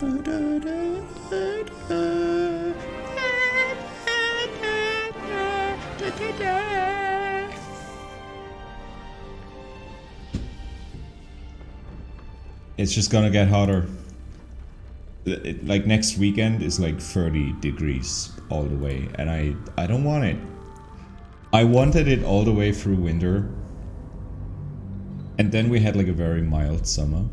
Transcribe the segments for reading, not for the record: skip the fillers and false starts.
It's just gonna get hotter. Like next weekend is like 30 degrees all the way, and I don't want it. I wanted it all the way through winter, and then we had like a very mild summer.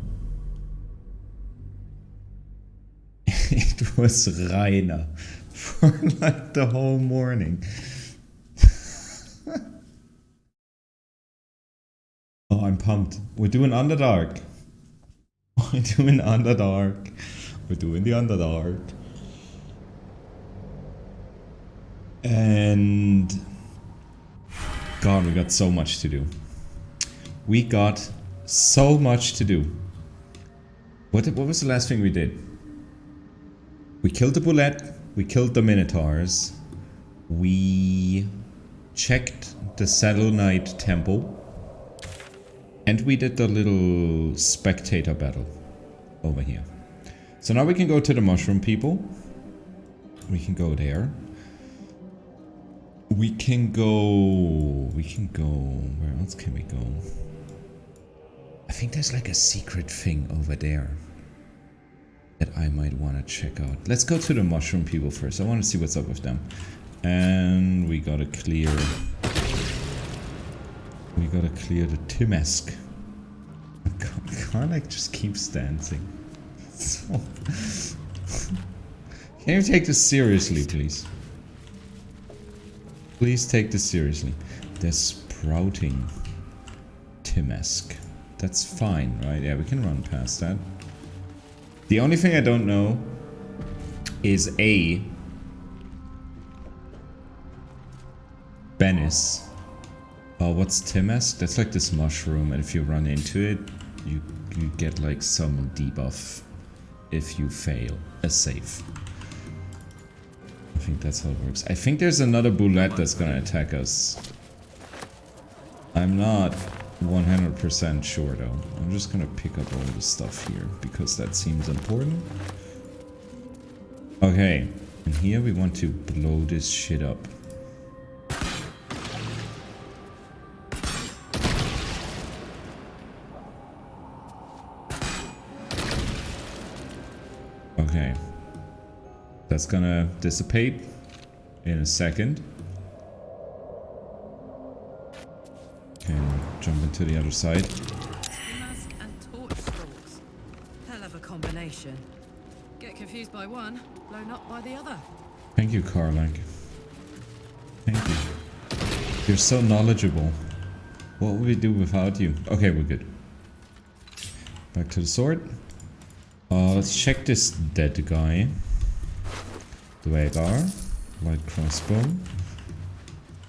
It was Rainer for like the whole morning. Oh, I'm pumped. We're doing Underdark. We're doing Underdark. We're doing the Underdark. And God, we got so much to do. We got so much to do. What was the last thing we did? We killed the Bulette. We killed the Minotaurs. We checked the Selûnite temple. And we did the little spectator battle over here. So now we can go to the mushroom people. We can go there. We can go... Where else can we go? I think there's like a secret thing over there that I might want to check out. Let's go to the mushroom people first. I want to see what's up with them. And we gotta clear... We gotta clear the Timesk. Karnak just keeps dancing. So... Can you take this seriously, please? Please take this seriously. They're sprouting Timesk. That's fine, right? Yeah, we can run past that. The only thing I don't know is A. Benis. Oh, what's Timesk? That's like this mushroom, and if you run into it, you get like some debuff if you fail a save. I think that's how it works. I think there's another Bulette that's gonna attack us. I'm not 100% sure though. I'm just gonna pick up all the stuff here because that seems important. Okay, and here we want to blow this shit up. Okay. That's gonna dissipate in a second. Okay, jump into the other side. Mask and torch stalks. Hell of a combination. Get confused by one, blown up by the other. Thank you, Karlak. Thank you. You're so knowledgeable. What would we do without you? Okay, we're good. Back to the sword. Let's check this dead guy. Dwegar, light crossbow.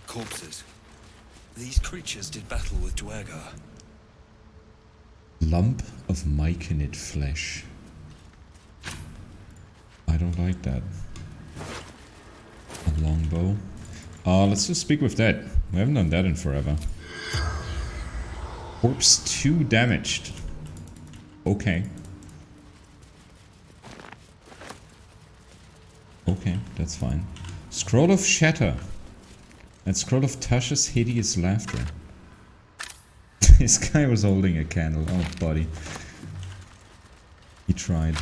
Corpses. These creatures did battle with Dwegar. Lump of myconid flesh. I don't like that. A longbow. Let's just speak with that. We haven't done that in forever. Corpse 2 damaged. Okay. Okay, that's fine. Scroll of Shatter. And Scroll of Tasha's hideous laughter. This guy was holding a candle. Oh, buddy. He tried.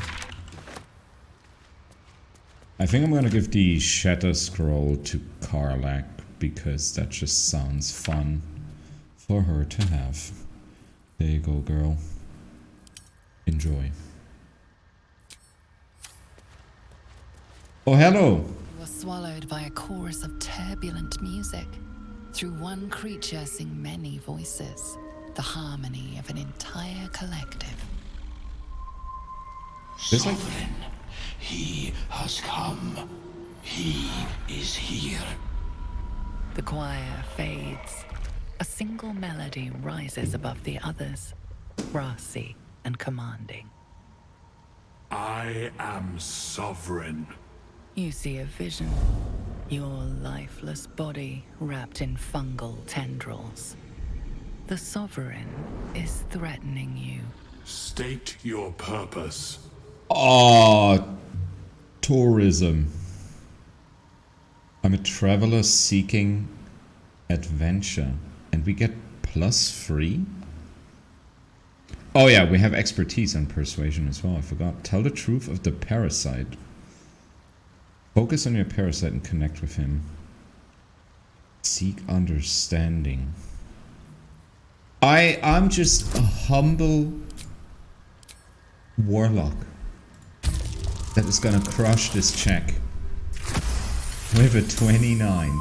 I think I'm gonna give the Shatter Scroll to Karlak because that just sounds fun for her to have. There you go, girl. Enjoy. Oh, hello! You were swallowed by a chorus of turbulent music. Through one creature sing many voices. The harmony of an entire collective. Sovereign, he has come. He is here. The choir fades. A single melody rises above the others, brassy and commanding. I am sovereign. You see a vision. Your lifeless body wrapped in fungal tendrils. The Sovereign is threatening you. State your purpose. Oh, tourism. I'm a traveler seeking adventure. And we get +3? Oh yeah, we have expertise and persuasion as well. I forgot. Tell the truth of the parasite. Focus on your parasite and connect with him. Seek understanding. I'm just a humble warlock that is gonna crush this check with a 29.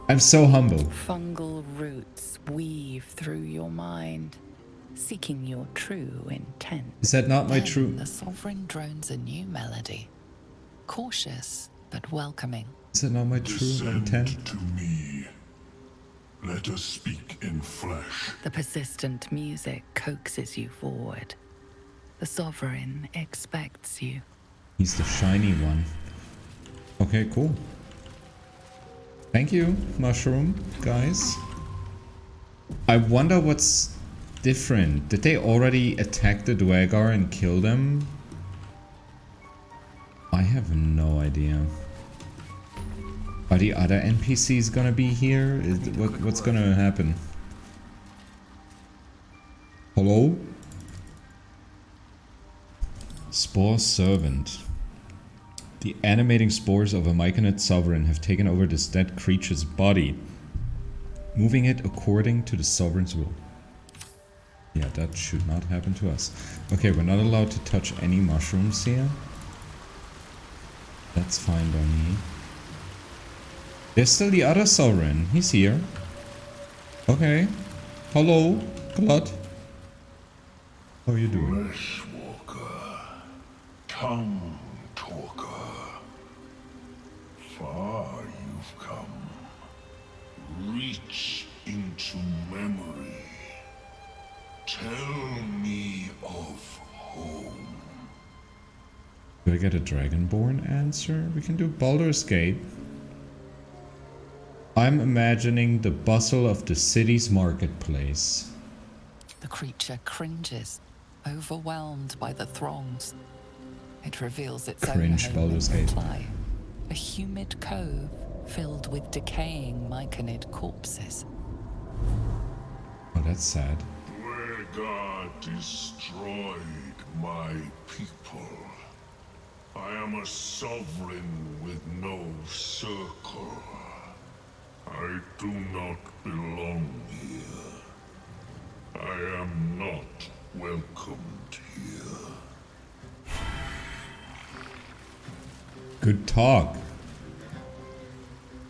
I'm so humble. Fungal roots weave through your mind, seeking your true intent. Is that not my Then true? the sovereign drones a new melody, cautious but welcoming. Is that not my true Descend intent? to me. Let us speak in flesh. The persistent music coaxes you forward. The sovereign expects you. He's the shiny one. Okay, cool. Thank you, mushroom guys. I wonder what's different. Did they already attack the Dwagar and kill them? I have no idea. Are the other NPCs gonna be here? What's gonna happen? Hello? Spore Servant. The animating spores of a Myconid sovereign have taken over this dead creature's body, moving it according to the sovereign's will. Yeah, that should not happen to us. Okay, we're not allowed to touch any mushrooms here. That's fine by me. There's still the other sovereign. He's here. Okay. Hello, Glad. How are you doing? Fleshwalker. Tongue talker. Far you've come. Reach into memory. Tell me of home. Do I get a Dragonborn answer? We can do Baldur's Gate. I'm imagining the bustle of the city's marketplace. The creature cringes, overwhelmed by the throngs. It reveals its Cringe, own home Baldur's in Gate. reply. A humid cove filled with decaying Myconid corpses. Oh, that's sad. Dwagar destroyed my people. I am a sovereign with no circle. I do not belong here. I am not welcomed here. Good talk.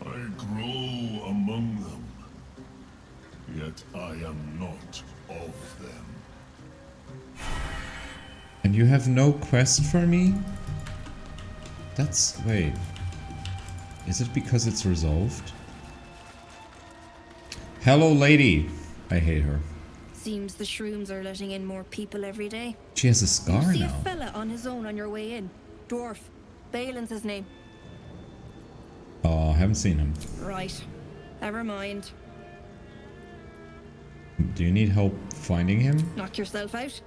I grow among them, yet I am not of them. And you have no quest for me? That's... wait. Is it because it's resolved? Hello, lady. I hate her. Seems the shrooms are letting in more people every day. She has a scar See now. a fella on his own on your way in. Dwarf. Balin's his name. Oh, I haven't seen him. Right. Never mind. Do you need help finding him? Knock yourself out.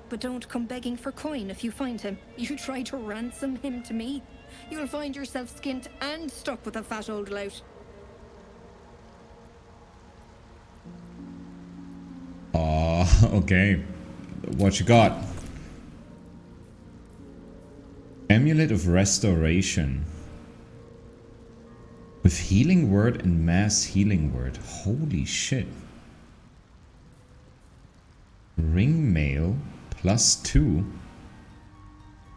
But don't come begging for coin if you find him. You try to ransom him to me, you'll find yourself skint and stuck with a fat old lout. Aw, okay. What you got? Amulet of Restoration. With Healing Word and Mass Healing Word. Holy shit. Ring Mail +2.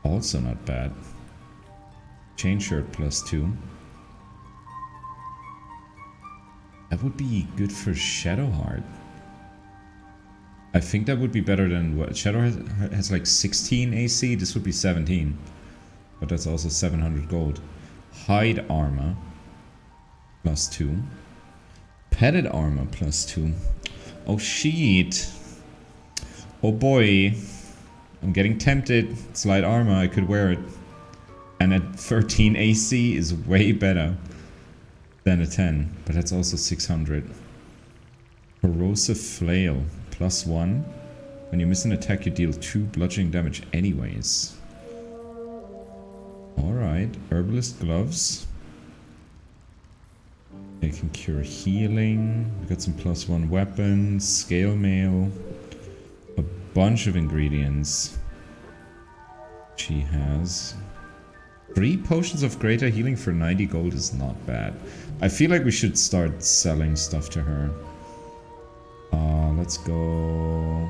Also not bad. Chain Shirt +2. That would be good for Shadowheart. I think that would be better than what Shadowheart has like 16 AC. This would be 17. But that's also 700 gold. Hide Armor +2. Padded Armor +2. Oh shit. Oh boy. I'm getting tempted. It's light armor, I could wear it. And at 13 AC is way better than a 10. But that's also 600. Corrosive Flail +1. When you miss an attack, you deal 2 bludgeoning damage anyways. Alright, herbalist gloves. They can cure healing. We got some +1 weapons, scale mail, a bunch of ingredients. She has 3 potions of greater healing for 90 gold is not bad. I feel like we should start selling stuff to her. Let's go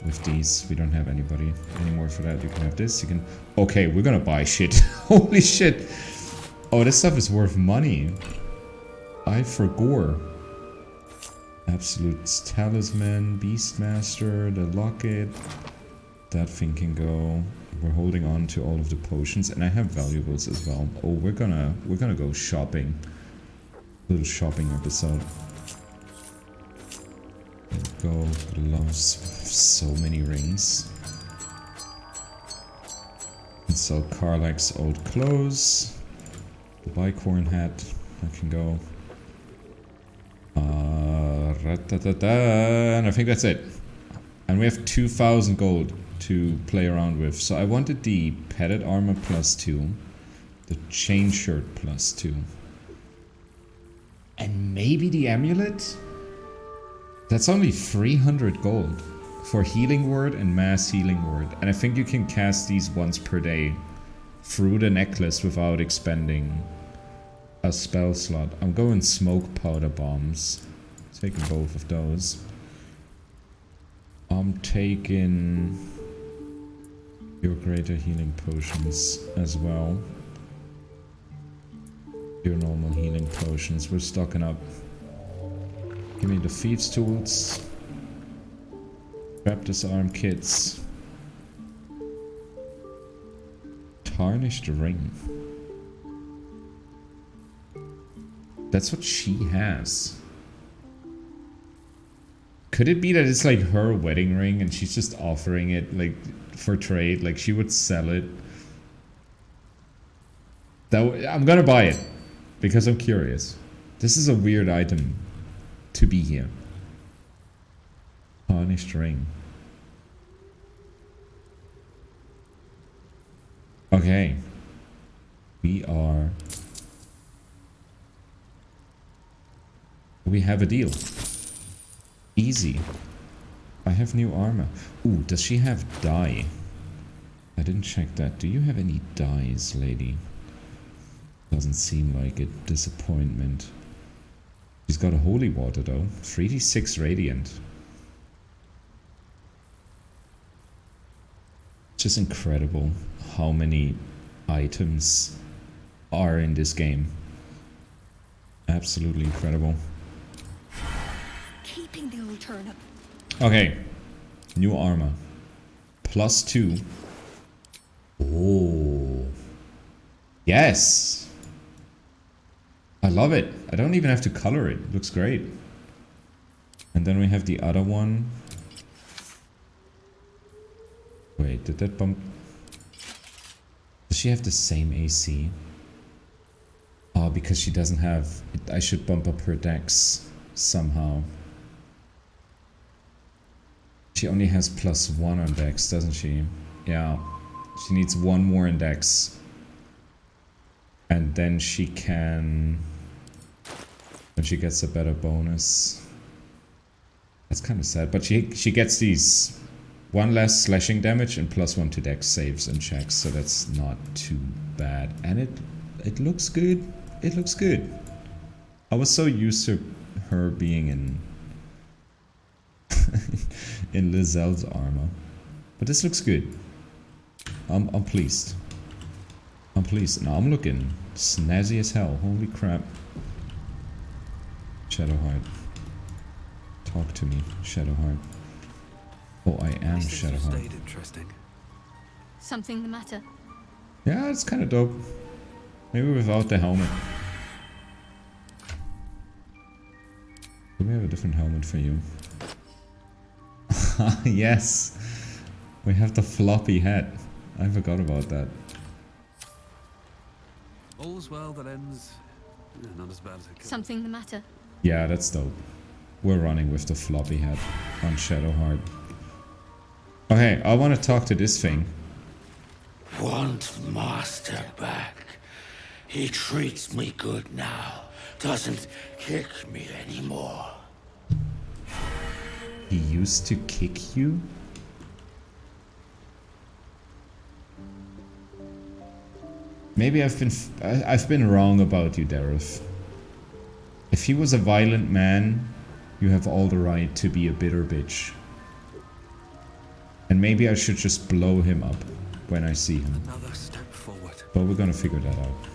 with these. We don't have anybody anymore for that. You can have this. You can. Okay, we're gonna buy shit. Holy shit! Oh, this stuff is worth money. Eye for gore. Absolute talisman, Beastmaster, the locket. That thing can go. We're holding on to all of the potions, and I have valuables as well. Oh, we're gonna go shopping. Little shopping episode. There we go. Gloves. So many rings. And so Karlach's old clothes. The bicorn hat. That can go. And I think that's it. And we have 2,000 gold to play around with. So I wanted the padded armor +2. The chain shirt +2. And maybe the amulet? That's only 300 gold for healing word and mass healing word. And I think you can cast these once per day through the necklace without expending a spell slot. I'm going smoke powder bombs. Taking both of those. I'm taking your greater healing potions as well. Your normal healing potions. We're stocking up. Give me the thieves tools. Grab disarm kits. Tarnished ring. That's what she has. Could it be that it's like her wedding ring and she's just offering it like for trade? Like she would sell it. I'm gonna buy it because I'm curious. This is a weird item to be here. Tarnished ring. Okay. We have a deal. Easy. I have new armor. Ooh, does she have dye? I didn't check that. Do you have any dyes, lady? Doesn't seem like it. Disappointment. She's got a holy water though. 3d6 radiant. Just incredible how many items are in this game. Absolutely incredible. Keeping the old turnip. Okay. New armor. +2. Oh. Yes. I love it. I don't even have to color it. It looks great. And then we have the other one. Wait, did that bump? Does she have the same AC? Oh, because she doesn't have... I should bump up her dex somehow. She only has +1 on dex, doesn't she? Yeah. She needs 1 more in dex. And then she can... Then she gets a better bonus. That's kind of sad. But she gets these 1 less slashing damage and +1 to dex saves and checks. So that's not too bad. And it looks good. It looks good. I was so used to her being in... in Lizelle's armor. But this looks good. I'm pleased. I'm pleased. Now I'm looking snazzy as hell. Holy crap. Shadowheart. Talk to me, Shadowheart. Oh, I am Shadowheart. Interesting. Something the matter? Yeah, it's kind of dope. Maybe without the helmet. Do we have a different helmet for you? Yes! We have the floppy hat. I forgot about that. All's well that ends. Not as bad as it could. Something the matter? Yeah, that's dope. We're running with the floppy hat on Shadowheart. Okay, I want to talk to this thing. want Master back. He treats me good now. Doesn't kick me anymore. He used to kick you? Maybe I've been wrong about you, Dareth. If he was a violent man, you have all the right to be a bitter bitch. And maybe I should just blow him up when I see him. Another step forward. But we're gonna figure that out.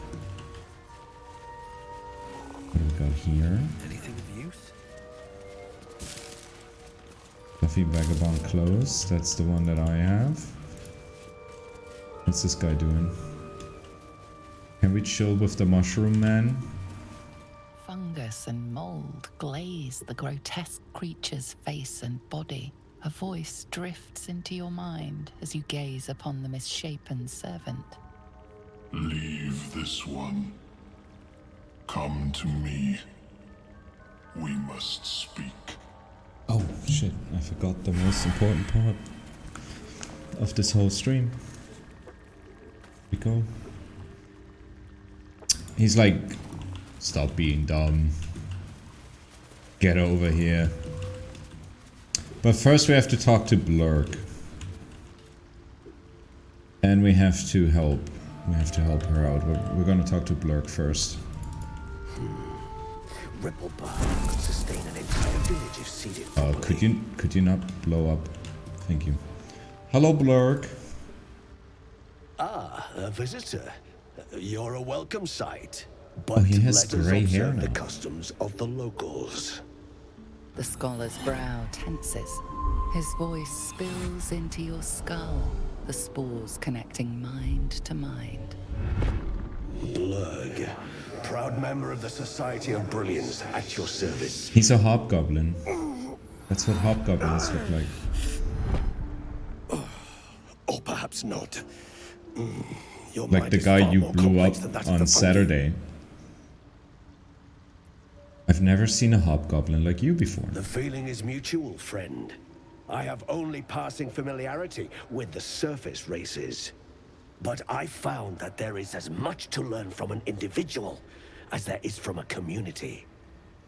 What do we got here? Anything of use? Fluffy vagabond clothes. That's the one that I have. What's this guy doing? Can we chill with the mushroom man? Fungus and mold glaze the grotesque creature's face and body. A voice drifts into your mind as you gaze upon the misshapen servant. Leave this one. Come to me. We must speak. Oh shit, I forgot the most important part of this whole stream. We go. He's like, stop being dumb. Get over here. But first we have to talk to Blurk. And we have to help. We have to help her out. We're gonna talk to Blurk first. Ripple Bar could sustain an entire village if seeded properly. Could you not blow up? Thank you. Hello, Blurk. Ah, a visitor. You're a welcome sight. But Oh, he has let us grey hair observe the now. customs of the locals. The scholar's brow tenses. His voice spills into your skull, the spores connecting mind to mind. Blurg, proud member of the Society of Brilliance, at your service. He's a hobgoblin. That's what hobgoblins look like. Or perhaps not. Your Like mind the is guy far you more blew up complex than that of the on fungi. Saturday. I've never seen a hobgoblin like you before. The feeling is mutual, friend. I have only passing familiarity with the surface races. But I found that there is as much to learn from an individual as there is from a community.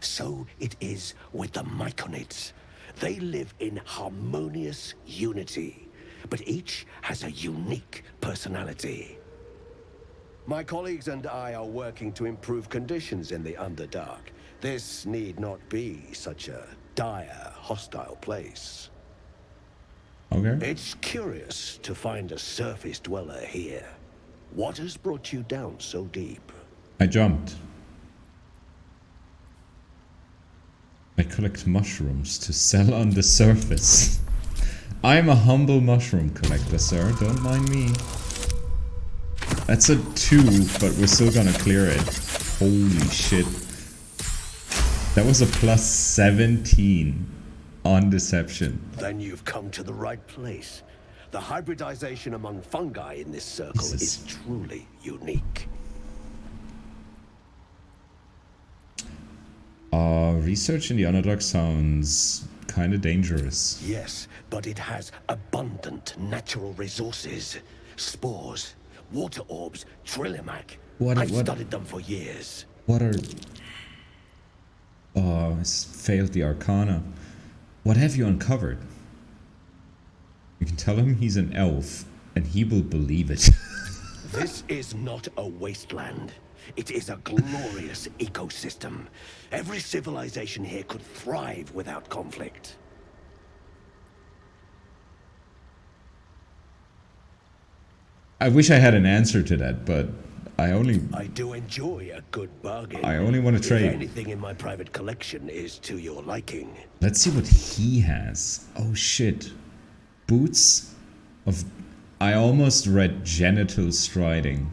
So it is with the Myconids. They live in harmonious unity, but each has a unique personality. My colleagues and I are working to improve conditions in the Underdark. This need not be such a dire, hostile place. Okay. It's curious to find a surface dweller here. What has brought you down so deep? I jumped. I collect mushrooms to sell on the surface. I'm a humble mushroom collector, sir. Don't mind me. That's a 2, but we're still gonna clear it. Holy shit. That was a plus 17 on deception. Then you've come to the right place. The hybridization among fungi in this circle is truly unique. Research in the Underdark sounds kind of dangerous. Yes, but it has abundant natural resources. Spores, water orbs, Trillimac. I've studied them for years. What are... Oh, I failed the Arcana. What have you uncovered? You can tell him he's an elf, and he will believe it. This is not a wasteland. It is a glorious ecosystem. Every civilization here could thrive without conflict. I wish I had an answer to that, but I do enjoy a good bargain. I only want to trade. If anything in my private collection is to your liking. Let's see what he has. Oh shit. Boots of... I almost read genital striding.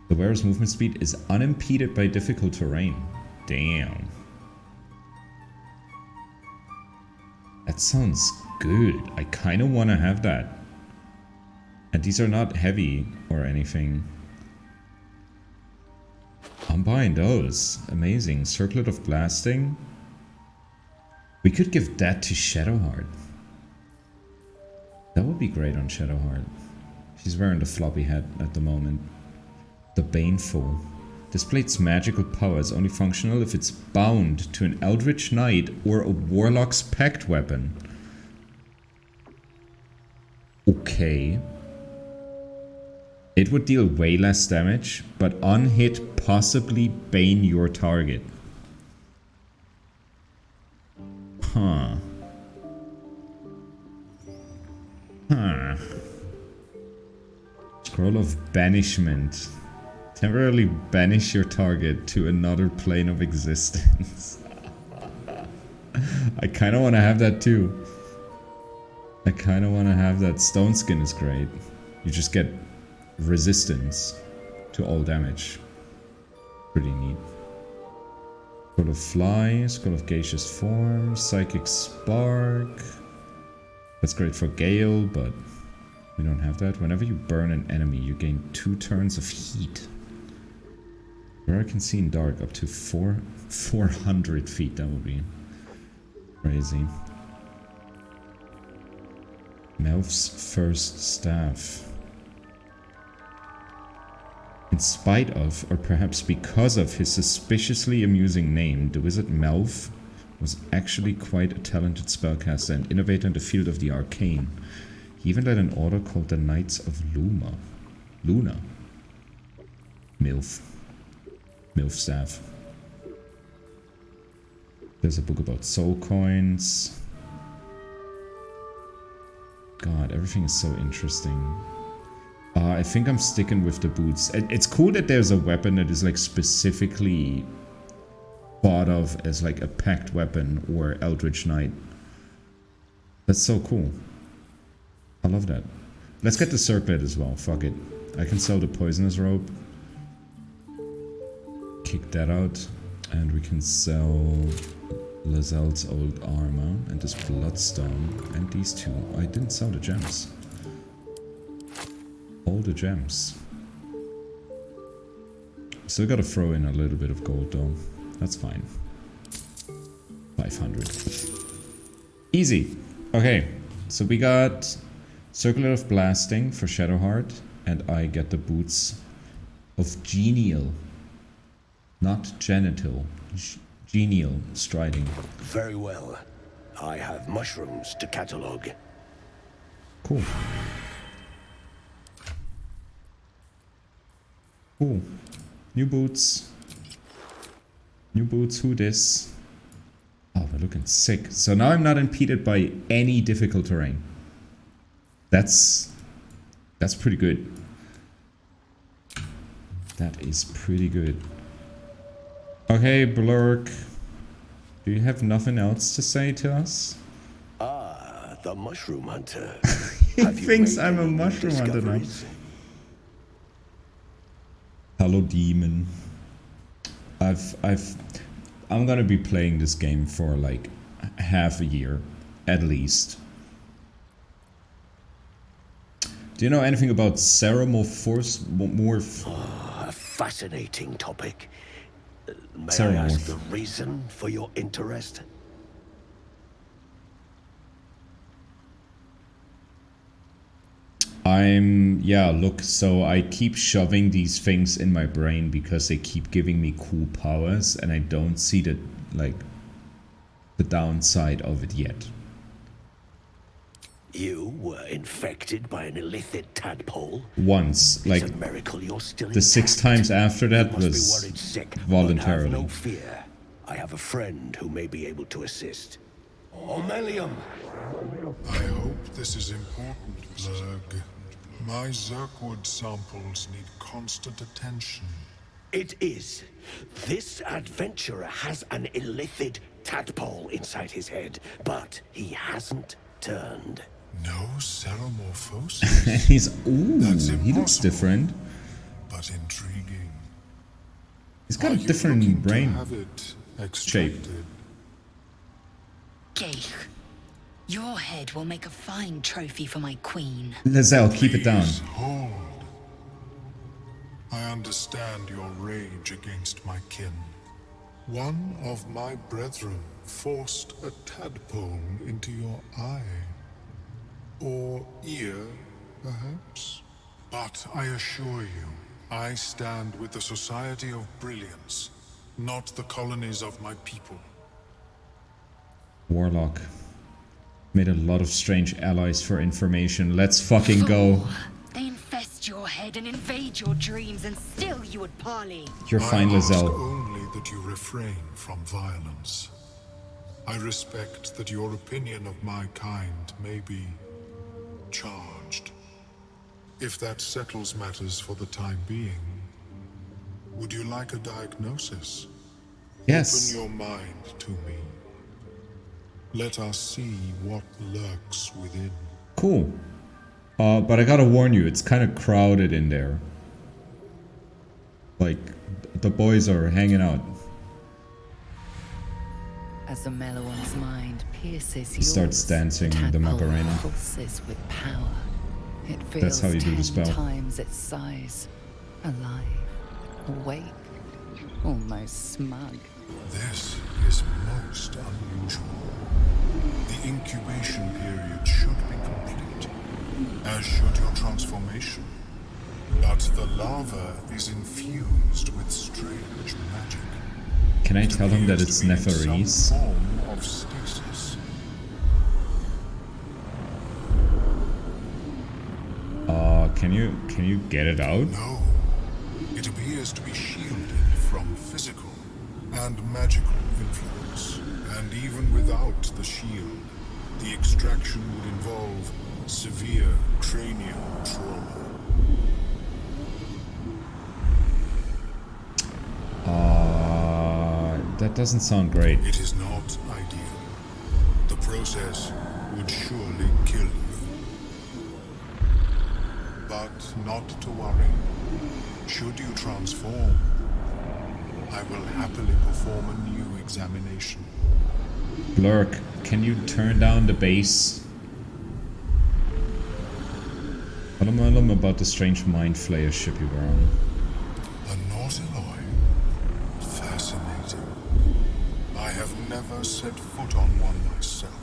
The wearer's movement speed is unimpeded by difficult terrain. Damn. That sounds good. I kind of want to have that. And these are not heavy or anything. I'm buying those. Amazing. Circlet of Blasting. We could give that to Shadowheart. That would be great on Shadowheart. She's wearing the floppy hat at the moment. The Baneful. Display its magical power is only functional if it's bound to an Eldritch Knight or a Warlock's Pact weapon. Okay. It would deal way less damage, but on hit possibly bane your target. Huh. Huh. Scroll of Banishment. Temporarily banish your target to another plane of existence. I kind of want to have that too. I kind of want to have that. Stone Skin is great. You just get resistance to all damage. Pretty neat. Scroll of Fly, Scroll of Gaseous Form, Psychic Spark. That's great for Gale, but we don't have that. Whenever you burn an enemy, you gain 2 turns of heat. Where I can see in dark, up to 400 feet. That would be crazy. Melf's First Staff. In spite of, or perhaps because of, his suspiciously amusing name, the wizard Melf was actually quite a talented spellcaster and innovator in the field of the arcane. He even led an order called the Knights of Luna. Milf Staff. There's a book about soul coins. God, everything is so interesting. I think I'm sticking with the boots. It's cool that there's a weapon that is like specifically thought of as like a pact weapon or Eldritch Knight. That's so cool. I love that. Let's get the circlet as well. Fuck it. I can sell the poisonous rope. Kick that out. And we can sell Lazelle's old armor and this bloodstone and these two. I didn't sell the gems. All the gems. Still gotta throw in a little bit of gold though. That's fine. 500. Easy. Okay. So we got Circlet of Blasting for Shadowheart, and I get the boots of Genial. Not genital. Genial striding. Very well. I have mushrooms to catalog. Cool. Cool. New boots. New boots, who dis? Oh, we're looking sick. So now I'm not impeded by any difficult terrain. That's pretty good. That is pretty good. Okay, Blurk. Do you have nothing else to say to us? Ah, the mushroom hunter. He thinks I'm a mushroom hunter now. Hello, demon. I'm gonna be playing this game for like half a year, at least. Do you know anything about Ceremorph? A fascinating topic. May I Ceremorph. ask the reason for your interest? Yeah, look, so I keep shoving these things in my brain because they keep giving me cool powers and I don't see the downside of it yet. You were infected by an illicit tadpole? Once, like, it's a miracle you're still the 6 intact. times after that You must was be worried sick, voluntarily. But have no fear. I have a friend who may be able to assist. Omelium! I hope this is important, Zerg. My Zerkwood samples need constant attention. It is. This adventurer has an illithid tadpole inside his head, but he hasn't turned. No ceremorphosis? He's... That's Ooh, he looks impossible, different. but intriguing. He's got Are a you different looking to brain have it shape. extracted? Geich, your head will make a fine trophy for my queen. Lazelle, keep it down. Please hold. I understand your rage against my kin. One of my brethren forced a tadpole into your eye. Or ear, perhaps? But I assure you, I stand with the Society of Brilliance, not the colonies of my people. Warlock. Made a lot of strange allies for information. Let's fucking go. They infest your head and invade your dreams, and still you would parley. You're fine, I ask Lizelle. only that you refrain from violence. I respect that your opinion of my kind may be charged. If that settles matters for the time being, would you like a diagnosis? Yes. Open your mind to me. Let us see what lurks within. Cool. But I gotta warn you, it's kind of crowded in there. Like, the boys are hanging out. As the Meloan's mind pierces yours, Starts dancing the Tadpole Macarena. pulses with power. It feels That's how you do the 10 spell. times its size. Alive, awake, almost smug. This is most unusual. The incubation period should be complete, as should your transformation. But the larva is infused with strange magic. Can I tell him that it's Neferese? Some form of stasis. Can you get it out? No, it appears to be shielded from physical and magical influence. And even without the shield, the extraction would involve severe cranial trauma. That doesn't sound great. It is not ideal. The process would surely kill you. But not to worry. Should you transform, I will happily perform a new examination. Blurk, can you turn down the bass? Tell him about the strange mind flayer ship you were on. A Nautiloi? Fascinating. I have never set foot on one myself.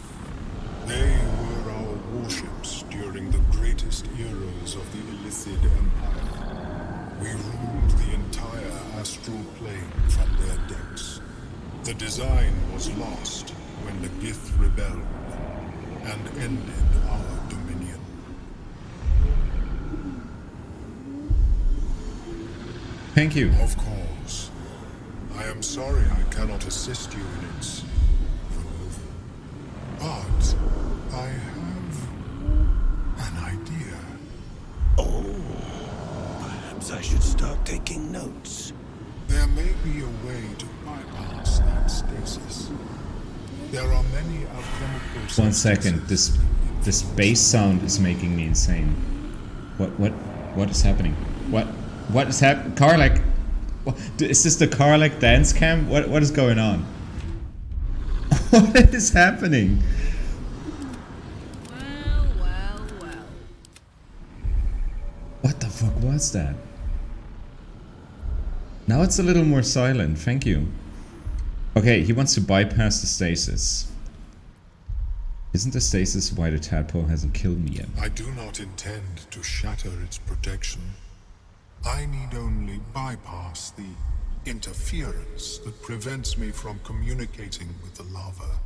They were our warships during the greatest eras of the Illithid Empire. We ruled the entire astral plane from their decks. The design was lost when the Gith rebelled and ended our dominion. Thank you. Of course. I am sorry I cannot assist you in its removal. But I have an idea. Oh, perhaps I should start taking notes. There may be a way to bypass that stasis. There are many alchemical... One second, this bass sound is making me insane. What is happening? What is happening? Karlak, is this the Karlak dance cam? What is going on? What is happening? Well. What the fuck was that? Now it's a little more silent, thank you. Okay, he wants to bypass the stasis. Isn't the stasis why the tadpole hasn't killed me yet? I do not intend to shatter its protection. I need only bypass the interference that prevents me from communicating with the larva.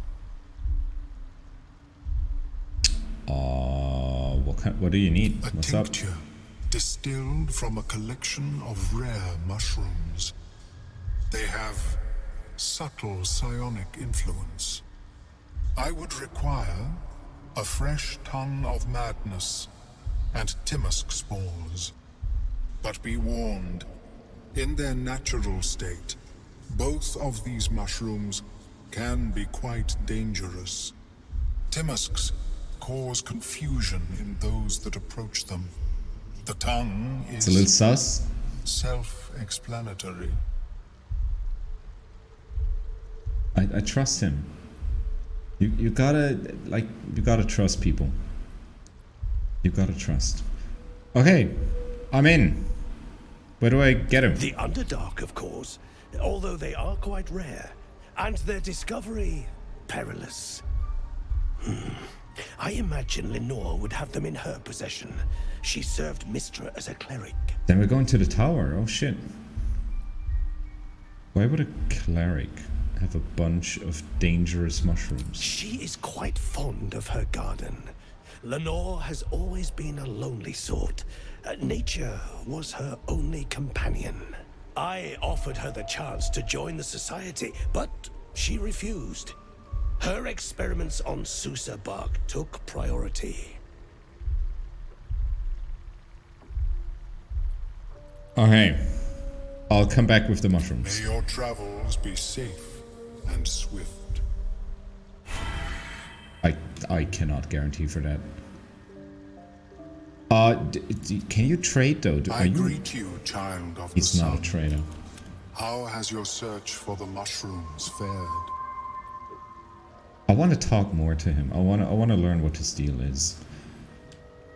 What do you need? A What's up? tincture distilled from a collection of rare mushrooms. They have subtle psionic influence. I would require a fresh tongue of madness and Timusk spores. But be warned, in their natural state, both of these mushrooms can be quite dangerous. Timusks cause confusion in those that approach them. The tongue It's a little sus. self-explanatory. I trust him. You gotta trust people. You gotta trust. Okay, I'm in. Where do I get him? The Underdark, of course, although they are quite rare, and their discovery perilous. I imagine Lenore would have them in her possession. She served Mistra as a cleric. Then we're going to the tower. Oh shit. Why would a cleric have a bunch of dangerous mushrooms? She is quite fond of her garden. Lenore has always been a lonely sort. Nature was her only companion. I offered her the chance to join the society, but she refused. Her experiments on Susa bark took priority. Okay. I'll come back with the mushrooms. May your travels be safe and swift. I cannot guarantee for that. Can you trade though? I greet you, child of the He's sun. not a trader. How has your search for the mushrooms fared? I want to talk more to him. I want to learn what his deal is.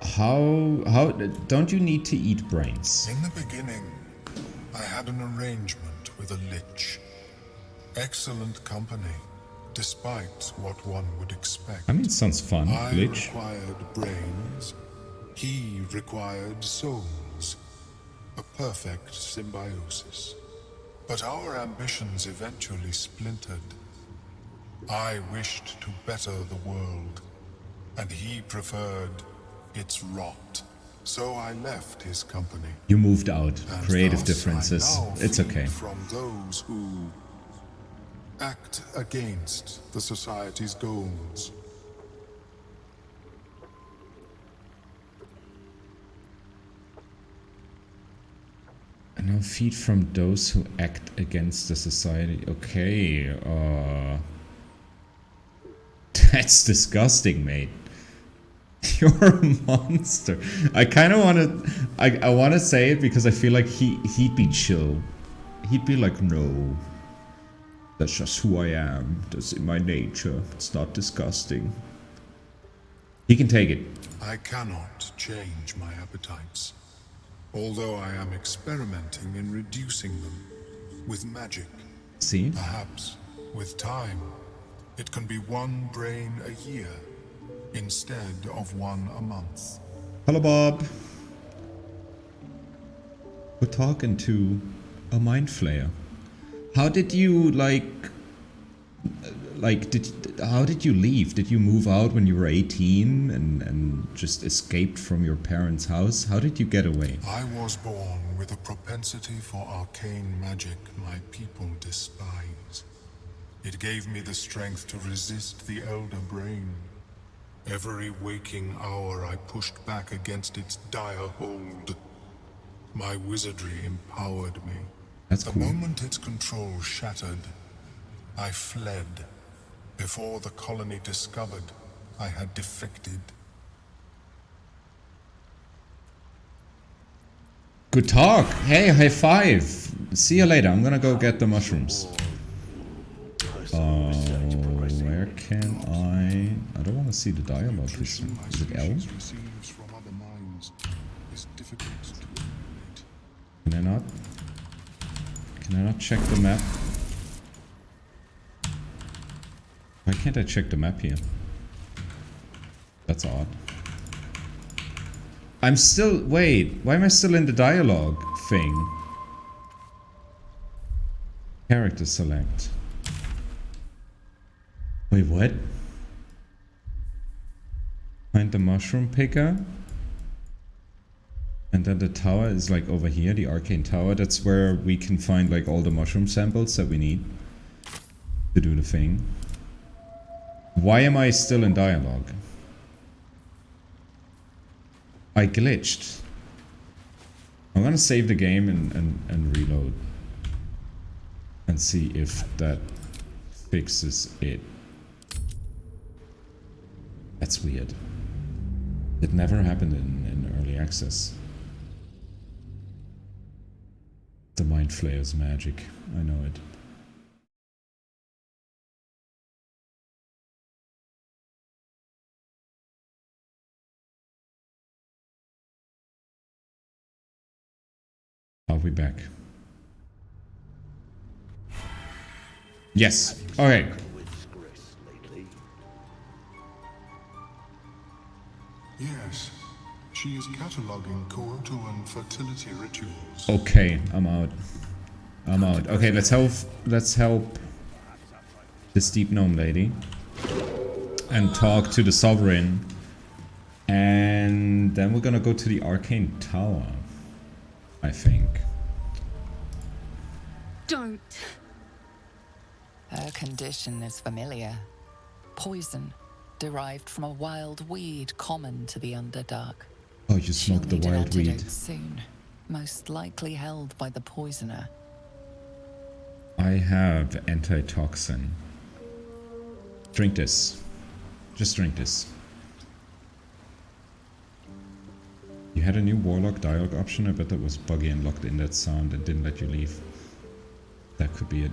How don't you need to eat brains? In the beginning, I had an arrangement with a lich. Excellent company, despite what one would expect. I mean, it sounds fun, I Lich. required brains. He required souls. A perfect symbiosis. But our ambitions eventually splintered. I wished to better the world, and he preferred its rot. So I left his company. You moved out. And Creative thus differences. I now It's feed okay. From those who act against the society's goals. And now feed from those who act against the society. Okay. That's disgusting, mate. You're a monster. I kind of want to. I want to say it because I feel like he'd be chill. He'd be like, no, that's just who I am. That's in my nature. It's not disgusting. He can take it. I cannot change my appetites, although I am experimenting in reducing them with magic. See? Perhaps, with time, it can be one brain a year instead of one a month. Hello, Bob. We're talking to a mind flayer. How did you how did you leave? Did you move out when you were 18 and just escaped from your parents' house? How did you get away? I was born with a propensity for arcane magic my people despise. It gave me the strength to resist the Elder Brain. Every waking hour I pushed back against its dire hold. My wizardry empowered me. That's cool. The moment its control shattered, I fled. Before the colony discovered I had defected. Good talk. Hey, high five. See you later. I'm gonna go get the mushrooms. Where can I don't want to see the dialogue. Is it L? Can I not? Can I not check the map? Why can't I check the map here? That's odd. I'm still... Wait, why am I still in the dialogue thing? Character select. Wait, what? Find the mushroom picker. And then the tower is like over here, the arcane tower. That's where we can find like all the mushroom samples that we need to do the thing. Why am I still in dialogue? I glitched. I'm gonna save the game and reload. And see if that fixes it. That's weird. It never happened in early access. The Mind Flayer's magic. I know it. Are we back? Yes. Okay. Yes. She is cataloging coital and fertility rituals. Okay, I'm out. I'm out. Okay, let's help this deep gnome lady. And talk to the sovereign. And then we're gonna go to the arcane tower. I think. Don't. Her condition is familiar. Poison, derived from a wild weed common to the Underdark. Oh, you smoked the wild weed. Soon, most likely held by the poisoner. I have antitoxin. Drink this. Just drink this. You had a new warlock dialogue option. I bet that was buggy and locked in that sound and didn't let you leave. That could be it.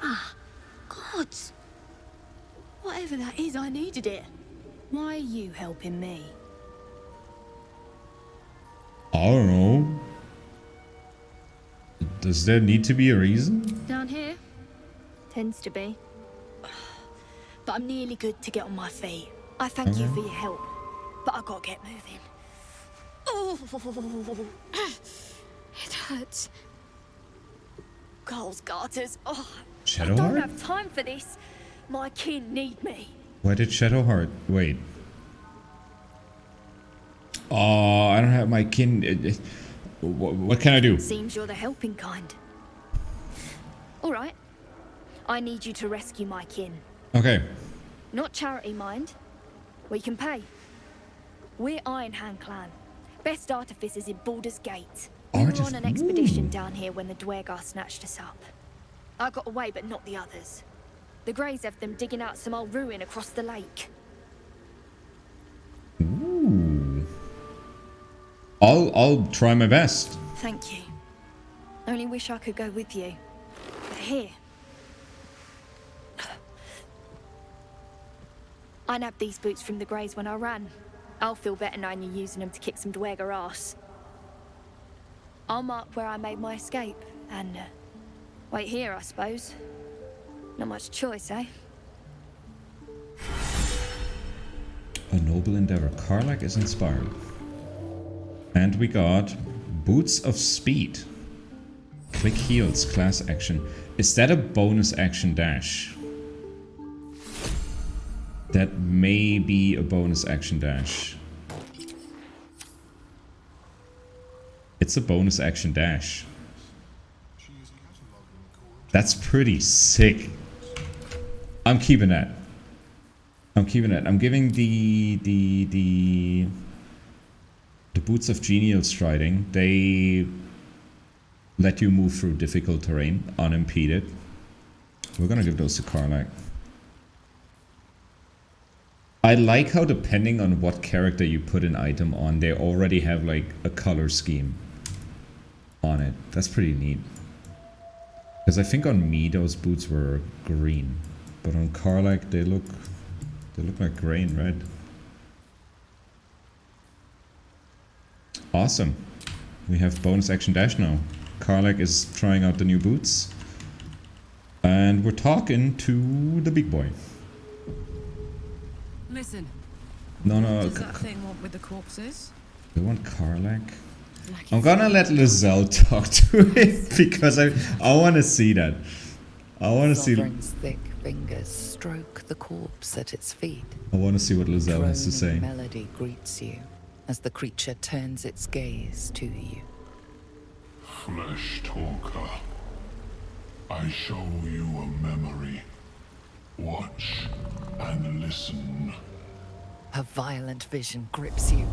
Ah, gods. Whatever that is, I needed it. Why are you helping me? I don't know. Does there need to be a reason? Down here? Tends to be. But I'm nearly good to get on my feet. I thank you for your help, but I gotta get moving. Oh, it hurts. Cole's garters. Oh, I don't Shadowheart? have time for this. My kin need me. Why did Shadowheart? Wait. Oh, I don't have my kin. What can I do? Seems you're the helping kind. All right. I need you to rescue my kin. Okay. Not charity, mind. We can pay. We're Iron Hand Clan. Best artificers in Baldur's Gate. We were on an expedition down here when the Dwergar snatched us up. I got away, but not the others. The Greys have them digging out some old ruin across the lake. Ooh. I'll try my best. Thank you. Only wish I could go with you. But here. I nabbed these boots from the Greys when I ran. I'll feel better knowing you're using them to kick some Dwergar ass. I'll mark where I made my escape, and wait here, I suppose. Not much choice, eh? A noble endeavor. Karlach is inspired. And we got Boots of Speed. Click heals, class action. Is that a bonus action dash? That may be a bonus action dash. It's a bonus action dash. That's pretty sick. I'm keeping that. I'm keeping that. I'm giving the Boots of Genial Striding. They let you move through difficult terrain unimpeded. We're gonna give those to Karlach. I like how depending on what character you put an item on, they already have like a color scheme on it. That's pretty neat. Because I think on me those boots were green, but on Karlach they look like gray and red. Awesome. We have bonus action dash now. Karlach is trying out the new boots. And we're talking to the big boy. Listen. No. What does that thing want with the corpses? We want Karlach. I'm gonna let Lizelle talk to it because I want to see that. I want to see. Sovereign's thick fingers stroke the corpse at its feet. I want to see what Lizelle has to say. Melody greets you as the creature turns its gaze to you. Flesh talker, I show you a memory. Watch and listen. A violent vision grips you.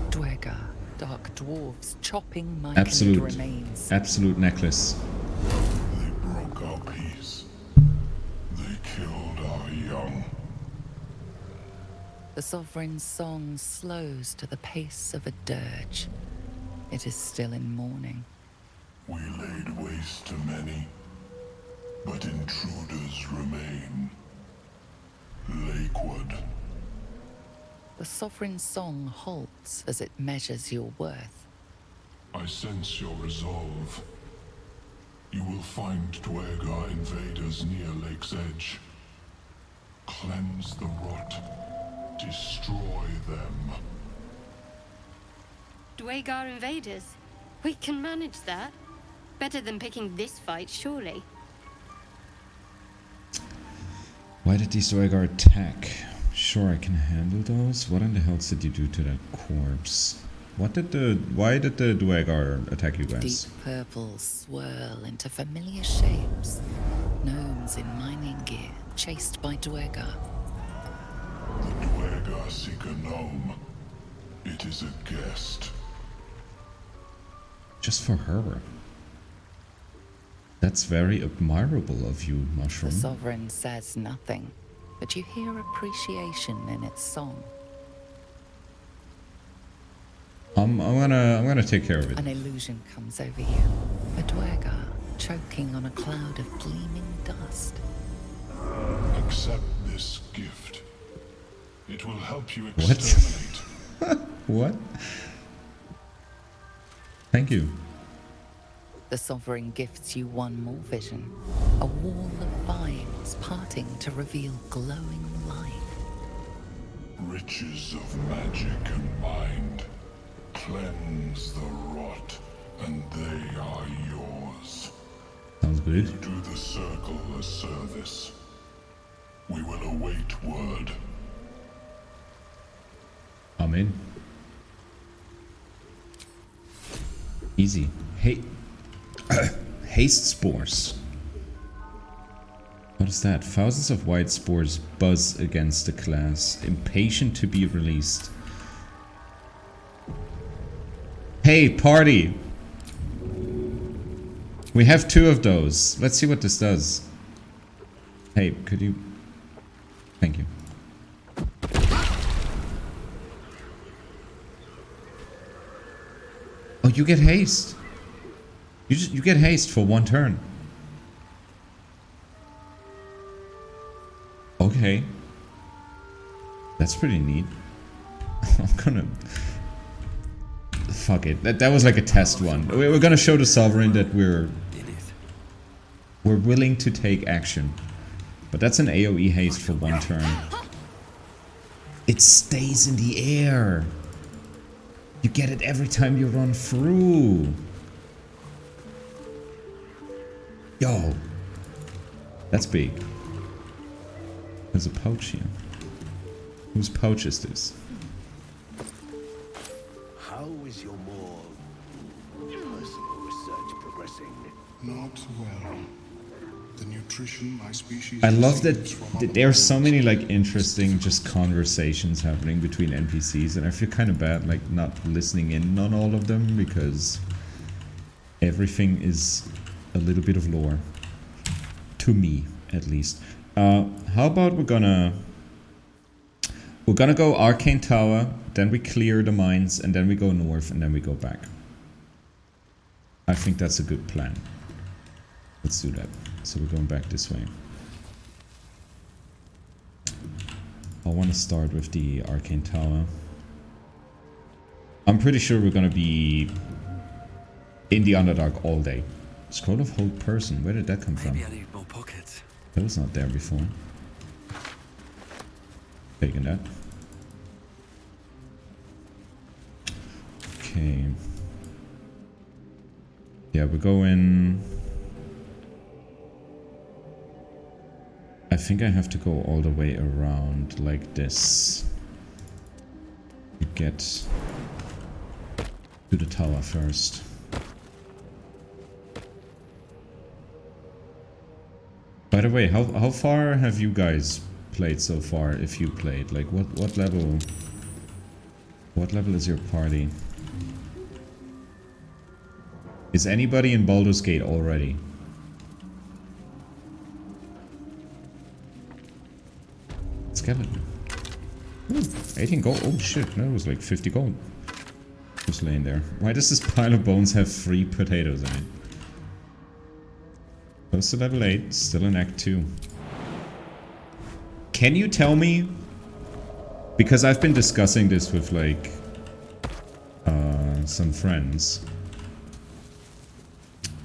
Dwergar, dark dwarves chopping myconid remains. Absolute necklace. They broke our peace. They killed our young. The Sovereign's song slows to the pace of a dirge. It is still in mourning. We laid waste to many, but intruders remain. Lakewood. The Sovereign's song halts as it measures your worth. I sense your resolve. You will find Dwergar invaders near Lake's Edge. Cleanse the rot. Destroy them. Dwagar invaders? We can manage that. Better than picking this fight, surely. Why did these Dwagar attack? Sure, I can handle those. What in the hell did you do to that corpse? Why did the Dwagar attack you guys? Deep purples swirl into familiar shapes. Gnomes in mining gear, chased by Dwagar. The Dwagar seek a gnome. It is a guest. Just for her. That's very admirable of you, Mushroom. The Sovereign says nothing, but you hear appreciation in its song. I'm gonna take care of it. An illusion comes over you. A Dwagar choking on a cloud of gleaming dust. Accept this gift. It will help you exterminate. What? Thank you. The Sovereign gifts you one more vision. A wall of vines parting to reveal glowing light. Riches of magic and mind. Cleanse the rot, and they are yours. Sounds good. You do the circle a service. We will await word. I'm in. Easy. Hey. Haste spores. What is that? Thousands of white spores buzz against the class, impatient to be released. Hey, party! We have 2 of those. Let's see what this does. Hey, could you... Thank you. Oh, you get haste. You get haste for 1 turn. Okay. That's pretty neat. I'm gonna... Fuck it. That was like a test one. We're gonna show the Sovereign that we're willing to take action. But that's an AoE haste for 1 turn. It stays in the air. You get it every time you run through. Yo. That's big. There's a pouch here. Whose pouch is this? How is your more personal research progressing? Not well. The nutrition my species... I love that there are so many like interesting just conversations happening between NPCs, and I feel kind of bad like not listening in on all of them because everything is a little bit of lore. To me, at least. How about we're gonna go Arcane Tower, then we clear the mines, and then we go north, and then we go back. I think that's a good plan. Let's do that. So we're going back this way. I want to start with the Arcane Tower. I'm pretty sure we're gonna be in the Underdark all day. Scroll of Hold Person, where did that come from? Maybe I need more pockets. That was not there before. Taking that. Okay. Yeah, we're going... I think I have to go all the way around like this to get to the tower first. By the way, how far have you guys played so far, if you played? Like what level is your party? Is anybody in Baldur's Gate already? Skeleton. Ooh, 18 gold. Oh shit, that was like 50 gold. Just laying there. Why does this pile of bones have 3 potatoes in it? Close to level 8, still in Act 2. Can you tell me? Because I've been discussing this with like some friends.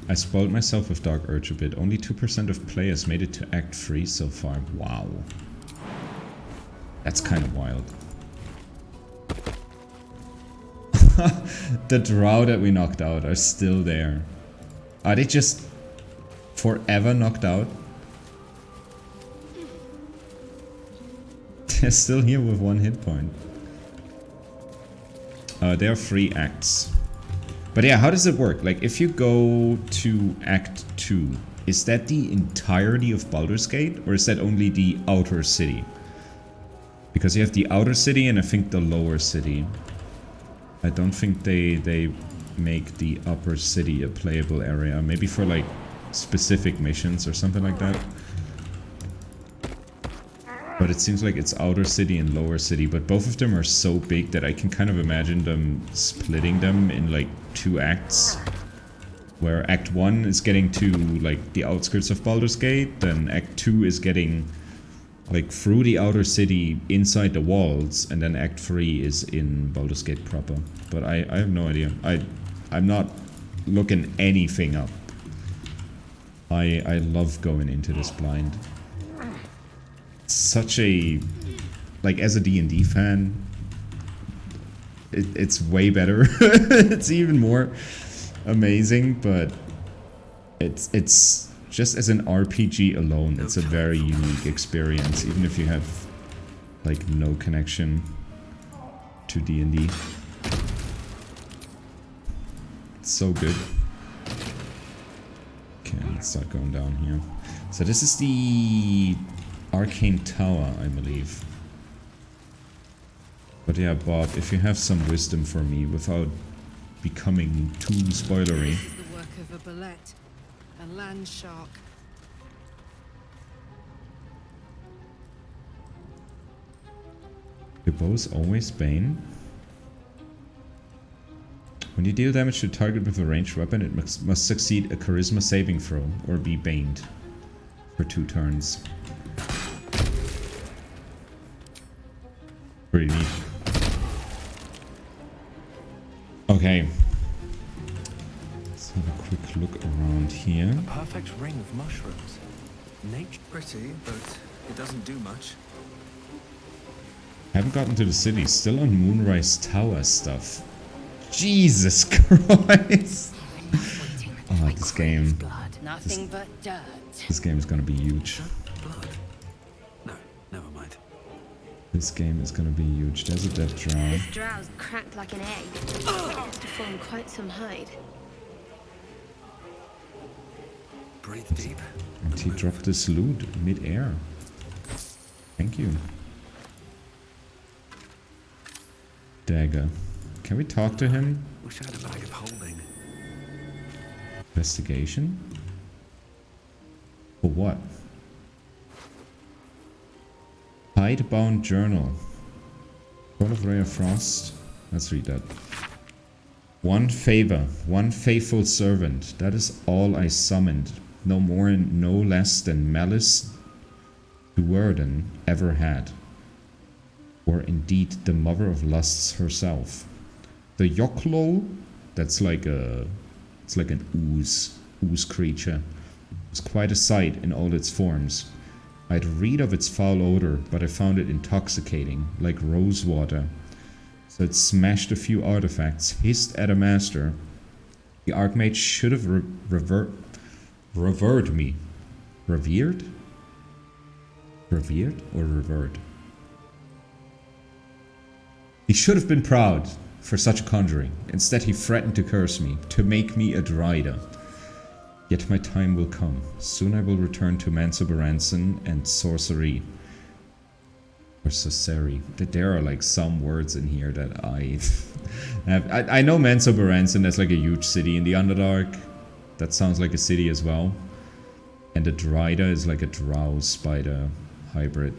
I spoiled myself with Dark Urge a bit. Only 2% of players made it to Act 3 so far. Wow. That's kind of wild. The drow that we knocked out are still there. Are they just forever knocked out? They're still here with 1 hit point. There are 3 acts. But yeah, how does it work? Like, if you go to Act 2, is that the entirety of Baldur's Gate? Or is that only the outer city? Because you have the outer city and I think the lower city. I don't think they make the upper city a playable area. Maybe for like specific missions or something like that. But it seems like it's outer city and lower city, but both of them are so big that I can kind of imagine them splitting them in like 2 acts. Where Act 1 is getting to like the outskirts of Baldur's Gate, then Act 2 is getting like through the outer city inside the walls, and then Act 3 is in Baldur's Gate proper. But I have no idea. I'm not looking anything up. I love going into this blind. Such a, like, as a D&D fan, it's way better. It's even more amazing, but it's just as an RPG alone, it's a very unique experience, even if you have like no connection to D&D. It's so good. Okay, let's start going down here. So this is the Arcane Tower, I believe. But yeah, Bob, if you have some wisdom for me without becoming too spoilery. This is the work of a bullet, a land shark. The bow is always Bane. When you deal damage to a target with a ranged weapon, it must succeed a charisma saving throw or be baned for 2 turns. Pretty neat. Okay. Let's have a quick look around here. A perfect ring of mushrooms. Nature pretty, but it doesn't do much. Haven't gotten to the city. Still on Moonrise Tower stuff. Jesus Christ! Oh, this game. Nothing but dirt. This game is gonna be huge. Blood? No, never mind. This game is gonna be huge. There's a dead drow. This drow's cracked like an egg. It has to form quite some hide. Breathe deep. And he dropped this loot mid-air. Thank you. Dagger. Can we talk to him? Wish I had a bag of holding. Investigation? For what? Hidebound journal. God of Ray of Frost. Let's read that. 1 favor, 1 faithful servant. That is all I summoned. No more and no less than Malice Duerden ever had. Or indeed the mother of lusts herself. The Yoklo, that's like a, it's like an ooze creature. It's quite a sight in all its forms. I'd read of its foul odor, but I found it intoxicating, like rose water. So it smashed a few artifacts, hissed at a master. The Archmage should have revered me. Revered? Revered or revered? He should have been proud for such a conjuring. Instead he threatened to curse me, to make me a Dryda. Yet my time will come. Soon I will return to Mansobaranson and sorcery. Or sorcery. There are like some words in here that I have. I know Mansobaranson, that's like a huge city in the Underdark. That sounds like a city as well. And the Dryda is like a drow spider hybrid.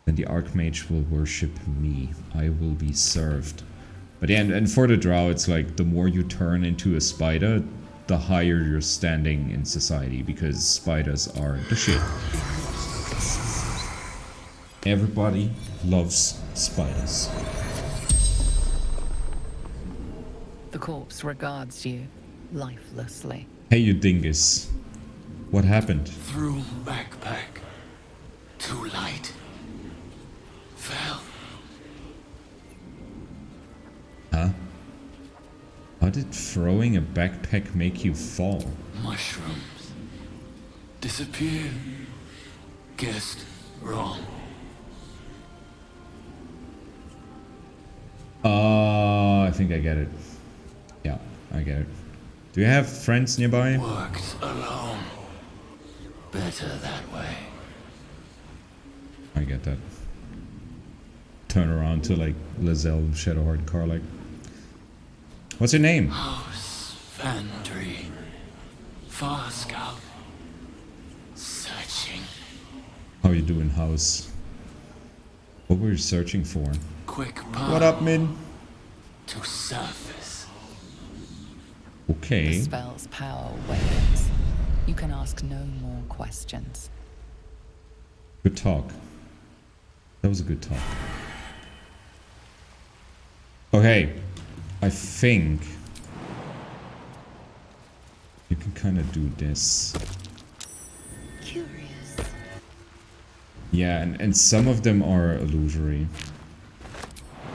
Then the Archmage will worship me. I will be served. But yeah, and for the drow, it's like the more you turn into a spider, the higher you're standing in society, because spiders are the shit. Everybody loves spiders. The corpse regards you lifelessly. Hey, you dingus. What happened? Through backpack. Too light. How did throwing a backpack make you fall? Mushrooms. Disappear. Guessed wrong. I think I get it. Yeah, I get it. Do you have friends nearby? Worked alone. Better that way. I get that. Turn around to like Lizelle, Shadowheart, Karlach. What's your name? House Vandry. Far Scout. Searching. How you doing, House? What were you searching for? Quick What up, Min? To surface. Okay. The spell's power wanes. You can ask no more questions. Good talk. That was a good talk. Okay. I think you can kind of do this. Curious. Yeah, and some of them are illusory.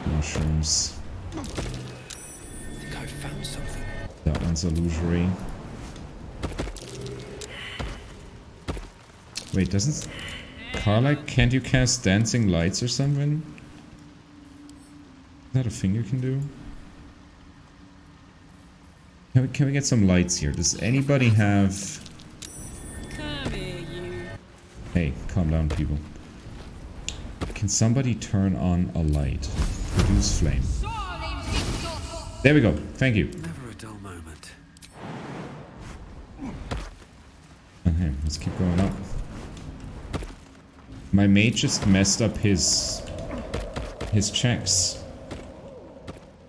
Mushrooms. I think I found something. That one's illusory. Wait, doesn't... Karlach, can't you cast dancing lights or something? Is that a thing you can do? Can we get some lights here? Does anybody have... Come here, you. Hey, calm down, people. Can somebody turn on a light? Produce flame. There we go. Thank you. Never a dull moment. Okay, let's keep going up. My mate just messed up his checks.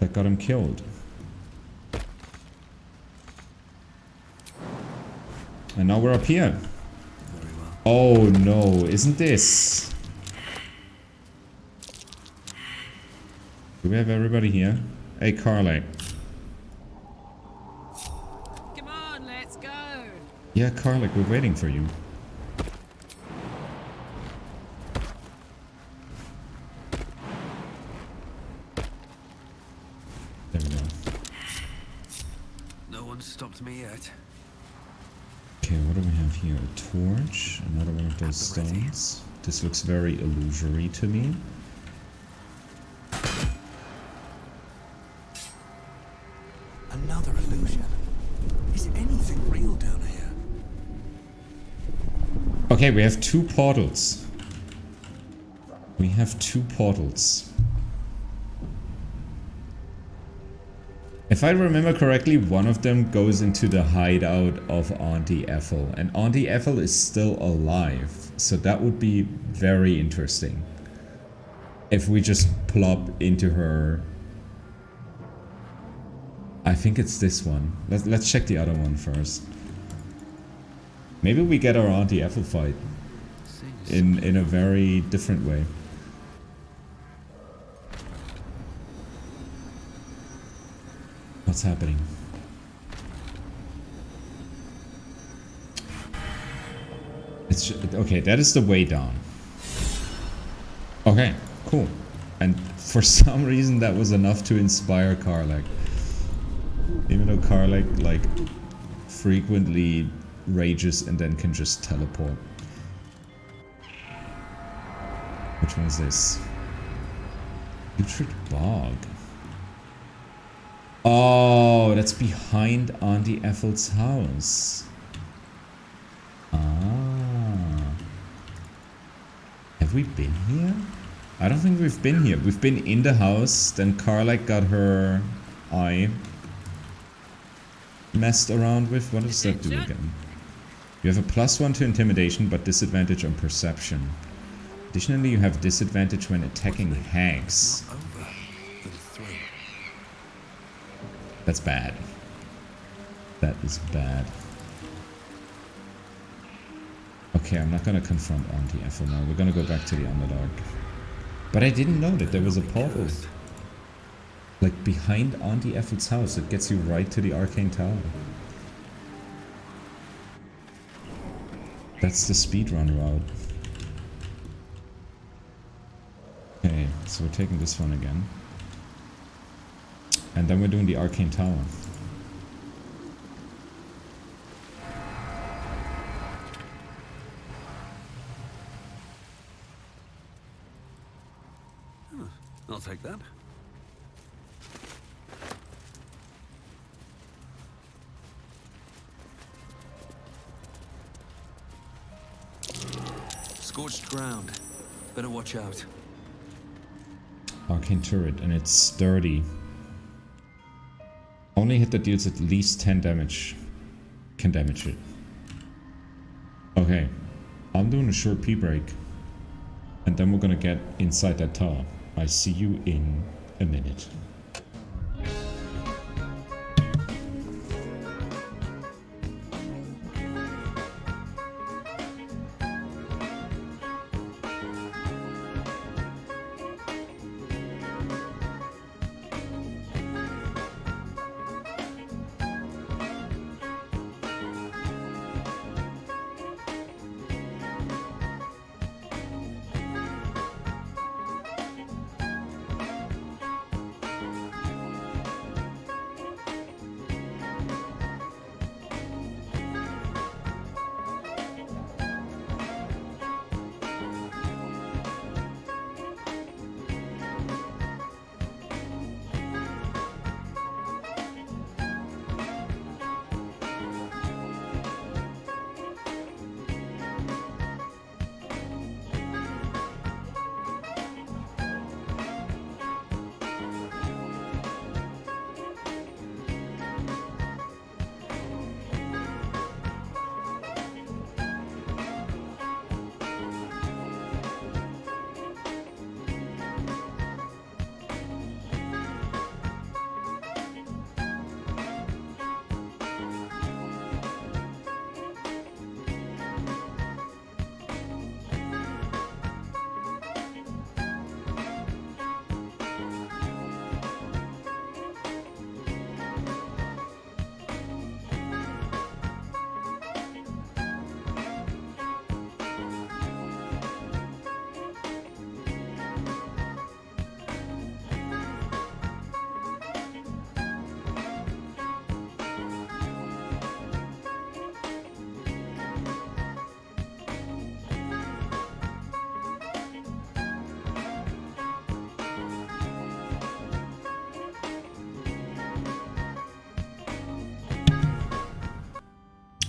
That got him killed. And now we're up here. Very well. Oh no, isn't this? Do we have everybody here? Hey, Karlach. Come on, let's go. Yeah, Karlach, we're waiting for you. There we go. No one stopped me yet. Okay, what do we have here? A torch, another one of those stones. This looks very illusory to me. Another illusion. Is anything real down here? Okay, we have two portals. We have two portals. If I remember correctly, one of them goes into the hideout of Auntie Ethel. And Auntie Ethel is still alive. So that would be very interesting. If we just plop into her... I think it's this one. Let's check the other one first. Maybe we get our Auntie Ethel fight in a very different way. What's happening? It's okay, that is the way down. Okay, cool. And for some reason that was enough to inspire Karlach. Even though Karlach, like, frequently rages and then can just teleport. Which one is this? Putrid Bog. Oh, that's behind Auntie Ethel's house. Ah. Have we been here? I don't think we've been here. We've been in the house, then Karlach got her eye messed around with. What does that do again? You have a +1 to intimidation, but disadvantage on perception. Additionally, you have disadvantage when attacking hags. That's bad. That is bad. Okay, I'm not gonna confront Auntie Ethel now. We're gonna go back to the Underdark. But I didn't know that there was a portal. Like behind Auntie Ethel's house. It gets you right to the Arcane Tower. That's the speedrun route. Okay, so we're taking this one again. And then we're doing the Arcane Tower. I'll take that. Scorched ground. Better watch out. Arcane turret, and it's sturdy. Only hit that deals at least 10 damage can damage it. Okay, I'm doing a short pee break. And then we're gonna get inside that tower. I see you in a minute.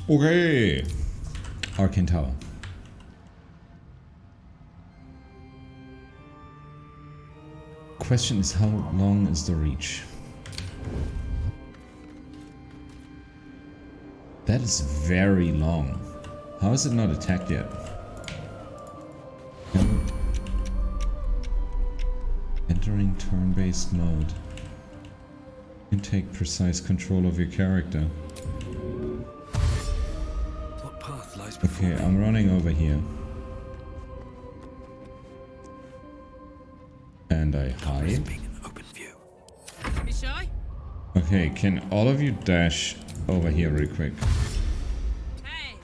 Okay. Arcane Tower. Question is, how long is the reach? That is very long. How is it not attacked yet? Entering turn-based mode. You can take precise control of your character. What path lies before Okay, me? I'm running over here. And I hide. Be shy? Okay, can all of you dash over here real quick? Hey!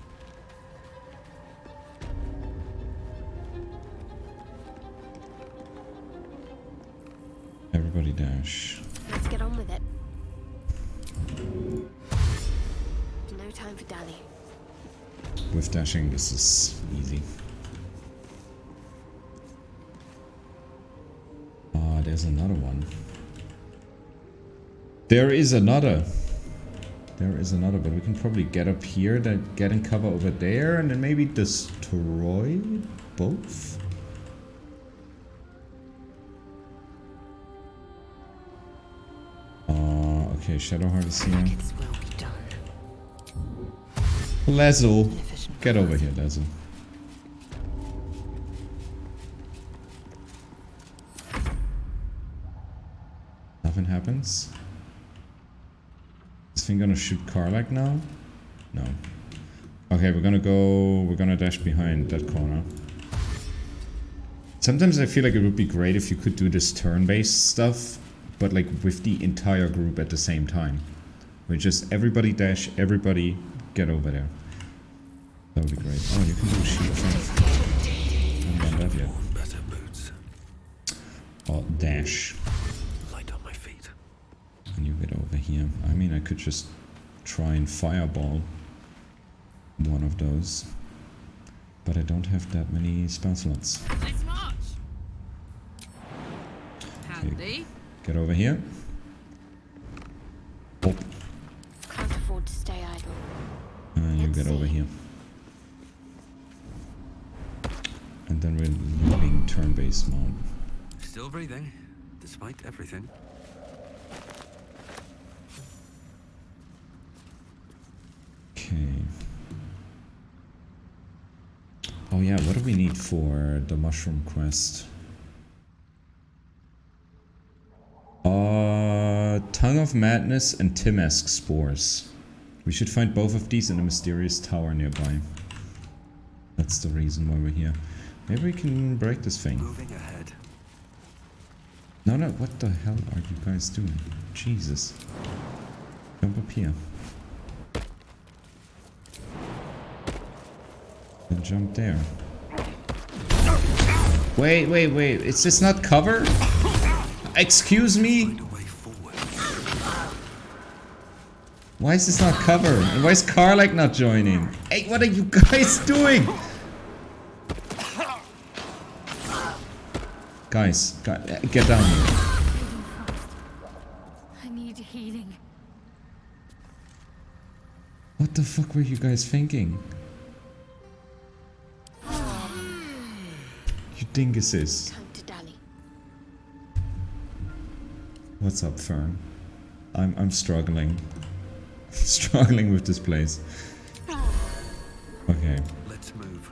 Everybody dash. Let's get on with it. No time for dally. With dashing, this is easy. Ah, there's another one. There is another. There is another, but we can probably get up here, then get in cover over there, and then maybe destroy both? Okay, Shadowheart is here. Lazo, get over here, Lazo. Nothing happens. Is this thing gonna shoot Karlak now? No. Okay, we're gonna dash behind that corner. Sometimes I feel like it would be great if you could do this turn-based stuff, but like with the entire group at the same time. We just everybody dash, everybody get over there. That would be great. Oh, you can do a shield thing. I haven't done that yet. Oh, dash. Light on my feet. And you get over here. I mean, I could just try and fireball one of those. But I don't have that many spell slots. Let's march! Handy. Get over here. Oh. Can't afford to stay idle. You get over here. And then we're leaving turn-based mode. Still breathing, despite everything. Okay. Oh yeah, what do we need for the mushroom quest? Tongue of Madness and Timesk spores. We should find both of these in a mysterious tower nearby. That's the reason why we're here. Maybe we can break this thing. Moving ahead. No, what the hell are you guys doing? Jesus. Jump up here. And jump there. Wait. Is this not cover? Excuse me? Why is this not cover? And why is Karlach not joining? Hey, what are you guys doing? Guys, get down here. I need healing. What the fuck were you guys thinking? You dinguses. Time to dally. What's up, Fern? I'm struggling. Struggling with this place. Okay. Let's move.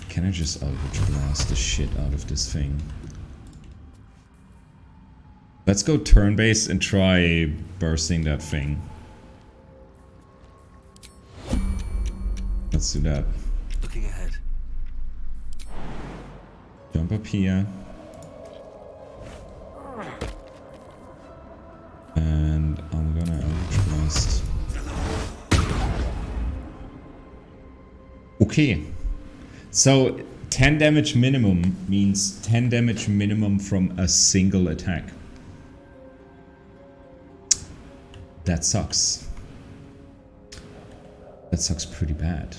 Can I just Eldritch Blast the shit out of this thing? Let's go turn-based and try bursting that thing. Let's do that. Looking ahead. Jump up here. And I'm gonna Eldritch Blast. Okay. So 10 damage minimum means 10 damage minimum from a single attack. That sucks. That sucks pretty bad.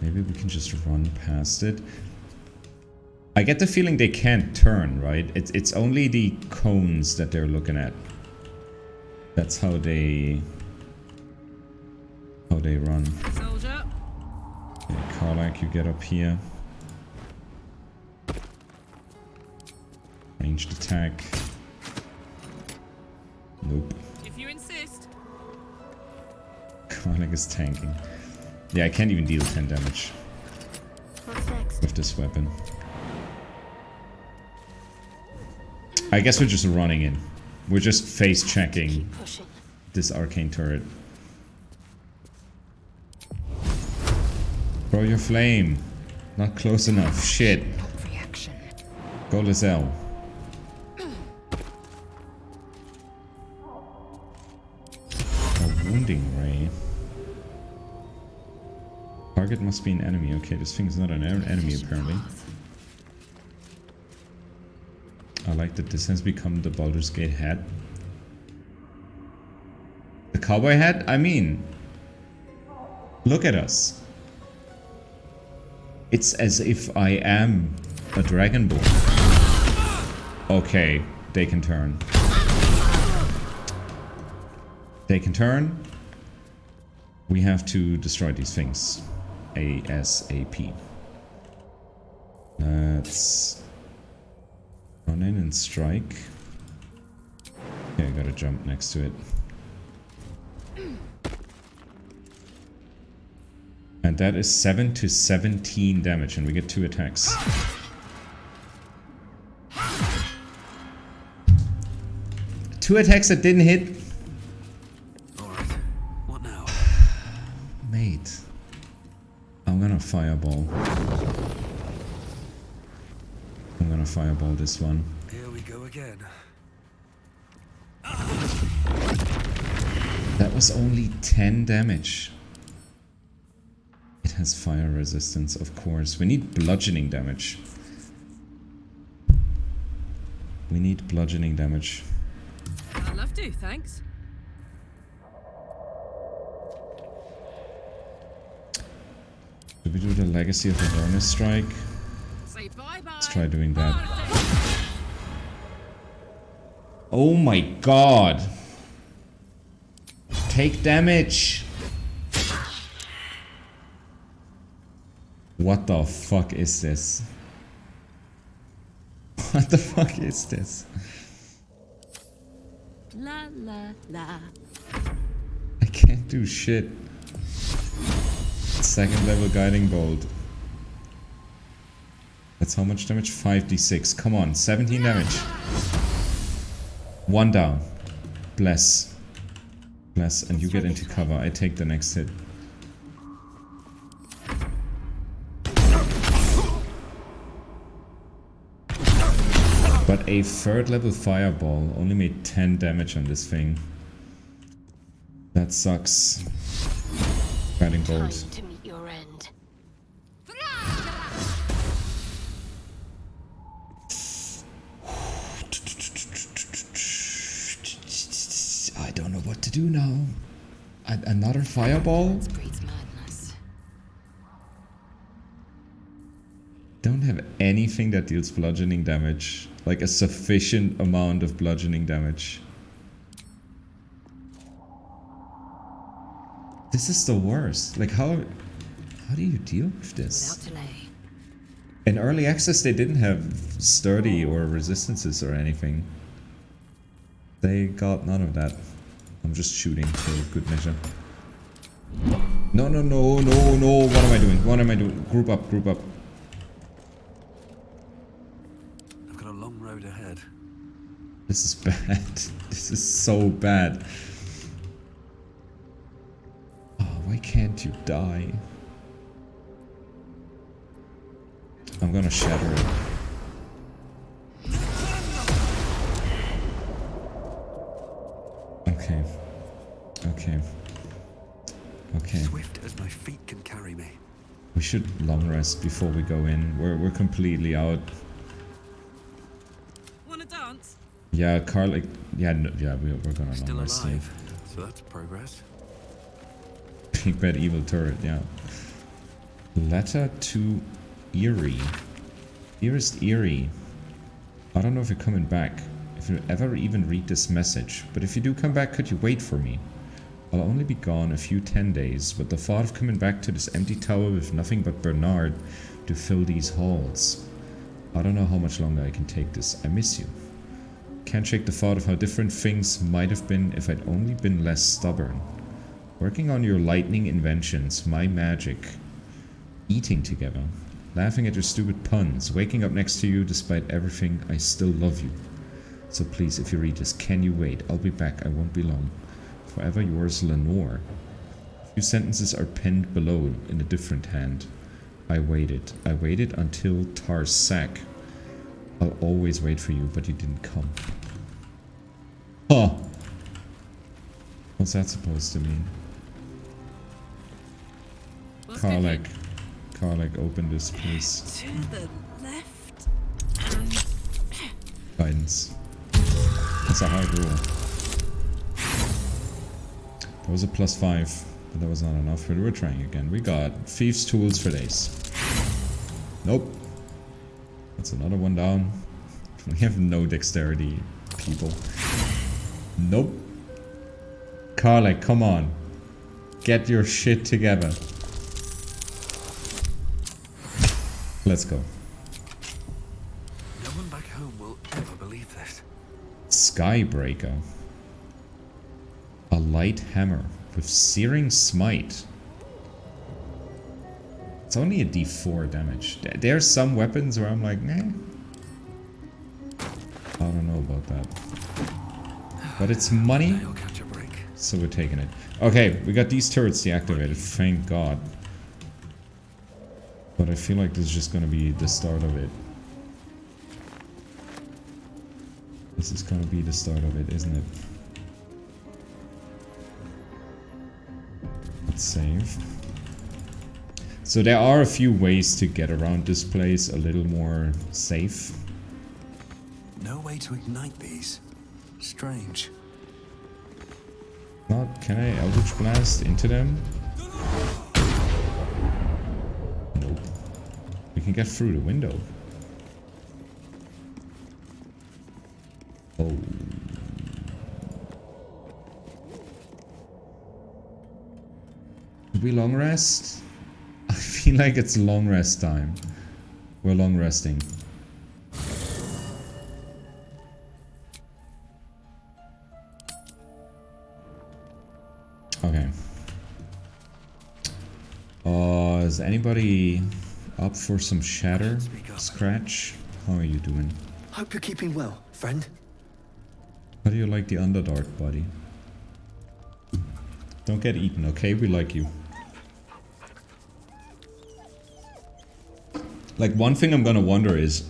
Maybe we can just run past it. I get the feeling they can't turn, right? It's only the cones that they're looking at. That's how they run. Soldier. Okay, Karlach, you get up here. Ranged attack. Nope. If you insist. Karlach is tanking. Yeah, I can't even deal 10 damage What's next? with this weapon. I guess we're just running in. We're just face checking Keep pushing. this arcane turret. Throw your flame. Not close enough. Shit. Reaction. Go Lizelle. A wounding ray. Target must be an enemy. Okay, this thing's not an enemy apparently. I like that this has become the Baldur's Gate hat. The cowboy hat? I mean, look at us. It's as if I am a dragonborn. Okay, they can turn. They can turn. We have to destroy these things. ASAP. Let's run in and strike. Okay, I gotta jump next to it. And that is 7 to 17 damage, and we get 2 attacks. Two attacks that didn't hit. Alright. What now? Mate. I'm gonna fireball. I'm gonna fireball this one. Here we go again. That was only 10 damage. It has fire resistance, of course. We need bludgeoning damage. We need bludgeoning damage. I'd love to, thanks. Should we do the Legacy of Avernus Strike? Say bye-bye. Let's try doing that. Oh my god. Take damage. What the fuck is this? What the fuck is this? La la la. I can't do shit. Second level guiding bolt. That's how much damage? 5d6. Come on, 17 damage. 1 down. Bless. Bless, and you get into cover. I take the next hit. But a 3rd level fireball only made 10 damage on this thing. That sucks. Guiding bolt. To meet your end. I don't know what to do now. Another fireball? Don't have anything that deals bludgeoning damage. Like a sufficient amount of bludgeoning damage. This is the worst. Like how do you deal with this? Without delay. In early access they didn't have sturdy or resistances or anything. They got none of that. I'm just shooting for good measure. No, no, no, no, no. What am I doing? What am I doing? Group up, group up. I've got a long road ahead. This is bad. This is so bad. Oh, why can't you die? I'm gonna shatter it. Okay. Okay. Okay. Swift as my feet can carry me. We should long rest before we go in. We're completely out. Wanna dance? Yeah, Carl. Like, yeah, no, yeah. We're gonna Still long rest. alive, so that's progress. Big bad evil turret. Yeah. Letter to Eerie. Dearest Eerie, I don't know if you're coming back. If you ever even read this message, but if you do come back, could you wait for me? I'll only be gone a few 10 days, but the thought of coming back to this empty tower with nothing but Bernard to fill these halls. I don't know how much longer I can take this. I miss you. Can't shake the thought of how different things might have been if I'd only been less stubborn. Working on your lightning inventions, my magic. Eating together. Laughing at your stupid puns. Waking up next to you despite everything. I still love you. So please, if you read this, can you wait? I'll be back. I won't be long. Forever yours, Lenore. A few sentences are penned below in a different hand. I waited. I waited until Tarsak. I'll always wait for you, but you didn't come. Huh. What's that supposed to mean? Karlek. Karlek, open this, please. To the left and Guidance. That's a hard rule. That was a +5, but that was not enough. We're trying again. We got Thieves' Tools for days. Nope. That's another one down. We have no dexterity, people. Nope. Karlek, come on. Get your shit together. Let's go. No one back home will ever believe this. Skybreaker. A light hammer with searing smite. It's only a d4 damage. There's some weapons where I'm like, nah. I don't know about that. But it's money, so we're taking it. Okay, we got these turrets deactivated, thank God. But I feel like this is just gonna be the start of it. This is gonna be the start of it, isn't it? Let's save. So there are a few ways to get around this place a little more safe. No way to ignite these. Strange. Not, can I Eldritch Blast into them? Nope. We can get through the window. Oh, we long rest? I feel like it's long rest time. We're long resting. Okay. Is anybody up for some shatter? Scratch? How are you doing? Hope you're keeping well, friend. How do you like the Underdark, buddy? Don't get eaten, okay? We like you. Like, one thing I'm gonna wonder is...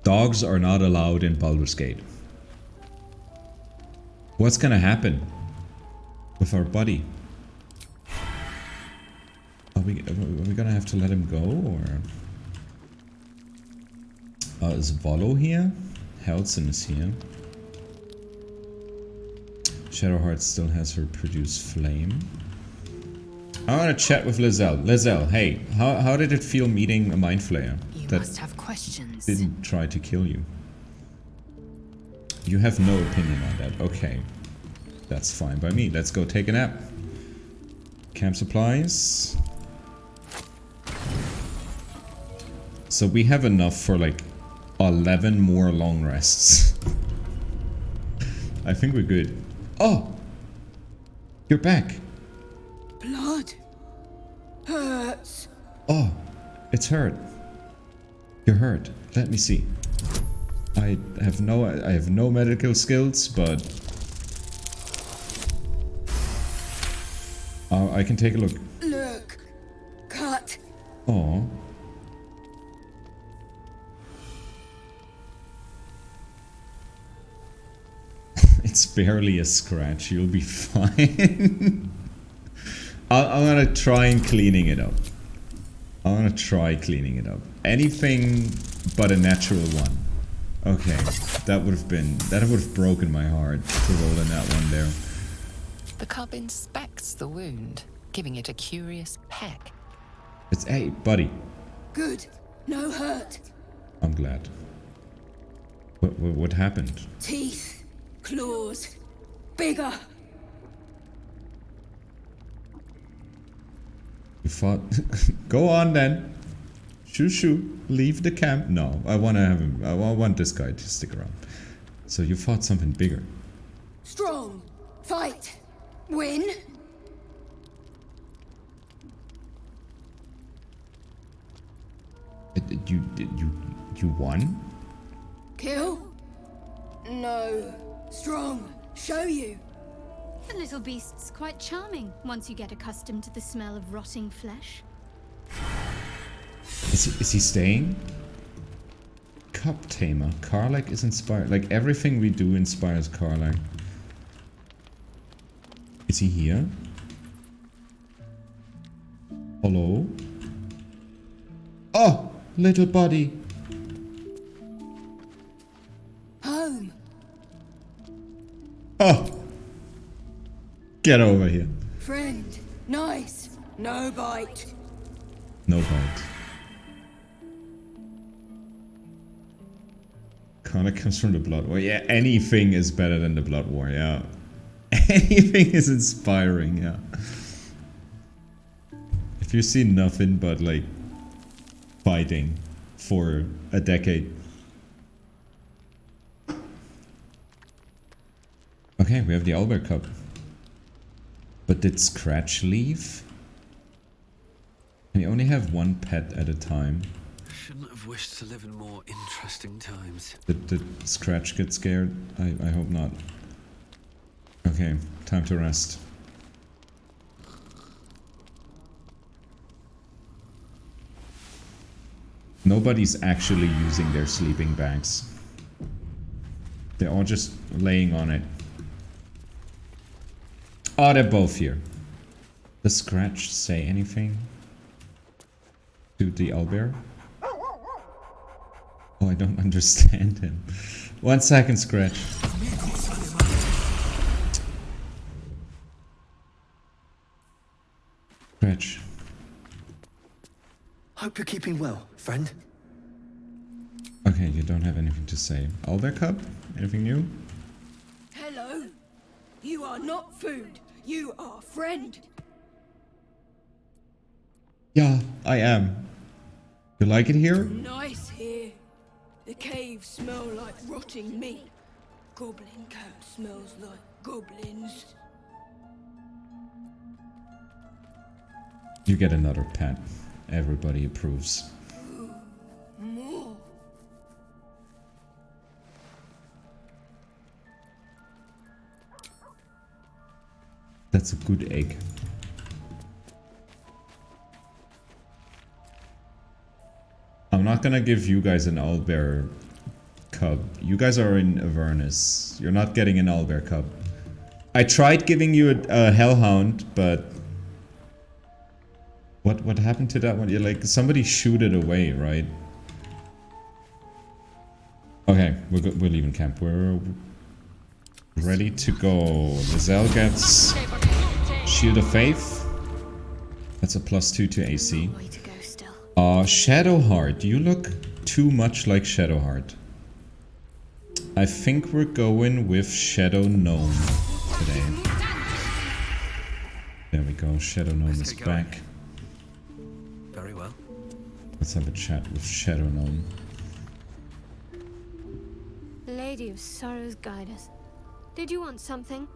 dogs are not allowed in Baldur's Gate. What's gonna happen with our buddy? Are we gonna have to let him go, or... is Volo here? Helson is here. Shadowheart still has her produce flame. I want to chat with Lizelle. Lizelle, hey, how did it feel meeting a Mind Flayer You must have questions. didn't try to kill you? You have no opinion on that. Okay. That's fine by me. Let's go take a nap. Camp supplies. So we have enough for like 11 more long rests. I think we're good. Oh! You're back. Blood hurts. Oh, it's hurt. You're hurt. Let me see. I have no medical skills, but I can take a look. Look, cut. Oh. It's barely a scratch. You'll be fine. I'm gonna try and cleaning it up. I'm gonna try cleaning it up. Anything but a natural one. Okay, that would have broken my heart to roll in that one there. The cub inspects the wound, giving it a curious peck. It's hey, buddy. Good. No hurt. I'm glad. What happened? Teeth. Claws. Bigger. You fought. Go on then. Shoo shoo. Leave the camp. No, I want to have him. I want this guy to stick around. So you fought something bigger. Strong. Fight. Win. You won? Kill. No. Strong. Show you. The little beast's quite charming once you get accustomed to the smell of rotting flesh. Is he staying? Cup Tamer. Karlach is inspired. Like everything we do inspires Karlach. Is he here? Hello? Oh! Little buddy. Home. Oh! Get over here. Friend. Nice. No bite. No bite. Karlach comes from the Blood War. Yeah, anything is better than the Blood War, yeah. Anything is inspiring, yeah. If you see nothing but, like, fighting for a decade. Okay, we have the Albert Cup. But did Scratch leave? Can you only have one pet at a time? Shouldn't have wished to live in more interesting times. Did Scratch get scared? I hope not. Okay, time to rest. Nobody's actually using their sleeping bags. They're all just laying on it. Oh, they're both here. Does Scratch say anything to the owlbear? Oh, I don't understand him. 1 second, Scratch. Scratch. Hope you're keeping well, friend. Okay, you don't have anything to say. Owlbear Cup? Anything new? Hello. You are not food. You are friend. I am. You like it here? Nice here. The caves smell like rotting meat. Goblin camp smells like goblins. You get another pet. Everybody approves. More. That's a good egg. I'm not gonna give you guys an owlbear cub. You guys are in Avernus. You're not getting an owlbear cub. I tried giving you a hellhound, but what happened to that one? You're like, somebody shoot it away, right? Okay, we're leaving camp. We're ready to go. Lizelle gets Shield of Faith. That's a +2 to AC. Shadowheart. You look too much like Shadowheart. I think we're going with Shadow Gnome today. There we go. Shadow Gnome is back. Very well. Let's have a chat with Shadow Gnome. Lady of Sorrows, guide us. Did you want something?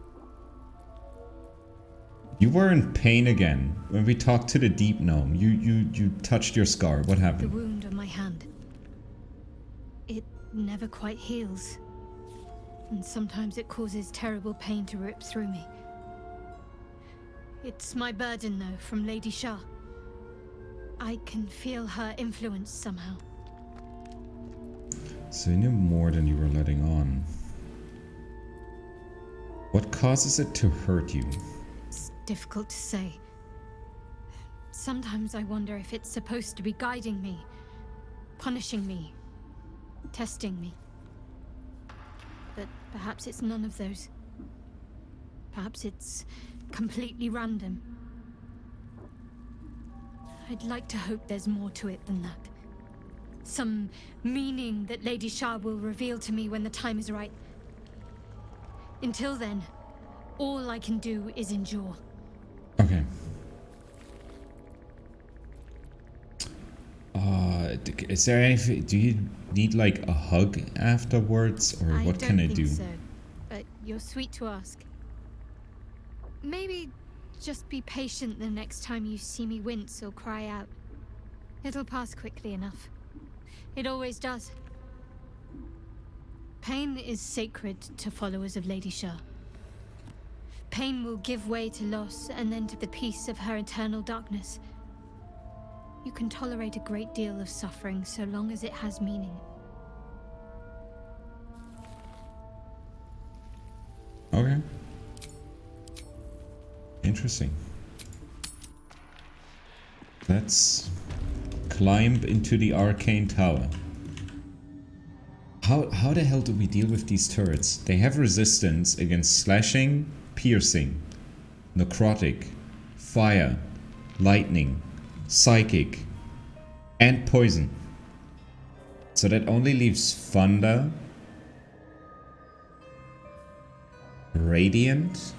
You were in pain again when we talked to the Deep Gnome. You touched your scar. What The happened? wound on my hand. It never quite heals. And sometimes it causes terrible pain to rip through me. It's my burden, though, from Lady Shah. I can feel her influence somehow. So you knew more than you were letting on. What causes it to hurt you? It's difficult to say. Sometimes I wonder if it's supposed to be guiding me, punishing me, testing me. But perhaps it's none of those. Perhaps it's completely random. I'd like to hope there's more to it than that. Some meaning that Lady Shah will reveal to me when the time is right. Until then, all I can do is endure. Okay. Is there anything? Do you need like a hug afterwards, or what can I do? I don't think so, but you're sweet to ask. Maybe just be patient the next time you see me wince or cry out. It'll pass quickly enough. It always does. Pain is sacred to followers of Lady Shah. Pain will give way to loss and then to the peace of her eternal darkness. You can tolerate a great deal of suffering so long as it has meaning. Okay. Interesting. Let's climb into the arcane tower. How the hell do we deal with these turrets? They have resistance against slashing, piercing, necrotic, fire, lightning, psychic, and poison. So that only leaves thunder, radiant.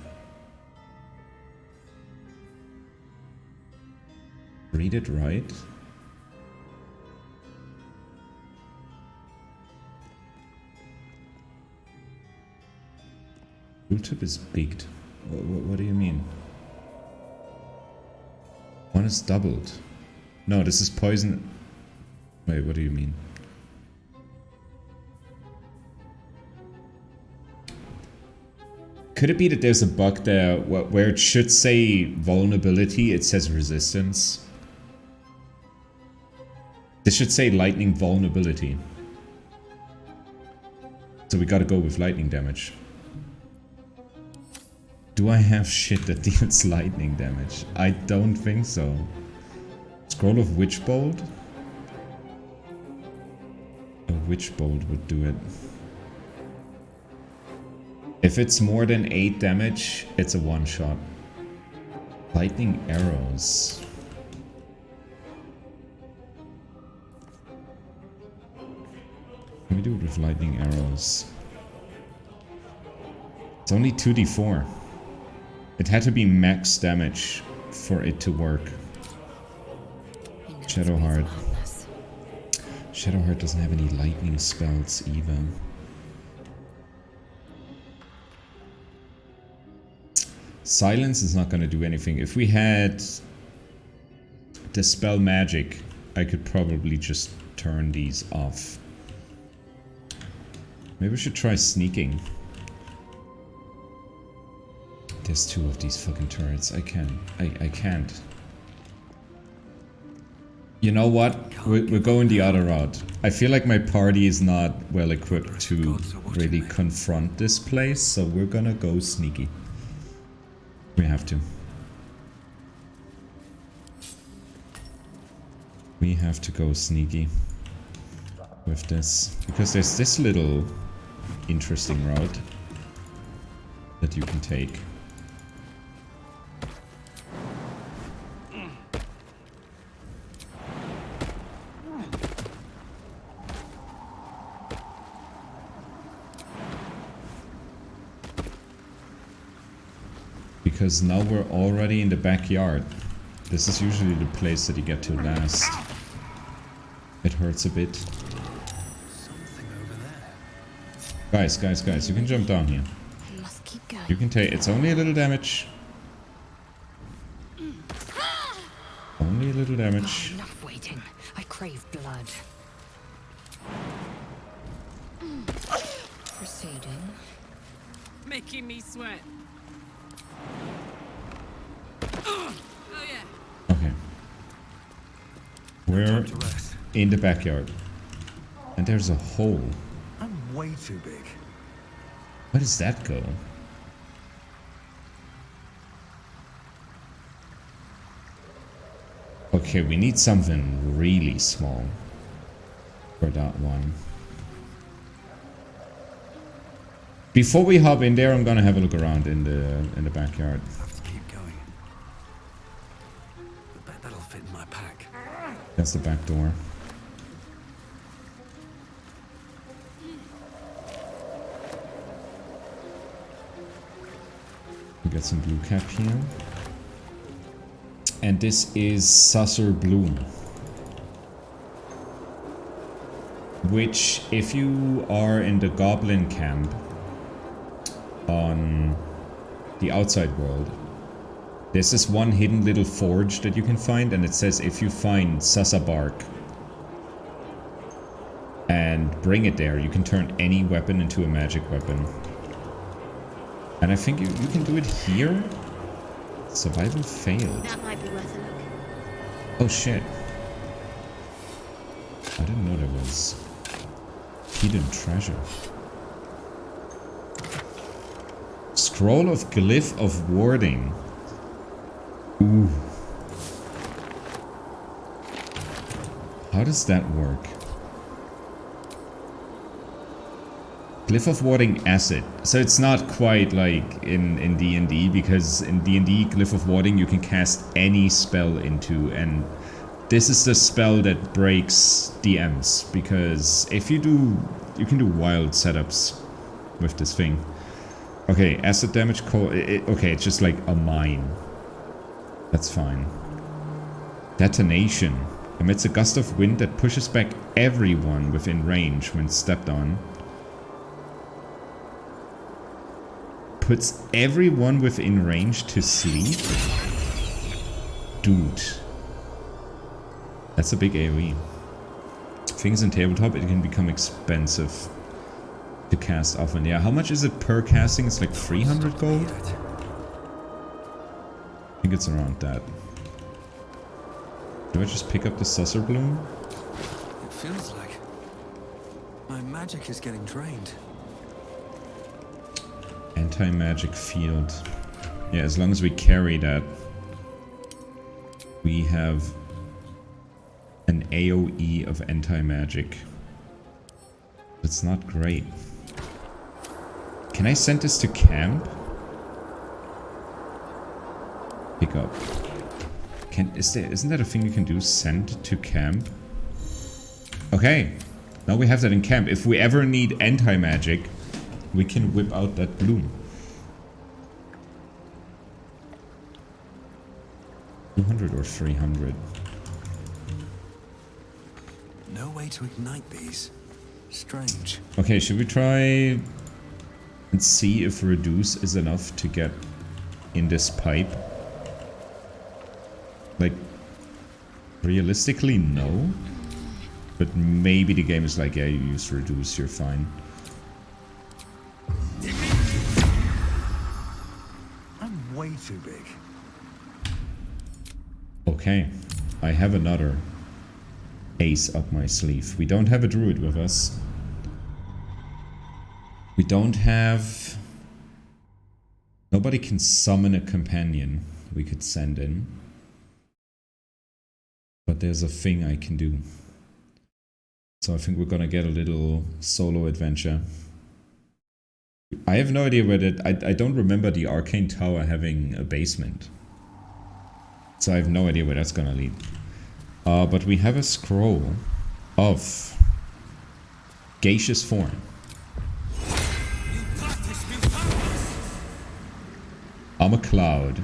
Read it right. Rooftop is bigged. What do you mean? One is doubled. No, this is poison. Wait, what do you mean? Could it be that there's a bug there where it should say vulnerability, it says resistance? This should say lightning vulnerability. So we gotta go with lightning damage. Do I have shit that deals lightning damage? I don't think so. Scroll of Witchbolt? A Witchbolt would do it. If it's more than 8 damage, it's a one-shot. Lightning arrows. Let me do it with lightning arrows. It's only 2d4. It had to be max damage for it to work. Shadowheart. Shadowheart doesn't have any lightning spells either. Silence is not going to do anything. If we had Dispel Magic, I could probably just turn these off. Maybe we should try sneaking. There's 2 of these fucking turrets. I can't. You know what? We're going the other route. I feel like my party is not well equipped to really confront this place, so we're gonna go sneaky. We have to. We have to go sneaky with this. Because there's this little interesting route that you can take. Because now we're already in the backyard. This is usually the place that you get to last. It hurts a bit. Something over there. Guys, you can jump down here. Must keep going. You can take, it's only a little damage. Only a little damage. Oh, enough waiting. I crave blood. Proceeding. Making me sweat. Oh yeah. Okay. We're in the backyard. And there's a hole. I'm way too big. Where does that go? Okay, we need something really small for that one. Before we hop in there, I'm gonna have a look around in the backyard. That'll fit in my pack. That's the back door. We got some blue cap here. And this is Susser Bloom. Which, if you are in the Goblin camp on the outside world, there's this one hidden little forge that you can find, and it says if you find Sasa bark and bring it there, you can turn any weapon into a magic weapon. And I think you can do it here? Survival failed. That might be worth a look. Oh shit. I didn't know there was hidden treasure. Scroll of Glyph of Warding. Ooh. How does that work? Glyph of Warding Acid. So it's not quite like in D&D, because in D&D, Glyph of Warding you can cast any spell into, and this is the spell that breaks DMs, because if you do, you can do wild setups with this thing. Okay, acid damage, okay, it's just like a mine. That's fine. Detonation. Emits a gust of wind that pushes back everyone within range when stepped on. Puts everyone within range to sleep? Dude. That's a big AoE. Things in tabletop, it can become expensive to cast often. Yeah, how much is it per casting? It's like 300 gold? I think it's around that. Do I just pick up the Susser Bloom? It feels like my magic is getting drained. Anti-magic field. Yeah, as long as we carry that, we have an AoE of anti-magic. That's not great. Can I send this to camp? Pick up. Isn't that a thing you can do? Send to camp? Okay. Now we have that in camp. If we ever need anti-magic, we can whip out that bloom. 200 or 300. no way to ignite these. Strange. Okay, should we try and see if reduce is enough to get in this pipe? Like, realistically, no. But maybe the game is like, yeah, you use reduce, you're fine. I'm way too big. Okay, I have another ace up my sleeve. We don't have a druid with us. We don't have... Nobody can summon a companion we could send in. But there's a thing I can do. So I think we're gonna get a little solo adventure. I have no idea where that... I don't remember the Arcane Tower having a basement. So I have no idea where that's gonna lead. But we have a scroll of gaseous form. I'm a cloud.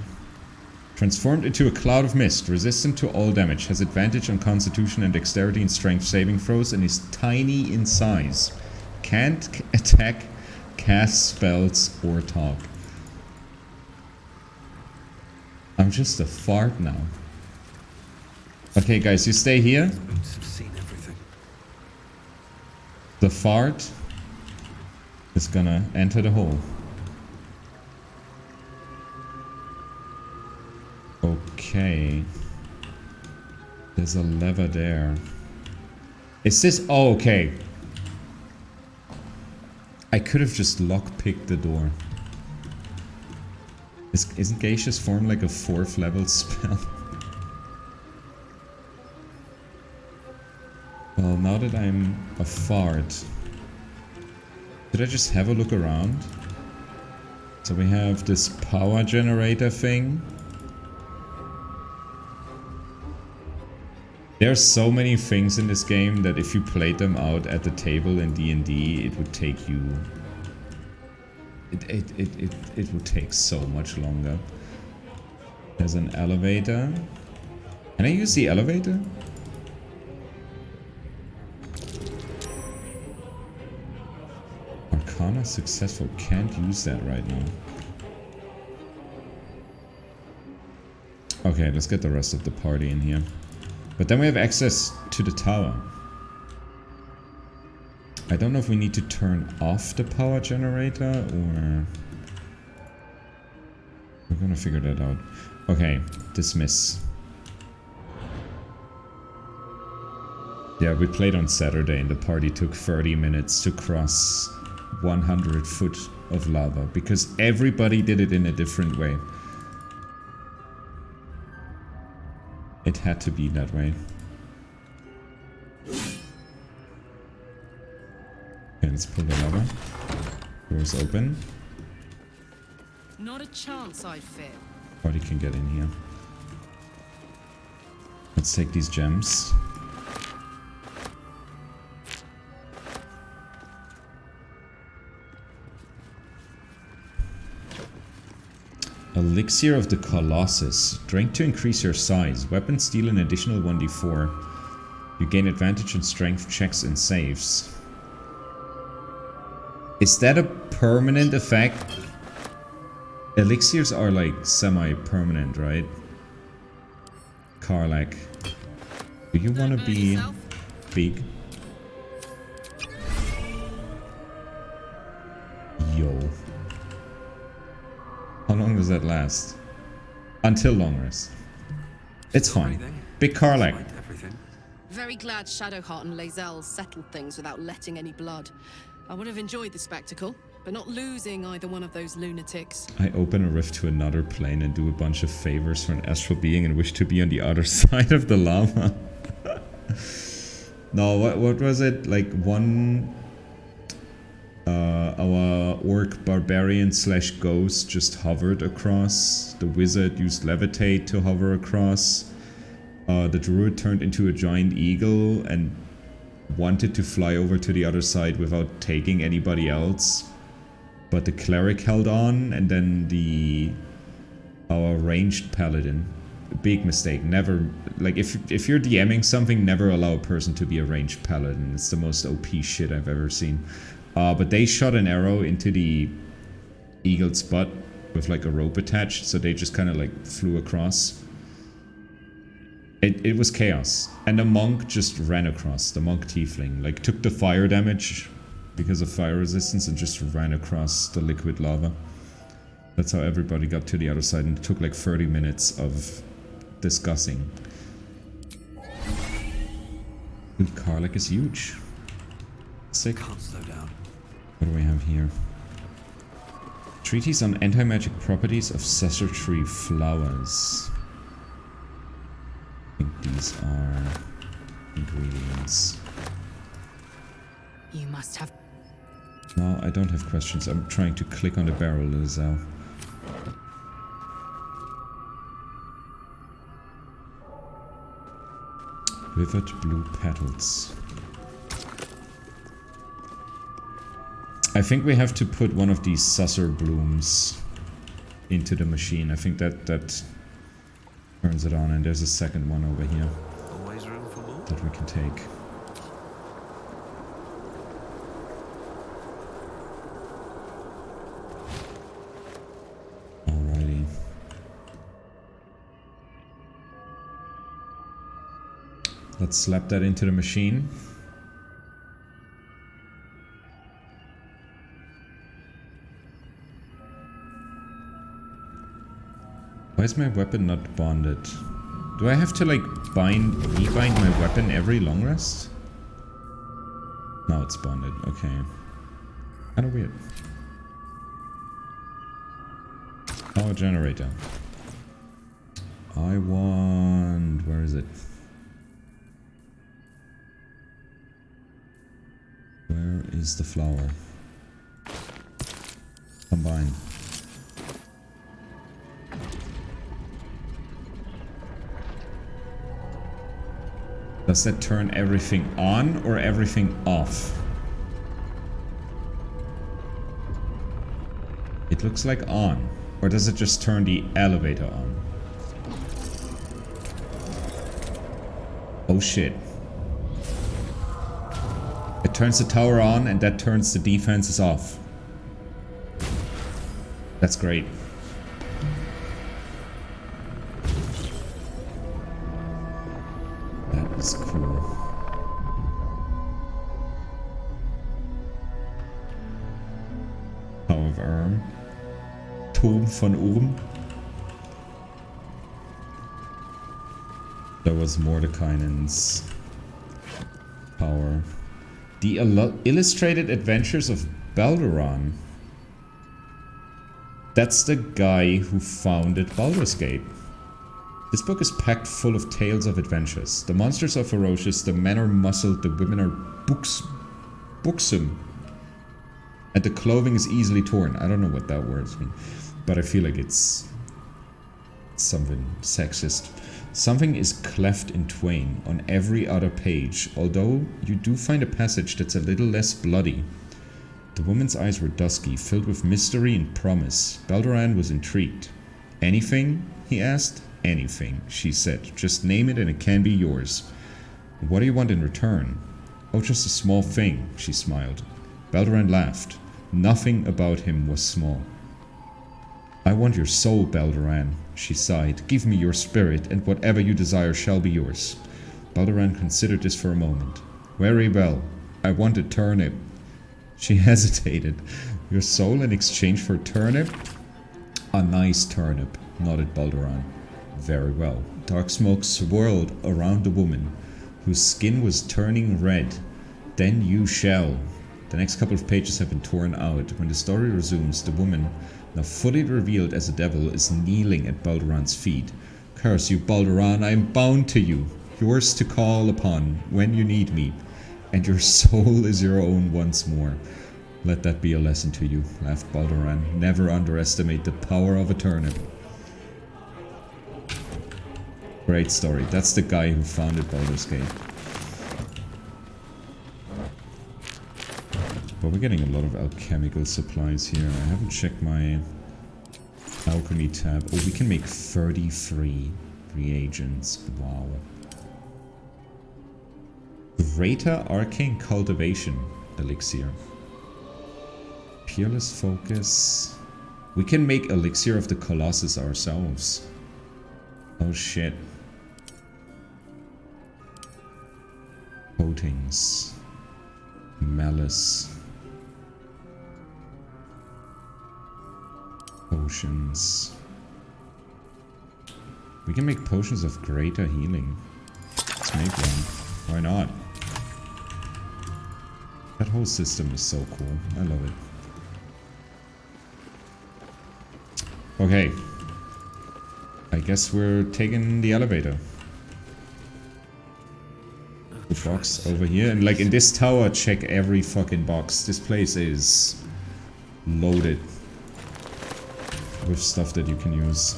Transformed into a cloud of mist, resistant to all damage, has advantage on constitution and dexterity and strength saving throws, and is tiny in size. Can't attack, cast spells, or talk. I'm just a fart now. Okay, guys, you stay here. The fart is gonna enter the hole. Okay. There's a lever there. Is this... Oh, okay. I could have just lockpicked the door. Isn't Gaseous Form like a 4th level spell? Well, now that I'm a fart, should I just have a look around? So we have this power generator thing. There are so many things in this game that if you played them out at the table in D&D, it would take you... It would take so much longer. There's an elevator. Can I use the elevator? Arcana successful. Can't use that right now. Okay, let's get the rest of the party in here. But then we have access to the tower. I don't know if we need to turn off the power generator or... We're gonna figure that out. Okay, dismiss. Yeah, we played on Saturday and the party took 30 minutes to cross 100 foot of lava because everybody did it in a different way. It had to be that way. Okay, let's pull the lever. Doors open. Not a chance, I fear. Party can get in here. Let's take these gems. Elixir of the Colossus. Drink to increase your size. Weapons deal an additional 1d4. You gain advantage on strength checks and saves. Is that a permanent effect? Elixirs are like semi-permanent, right? Karlak. Do you want to be big? Yo. How long does that last? Until long rest. It's fine. Big Karlak. Very glad Shadowheart and Lae'zel settled things without letting any blood. I would have enjoyed the spectacle, but not losing either one of those lunatics. I open a rift to another plane and do a bunch of favors for an astral being and wish to be on the other side of the lava. No, what was it? Like one... our orc barbarian slash ghost just hovered across. The wizard used levitate to hover across. The druid turned into a giant eagle and wanted to fly over to the other side without taking anybody else. But the cleric held on, and then our ranged paladin big mistake. Never, like, if you're DMing something, never allow a person to be a ranged paladin. It's the most OP shit I've ever seen. But they shot an arrow into the eagle's butt with like a rope attached, so they just kind of like flew across. It was chaos. And the monk just ran across, the monk tiefling. Like, took the fire damage because of fire resistance and just ran across the liquid lava. That's how everybody got to the other side, and it took like 30 minutes of discussing. Dude, Karlach is huge. Sick. Can't slow down. What do we have here? Treatise on anti-magic properties of Sessor Tree flowers. I think these are ingredients. You must have... No, I don't have questions. I'm trying to click on the barrel, Lizelle. Vivid blue petals. I think we have to put one of these Susser blooms into the machine. I think that turns it on, and there's a second one over here. Always room for more? That we can take. Alrighty. Let's slap that into the machine. Why is my weapon not bonded? Do I have to like rebind my weapon every long rest? No, it's bonded. Okay. Kinda weird. Power generator. I want... Where is it? Where is the flower? Combine. Does that turn everything on or everything off? It looks like on. Or does it just turn the elevator on? Oh shit. It turns the tower on and that turns the defenses off. That's great. That is cool. Power of Urm. Turm von Urm. That was Mordekainen's power. The Illustrated Adventures of Balduran. That's the guy who founded Baldur's Gate. This book is packed full of tales of adventures. The monsters are ferocious, the men are muscled, the women are buxom, and the clothing is easily torn. I don't know what that word means, but I feel like it's something sexist. Something is cleft in twain on every other page, although you do find a passage that's a little less bloody. The woman's eyes were dusky, filled with mystery and promise. Balduran was intrigued. Anything? He asked. Anything, she said. Just name it and it can be yours. What do you want in return? Oh, just a small thing, she smiled. Balduran laughed. Nothing about him was small. I want your soul, Balduran, she sighed. Give me your spirit, and whatever you desire shall be yours. Balduran considered this for a moment. Very well. I want a turnip. She hesitated. Your soul in exchange for a turnip? A nice turnip, nodded Balduran. Very well. Dark smoke swirled around the woman, whose skin was turning red. Then you shall. The next couple of pages have been torn out. When the story resumes, the woman, now fully revealed as a devil, is kneeling at Balduran's feet. Curse you, Balduran, I am bound to you, yours to call upon when you need me, and your soul is your own once more. Let that be a lesson to you, laughed Balduran. Never underestimate the power of a turnip. Great story. That's the guy who founded Baldur's Gate. But we're getting a lot of alchemical supplies here. I haven't checked my alchemy tab. Oh, we can make 33 reagents. Wow. Greater Arcane Cultivation Elixir. Peerless Focus. We can make Elixir of the Colossus ourselves. Oh shit. Coatings. Malice. Potions. We can make potions of greater healing. Let's make one. Why not? That whole system is so cool. I love it. Okay. I guess we're taking the elevator. The box over here. And like in this tower, check every fucking box. This place is loaded with stuff that you can use.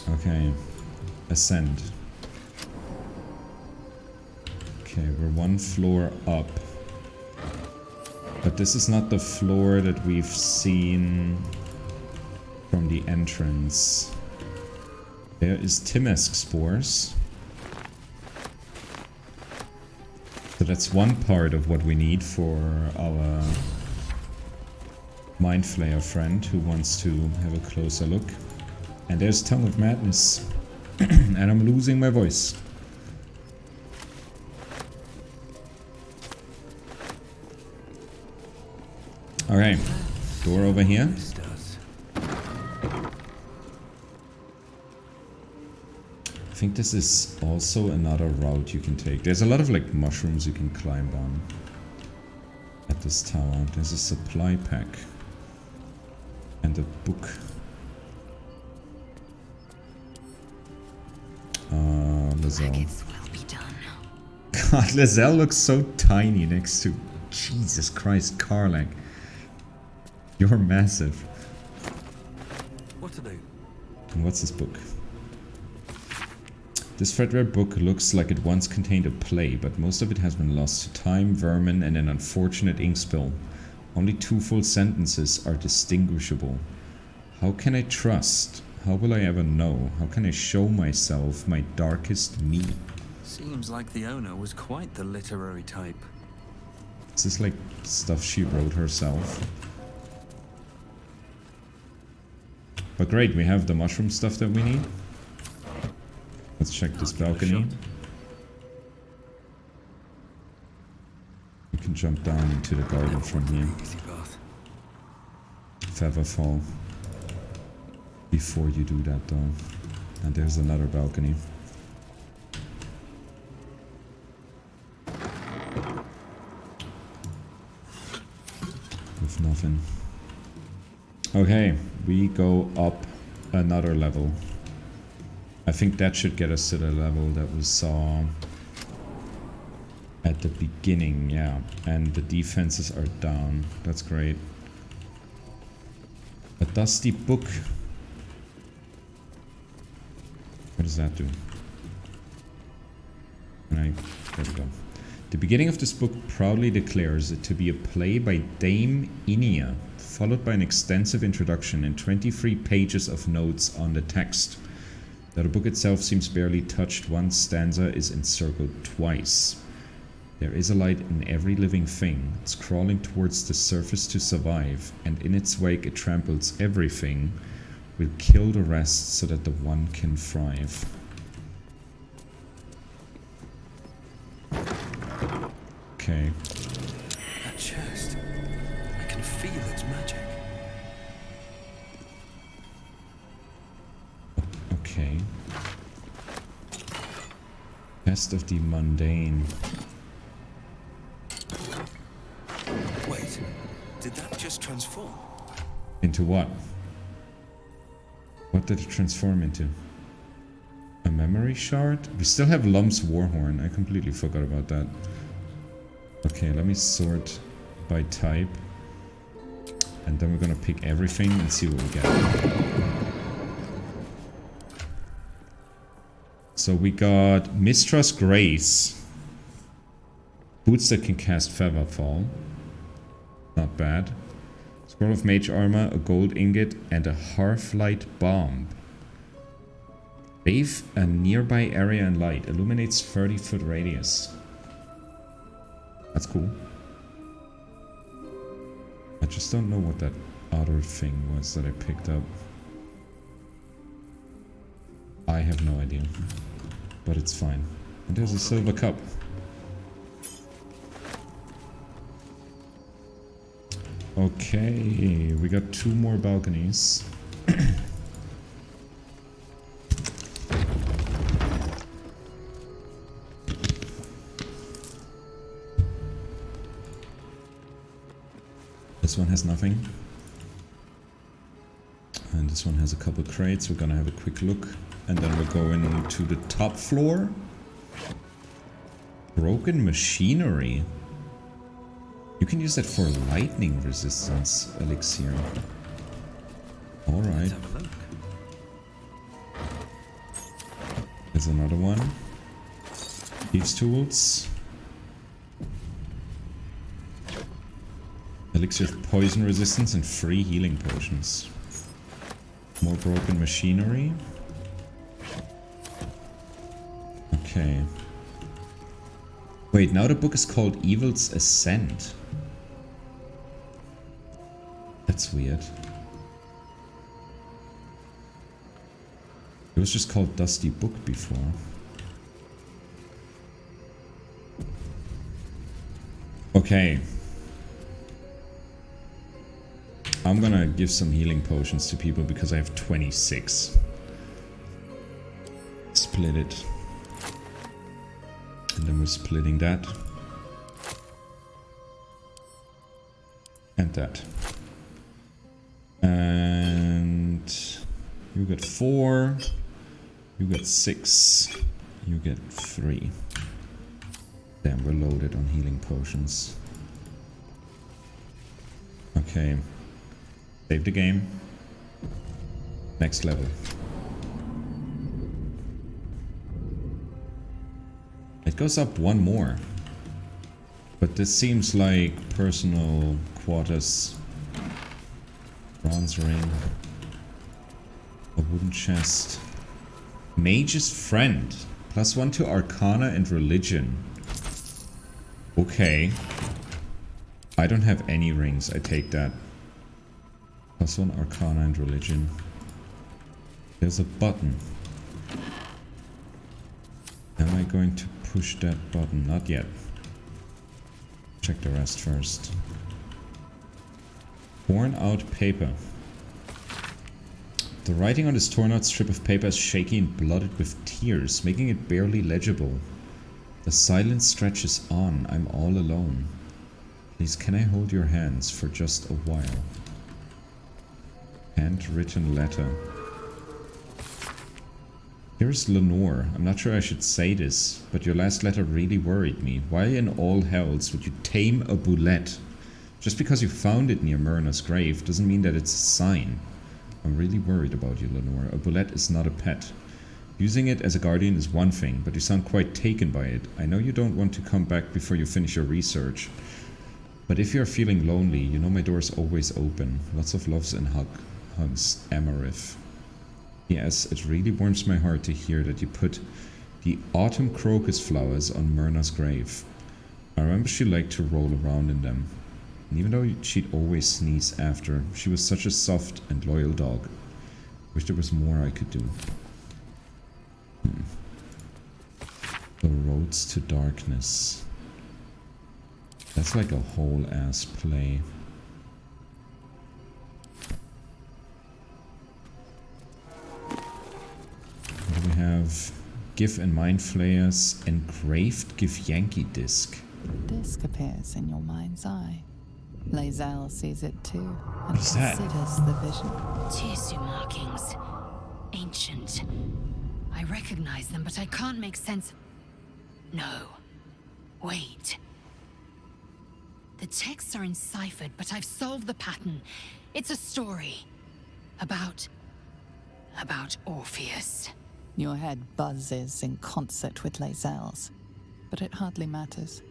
Okay. Ascend. Okay, we're one floor up. But this is not the floor that we've seen from the entrance. There is Timesk spores. So that's one part of what we need for our Mind Flayer friend who wants to have a closer look. And there's Tongue of Madness. And I'm losing my voice. Okay, door over here. I think this is also another route you can take. There's a lot of like mushrooms you can climb on at this tower. There's a supply pack and a book. Lizelle. God, Lizelle looks so tiny next to Jesus Christ, Karlach. You're massive. What to do? And what's this book? This threadbare book looks like it once contained a play, but most of it has been lost to time, vermin, and an unfortunate ink spill. Only 2 full sentences are distinguishable. How can I trust? How will I ever know? How can I show myself my darkest me? Seems like the owner was quite the literary type. Is this like stuff she wrote herself? But great, we have the mushroom stuff that we need. Let's check this balcony. We can jump down into the garden from here. Featherfall. Before you do that though. And there's another balcony. With nothing. Okay, we go up another level. I think that should get us to the level that we saw at the beginning, yeah. And the defenses are down. That's great. A dusty book. What does that do? There we go. The beginning of this book proudly declares it to be a play by Dame Inia, followed by an extensive introduction and 23 pages of notes on the text. Though the book itself seems barely touched, one stanza is encircled twice. There is a light in every living thing. It's crawling towards the surface to survive, and in its wake it tramples everything. Will kill the rest so that the one can thrive. Okay. That chest. I can feel its magic. Okay. Best of the mundane. Wait, did that just transform? Into what? What did it transform into? A memory shard? We still have Lump's Warhorn. I completely forgot about that. Okay, let me sort by type. And then we're gonna pick everything and see what we get. So we got Mistrust Grace. Boots that can cast Featherfall. Not bad. Scroll of mage armor, a gold ingot, and a half-light bomb. Bathe a nearby area in light. Illuminates 30-foot radius. That's cool. I just don't know what that other thing was that I picked up. I have no idea. But it's fine. And there's a silver cup. Okay, we got 2 more balconies. This one has nothing. And this one has a couple crates. We're gonna have a quick look. And then we're going to the top floor. Broken machinery. You can use that for lightning resistance elixir. Alright. There's another one. Thieves' tools. Elixir of poison resistance and free healing potions. More broken machinery. Okay. Wait, now the book is called Evil's Ascent. That's weird. It was just called Dusty Book before. Okay. I'm gonna give some healing potions to people because I have 26. Split it. And then we're splitting that. And that. And you get 4. You get 6. You get 3. Damn, we're loaded on healing potions. Okay. Save the game. Next level. It goes up 1 more. But this seems like personal quarters. Bronze ring. A wooden chest. Mage's friend. +1 to Arcana and Religion. Okay. I don't have any rings, I take that. +1 Arcana and Religion. There's a button. Am I going to push that button? Not yet. Check the rest first. Torn out paper. The writing on this torn out strip of paper is shaky and blooded with tears, making it barely legible. The silence stretches on. I'm all alone. Please, can I hold your hands for just a while? Handwritten letter. Here's Lenore. I'm not sure I should say this, but your last letter really worried me. Why in all hells would you tame a boulette? Just because you found it near Myrna's grave doesn't mean that it's a sign. I'm really worried about you, Lenore. A boulette is not a pet. Using it as a guardian is one thing, but you sound quite taken by it. I know you don't want to come back before you finish your research. But if you're feeling lonely, you know my door's always open. Lots of loves and hugs, Amarith. Yes, it really warms my heart to hear that you put the autumn crocus flowers on Myrna's grave. I remember she liked to roll around in them. And even though she'd always sneeze after, she was such a soft and loyal dog. Wish there was more I could do. The Roads to Darkness. That's like a whole ass play. What do we have? Gif and Mind Flayers. Engraved Gif Yankee disc. The disc appears in your mind's eye. Lae'zel sees it too, and What's that? considers the vision. Tissue markings. Ancient. I recognize them, but I can't make sense of... No. Wait. The texts are enciphered, but I've solved the pattern. It's a story. About Orpheus. Your head buzzes in concert with Lae'zel's, but it hardly matters.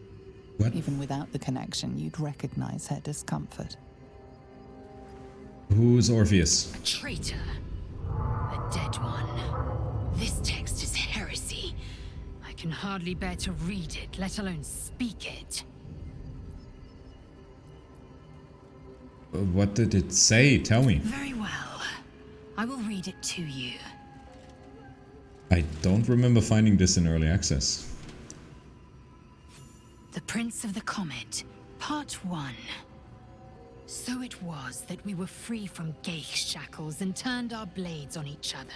What? Even without the connection, you'd recognize her discomfort. Who's Orpheus? A traitor. A dead one. This text is heresy. I can hardly bear to read it, let alone speak it. What did it say? Tell me. Very well. I will read it to you. I don't remember finding this in early access. The Prince of the Comet, Part 1. So it was that we were free from Geich shackles and turned our blades on each other.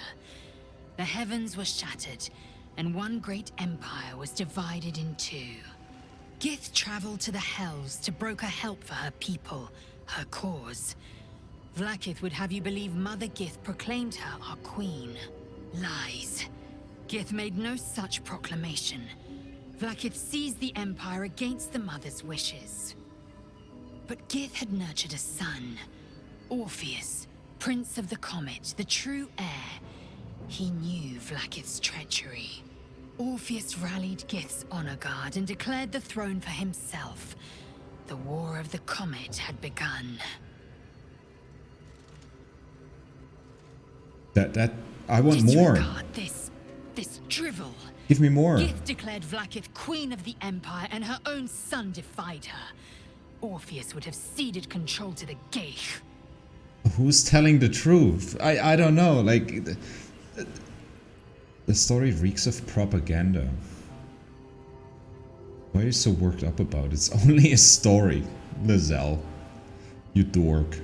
The heavens were shattered, and one great empire was divided in two. Gith traveled to the Hells to broker help for her people, her cause. Vlaakith would have you believe Mother Gith proclaimed her our queen. Lies. Gith made no such proclamation. Vlaakith seized the Empire against the Mother's wishes. But Gith had nurtured a son, Orpheus, Prince of the Comet, the true heir. He knew Vlaakith's treachery. Orpheus rallied Gith's honor guard and declared the throne for himself. The War of the Comet had begun. I want more. Disregard this drivel. Give me more. Gith declared Vlaakith queen of the Empire, and her own son defied her. Orpheus would have ceded control to the Geich. Who's telling the truth? I don't know. Like, the story reeks of propaganda. Why are you so worked up about it? It's only a story, Lizelle. You dork.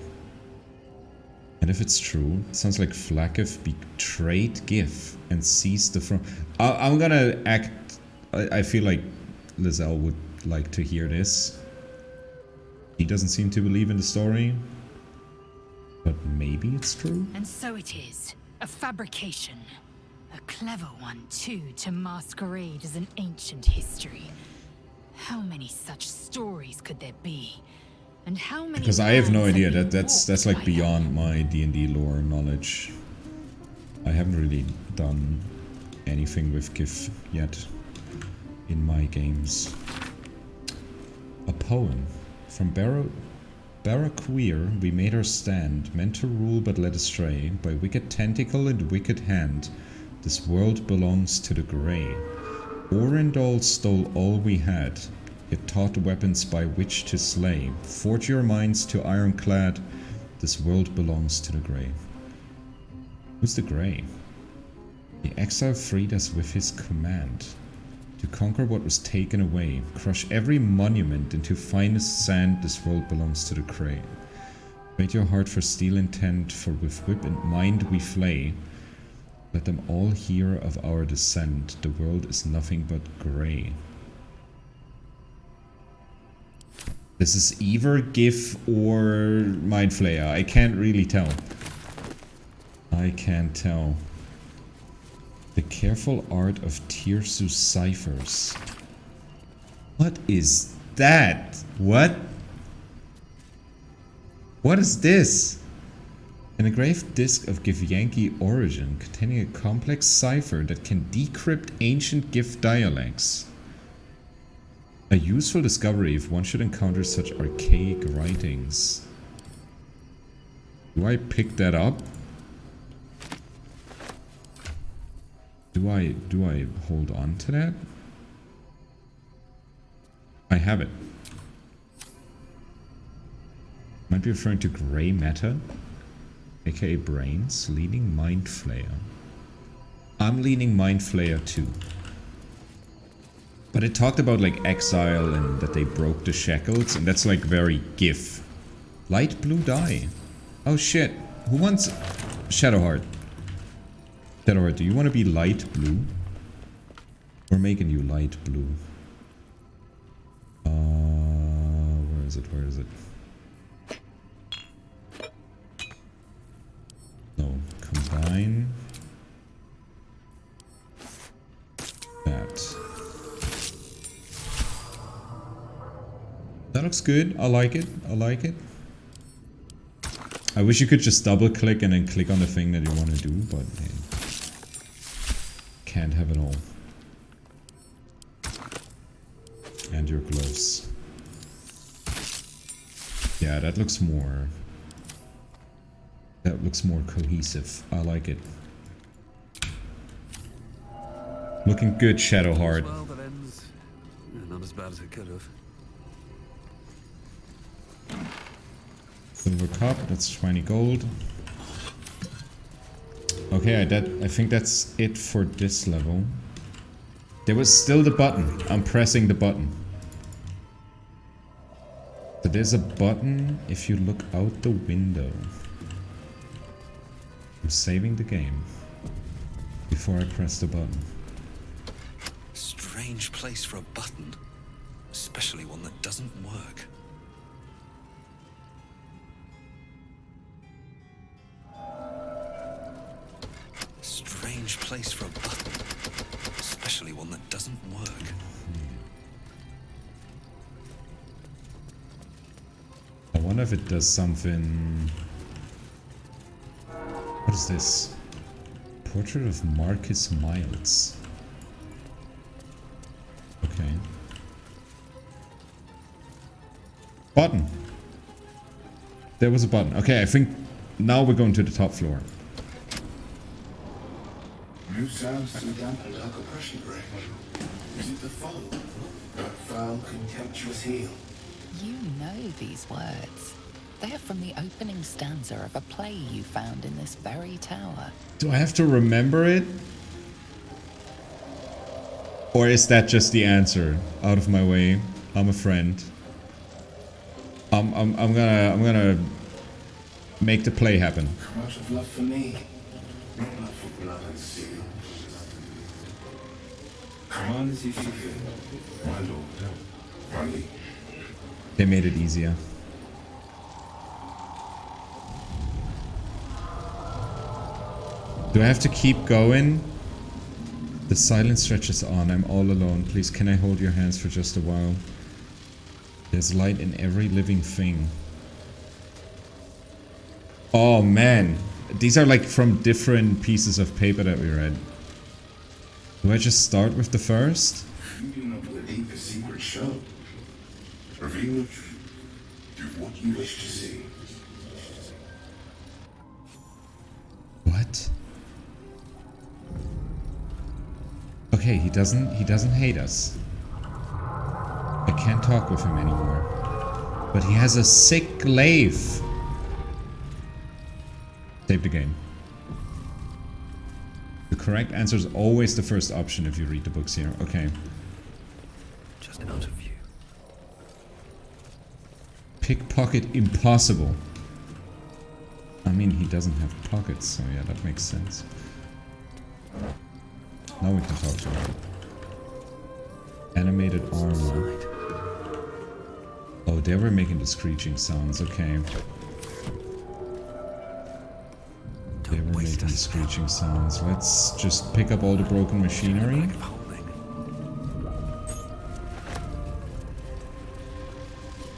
And if it's true, it sounds like Vlaakith betrayed Gith and seized the throne. I'm gonna act... I feel like Lizelle would like to hear this. He doesn't seem to believe in the story. But maybe it's true? And so it is. A fabrication. A clever one, too, to masquerade as an ancient history. How many such stories could there be? And how many... Because I have no idea. That's like beyond my D&D lore knowledge. I haven't really done anything with Gith yet in my games. A poem. From Barraqueer we made our stand, meant to rule but led astray, by wicked tentacle and wicked hand. This world belongs to the Grey. Orendal stole all we had, yet taught weapons by which to slay. Forge your minds to ironclad, this world belongs to the Grey. Who's the Grey? The exile freed us with his command. To conquer what was taken away, crush every monument into finest sand, this world belongs to the Grey. Trade your heart for steel intent, for with whip and mind we flay. Let them all hear of our descent, the world is nothing but grey. This is either Gith or Mindflayer. I can't really tell. I can't tell. The careful art of Tirsu's ciphers. What is that? What? What is this? An engraved disc of Githyanki origin containing a complex cipher that can decrypt ancient Gith dialects. A useful discovery if one should encounter such archaic writings. Do I pick that up? Do I hold on to that? I have it. Might be referring to Grey Matter, aka Brains, leaning Mind Flayer. I'm leaning Mind Flayer too. But it talked about like exile and that they broke the shackles, and that's like very Gith. Light blue dye. Oh shit. Who wants Shadowheart? Shadowheart, do you want to be light blue? We're making you light blue. Where is it? Where is it? No, combine that. That looks good. I like it. I like it. I wish you could just double click and then click on the thing that you want to do, but hey, can't have it all. And your gloves. Yeah, that looks more That looks more cohesive. I like it. Looking good, Shadowheart. Well, that ends not as bad as it could have. Silver cup, that's 20 gold. Okay, I think that's it for this level. There was still the button. I'm pressing the button. So there's a button if you look out the window. I'm saving the game before I press the button. Strange place for a button, especially one that doesn't work. Strange place for a button, especially one that doesn't work. I wonder if it does something... What is this? Portrait of Marcus Miles. Okay. Button. There was a button. Okay, I think now we're going to the top floor. New sounds to the damp and dark oppression break. Is it the foe? That foul, contemptuous heel? You know these words. They are from the opening stanza of a play you found in this very tower. Do I have to remember it? Or is that just the answer? Out of my way. I'm a friend. I'm gonna make the play happen. Come out of love for me, not love for blood and steel. Come on as if you feel, my lord, my liege. They made it easier. Do I have to keep going? The silence stretches on. I'm all alone. Please, can I hold your hands for just a while? There's light in every living thing. Oh man. These are like from different pieces of paper that we read. Do I just start with the first? You do not the deepest secret show. Reveal the truth. Do what you wish to see. What? Okay, he doesn't hate us. I can't talk with him anymore. But he has a sick glaive. Save the game. The correct answer is always the first option if you read the books here. Okay. Just out of view. Pickpocket impossible. I mean, he doesn't have pockets, so yeah, that makes sense. Now we can talk to him. Animated armor. Oh, they were making the screeching sounds, okay. They were making the screeching sounds. Let's just pick up all the broken machinery.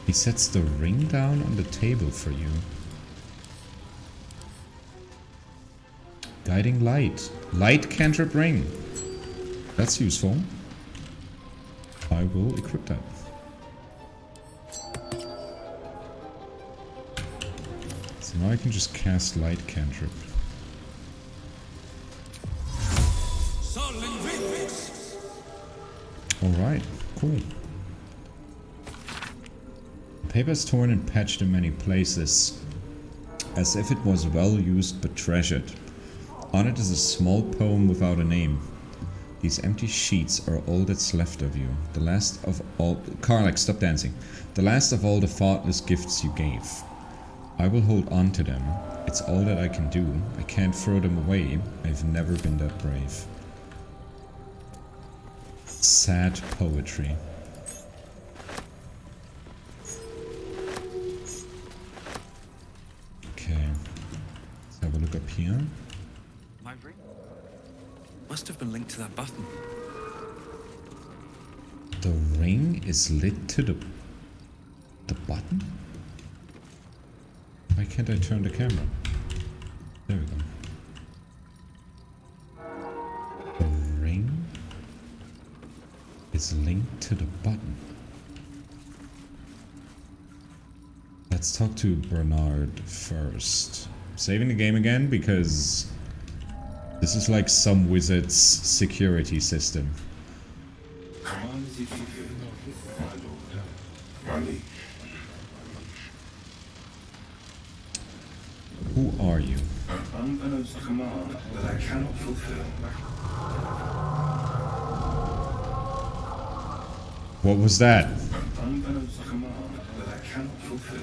He sets the ring down on the table for you. Guiding light. Light cantrip ring. That's useful. I will equip that. So now I can just cast light cantrip. Alright, cool. The paper is torn and patched in many places, as if it was well used but treasured. On it is a small poem without a name. These empty sheets are all that's left of you. The last of all... Karlach, stop dancing. The last of all the thoughtless gifts you gave. I will hold on to them. It's all that I can do. I can't throw them away. I've never been that brave. Sad poetry. Okay. Let's have a look up here. My ring must have been linked to that button. The ring is lit to the button? Why can't I turn the camera? There we go. The ring is linked to the button. Let's talk to Bernard first. saving the game again because this is like some wizard's security system. Commands if you feel, my lord, my liege. Who are you? An unbeknownst command that I cannot fulfill. What was that? An unbeknownst command that I cannot fulfill.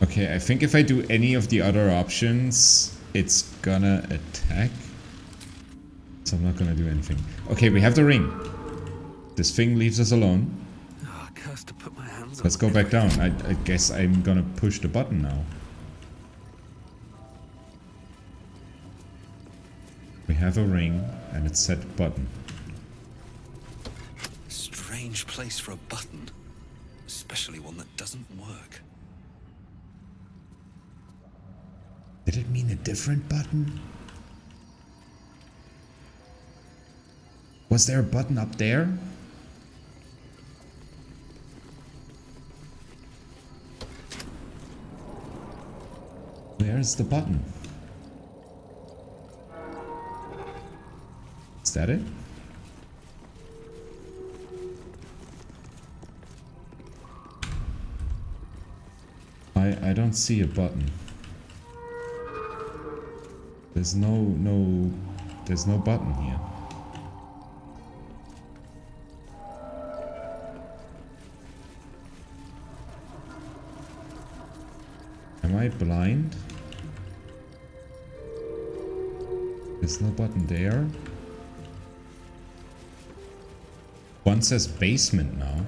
Okay, I think if I do any of the other options, it's gonna attack. So I'm not gonna do anything. Okay, we have the ring. This thing leaves us alone. Oh, cursed to put my hands Let's go back down. I guess I'm gonna push the button now. We have a ring and it's set button. Strange place for a button, especially one that doesn't work. Did it mean a different button? Was there a button up there? Where's the button? Is that it? I don't see a button. There's there's no button here. Am I blind? There's no button there. One says basement now.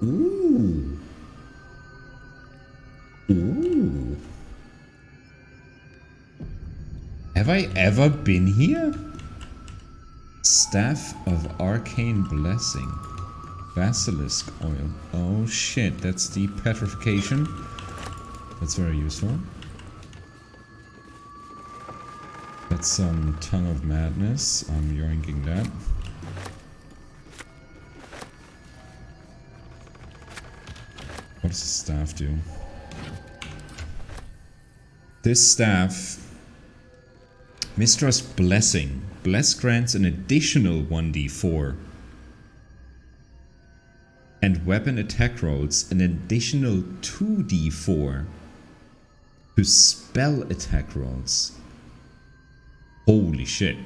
Ooh. Ooh. Have I ever been here? Staff of Arcane Blessing. Basilisk oil. Oh shit, that's the petrification. That's very useful. That's some Tongue of Madness. I'm yoinking that. What does the staff do? This staff, Mistress Blessing. Bless grants an additional 1d4. And weapon attack rolls an additional 2d4 to spell attack rolls. Holy shit.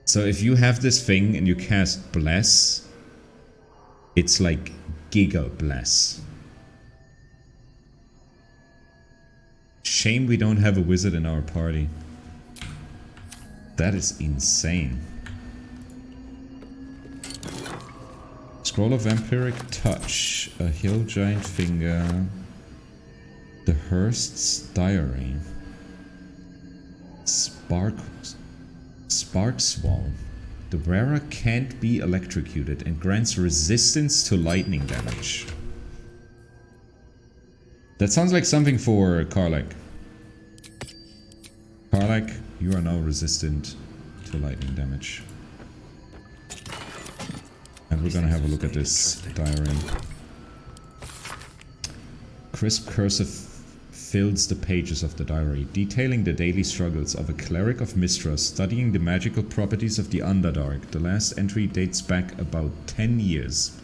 So if you have this thing and you cast Bless, it's like Giga Bless. Shame we don't have a wizard in our party. That is insane. Scroll of Vampiric Touch, a Hill Giant Finger, the Hearst's Diary, Spark Swall. The wearer can't be electrocuted and grants resistance to lightning damage. That sounds like something for Karlach. Karlach, you are now resistant to lightning damage. And we're gonna have a look at this diary. Crisp cursive fills the pages of the diary, detailing the daily struggles of a cleric of Mistra studying the magical properties of the Underdark. The last entry dates back about 10 years.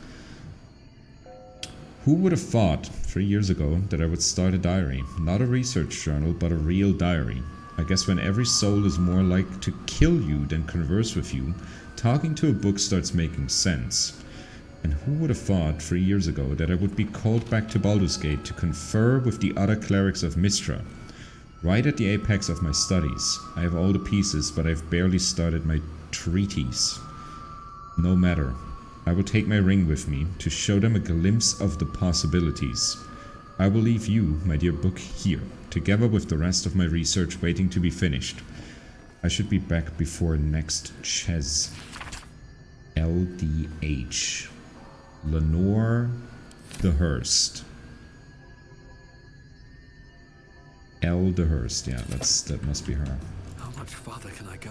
Who would have thought 3 years ago that I would start a diary? Not a research journal, but a real diary. I guess when every soul is more like to kill you than converse with you, talking to a book starts making sense. And who would have thought 3 years ago that I would be called back to Baldur's Gate to confer with the other clerics of Mistra? Right at the apex of my studies. I have all the pieces, but I've barely started my treatise. No matter. I will take my ring with me to show them a glimpse of the possibilities. I will leave you, my dear book, here, together with the rest of my research waiting to be finished. I should be back before next Ches. LDH. Lenore the Hearst. Eldhurst, yeah, that must be her. How much farther can I go?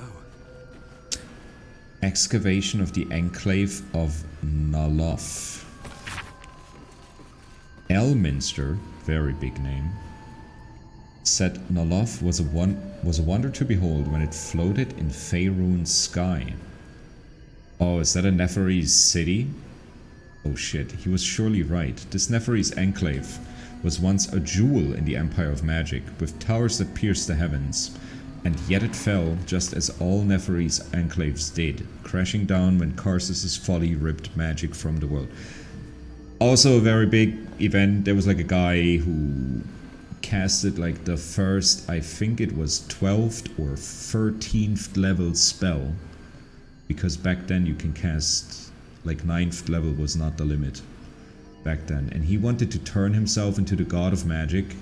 Excavation of the Enclave of Naloth. Elminster, very big name, said Naloth was a wonder to behold when it floated in Faerun's sky. Oh, is that a Neferese city? Oh shit, he was surely right. This Neferese enclave was once a jewel in the Empire of Magic, with towers that pierced the heavens. And yet it fell, just as all Neferese enclaves did, crashing down when Karsus' folly ripped magic from the world. Also a very big event, there was like a guy who casted like the first, I think it was 12th or 13th level spell. Because back then you can cast, like 9th level was not the limit back then. And he wanted to turn himself into the god of magic.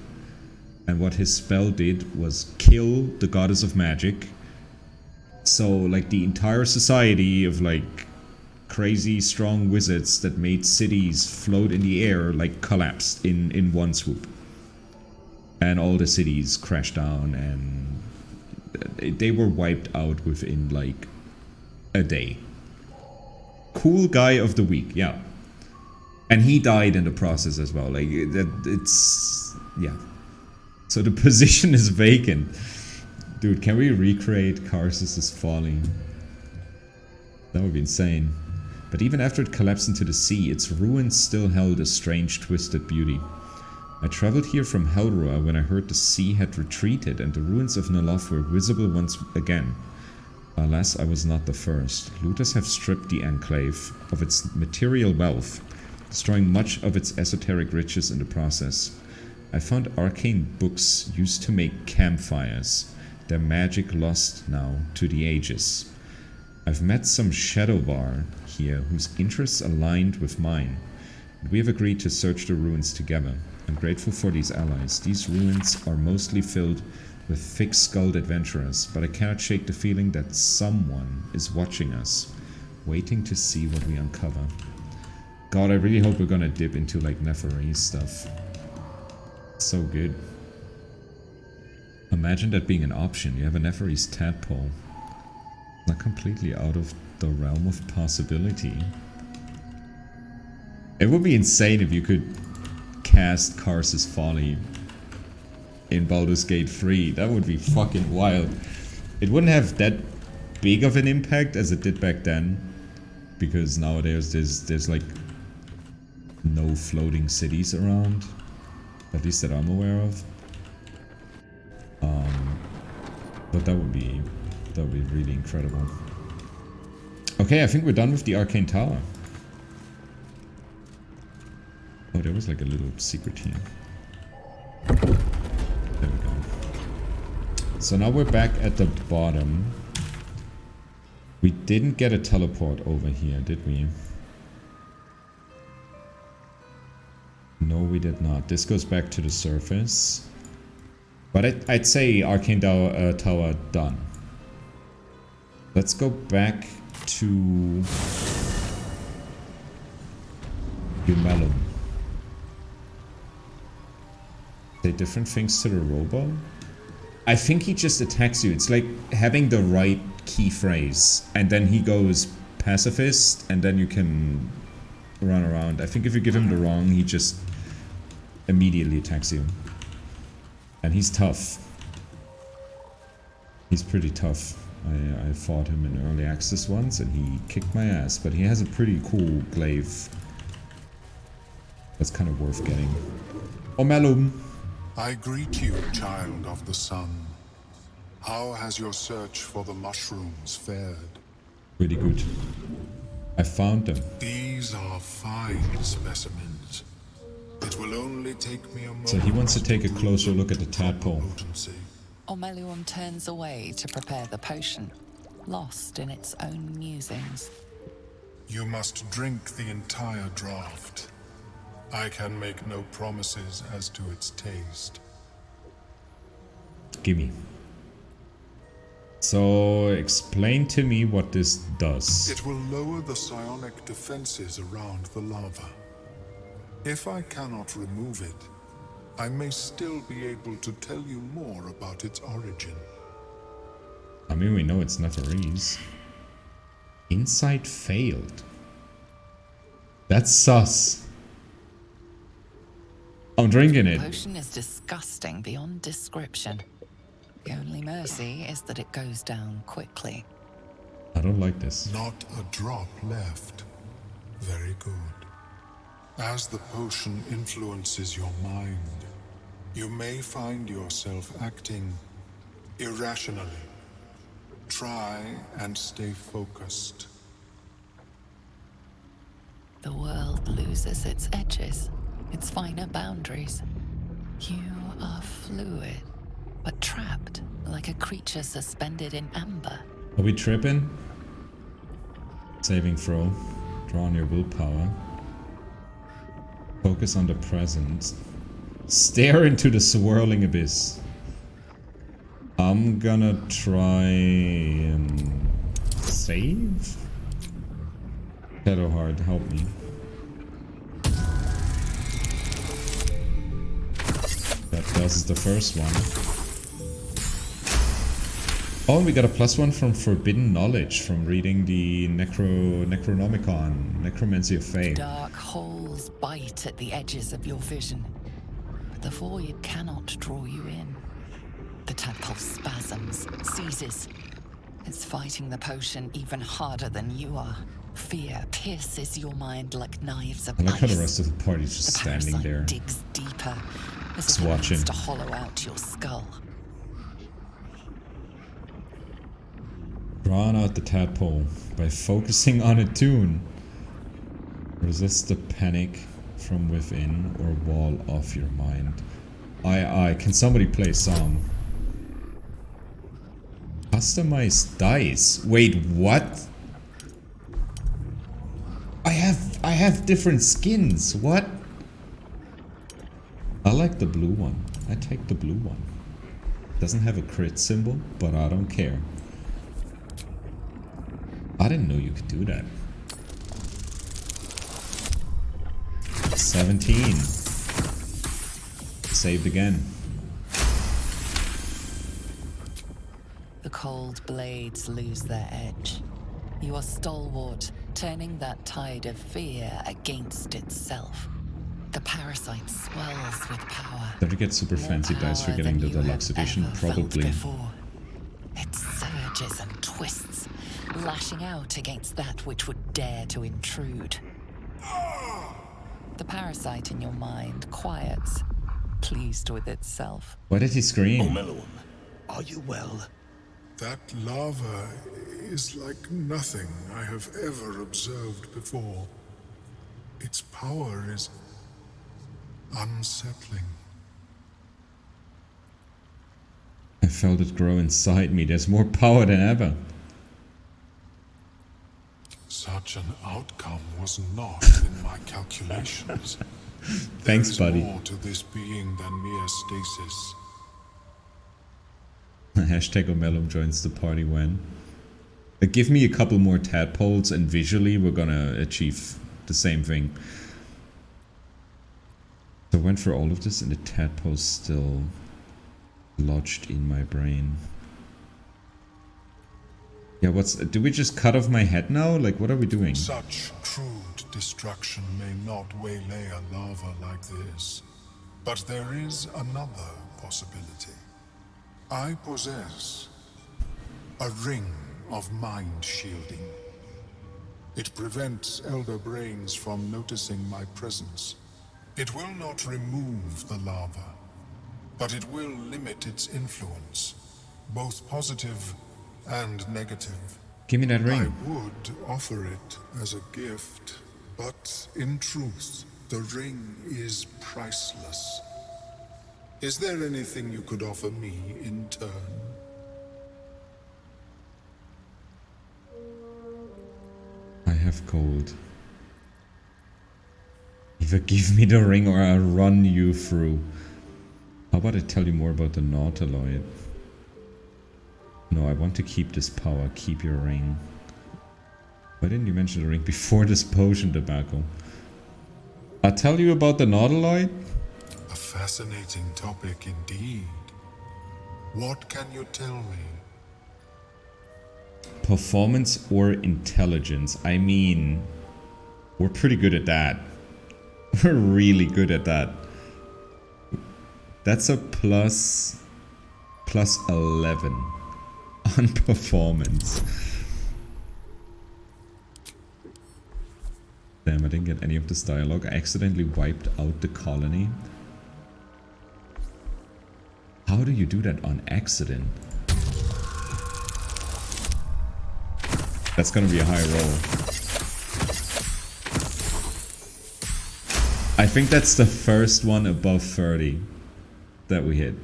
And what his spell did was kill the goddess of magic. So like the entire society of like crazy strong wizards that made cities float in the air like collapsed in one swoop. And all the cities crashed down and they were wiped out within like a day. Cool guy of the week, yeah. And he died in the process as well. Like it's yeah. So the position is vacant. Dude, can we recreate Karsus' falling? That would be insane. But even after it collapsed into the sea, its ruins still held a strange, twisted beauty. I traveled here from Helrua when I heard the sea had retreated and the ruins of Naloth were visible once again. Alas, I was not the first. Looters have stripped the enclave of its material wealth, destroying much of its esoteric riches in the process. I found arcane books used to make campfires, their magic lost now to the ages. I've met some Shadowvar here whose interests aligned with mine, and we have agreed to search the ruins together. I'm grateful for these allies. These ruins are mostly filled with thick-skulled adventurers, but I cannot shake the feeling that someone is watching us, waiting to see what we uncover. God, I really hope we're gonna dip into like Neferese stuff. So good. Imagine that being an option. You have a Neferese tadpole. Not completely out of the realm of possibility. It would be insane if you could cast Karsus' Folly in Baldur's Gate 3. That would be fucking wild. It wouldn't have that big of an impact as it did back then, because nowadays there's like no floating cities around. At least that I'm aware of. But that would be really incredible. Okay, I think we're done with the Arcane Tower. Oh, there was like a little secret here. There we go. So now we're back at the bottom. We didn't get a teleport over here, did we? No, we did not. This goes back to the surface. But I'd say Arcane Tower done. Let's go back to Yumelum. Say different things to the robo? I think he just attacks you. It's like having the right key phrase. And then he goes pacifist, and then you can run around. I think if you give him the wrong, he just immediately attacks you. And he's tough. He's pretty tough. I fought him in early access once and he kicked my ass, but he has a pretty cool glaive. That's kind of worth getting. Omelum! I greet you, child of the sun. How has your search for the mushrooms fared? Pretty good. I found them. These are fine specimens. It will only take me a moment. So he wants to take a closer look at the tadpole. Ormelium turns away to prepare the potion, lost in its own musings. You must drink the entire draught. I can make no promises as to its taste. Gimme. So, explain to me what this does. It will lower the psionic defenses around the lava. If I cannot remove it, I may still be able to tell you more about its origin. I mean, we know it's Neferese. Insight failed. That's sus. I'm drinking The it. potion is disgusting beyond description. The only mercy is that it goes down quickly. I don't like this. Not a drop left. Very good. As the potion influences your mind, you may find yourself acting irrationally. Try and stay focused. The world loses its edges, its finer boundaries. You are fluid, but trapped like a creature suspended in amber. Are we tripping? Saving throw. Draw on your willpower. Focus on the present. Stare into the swirling abyss. I'm gonna try and save? Shadowheart, help me. That does the first one. Oh, and we got a +1 from Forbidden Knowledge from reading the Necronomicon, Necromancy of Fate. Dark holes bite at the edges of your vision, but the void cannot draw you in. The tadpole spasms, seizes. It's fighting the potion even harder than you are. Fear pierces your mind like knives of I like ice. how the rest of the party's just The standing parasite there. digs deeper, as Just if it watching. wants to hollow out your skull. Drawn out the tadpole by focusing on a tune. Resist the panic from within or wall off your mind. Can somebody play a song? Customized dice. Wait, what? I have different skins. What? I like the blue one. I take the blue one. Doesn't have a crit symbol, but I don't care. I didn't know you could do that. 17. Saved again. The cold blades lose their edge. You are stalwart, turning that tide of fear against itself. The parasite swells with power. Don't you get super fancy dice for getting the deluxe edition? Probably. Before. It surges and twists, lashing out against that which would dare to intrude. The parasite in your mind quiets, pleased with itself. Why did he scream? Omeluum, are you well? That lava is like nothing I have ever observed before. Its power is unsettling. I felt it grow inside me. There's more power than ever. Such an outcome was not in my calculations. Thanks, buddy. There is more to this being than mere stasis. Hashtag Omelum joins the party when. Give me a couple more tadpoles and visually we're gonna achieve the same thing. So I went for all of this and the tadpole's still lodged in my brain. Yeah, do we just cut off my head now? Like, what are we doing? Such crude destruction may not waylay a lava like this. But there is another possibility. I possess a ring of mind shielding. It prevents elder brains from noticing my presence. It will not remove the lava, but it will limit its influence, both positive and negative. Give me that ring. I would offer it as a gift, but in truth, the ring is priceless. Is there anything you could offer me in turn? I have gold. Either give me the ring or I'll run you through. How about I tell you more about the Nautiloid? No, I want to keep this power. Keep your ring. Why didn't you mention the ring before this potion debacle? I'll tell you about the Nautiloid. A fascinating topic indeed. What can you tell me? Performance or intelligence? I mean, we're pretty good at that. We're really good at that. That's a plus 11 on performance. Damn, I didn't get any of this dialogue. I accidentally wiped out the colony. How do you do that on accident? That's gonna be a high roll. I think that's the first one above 30 that we hit.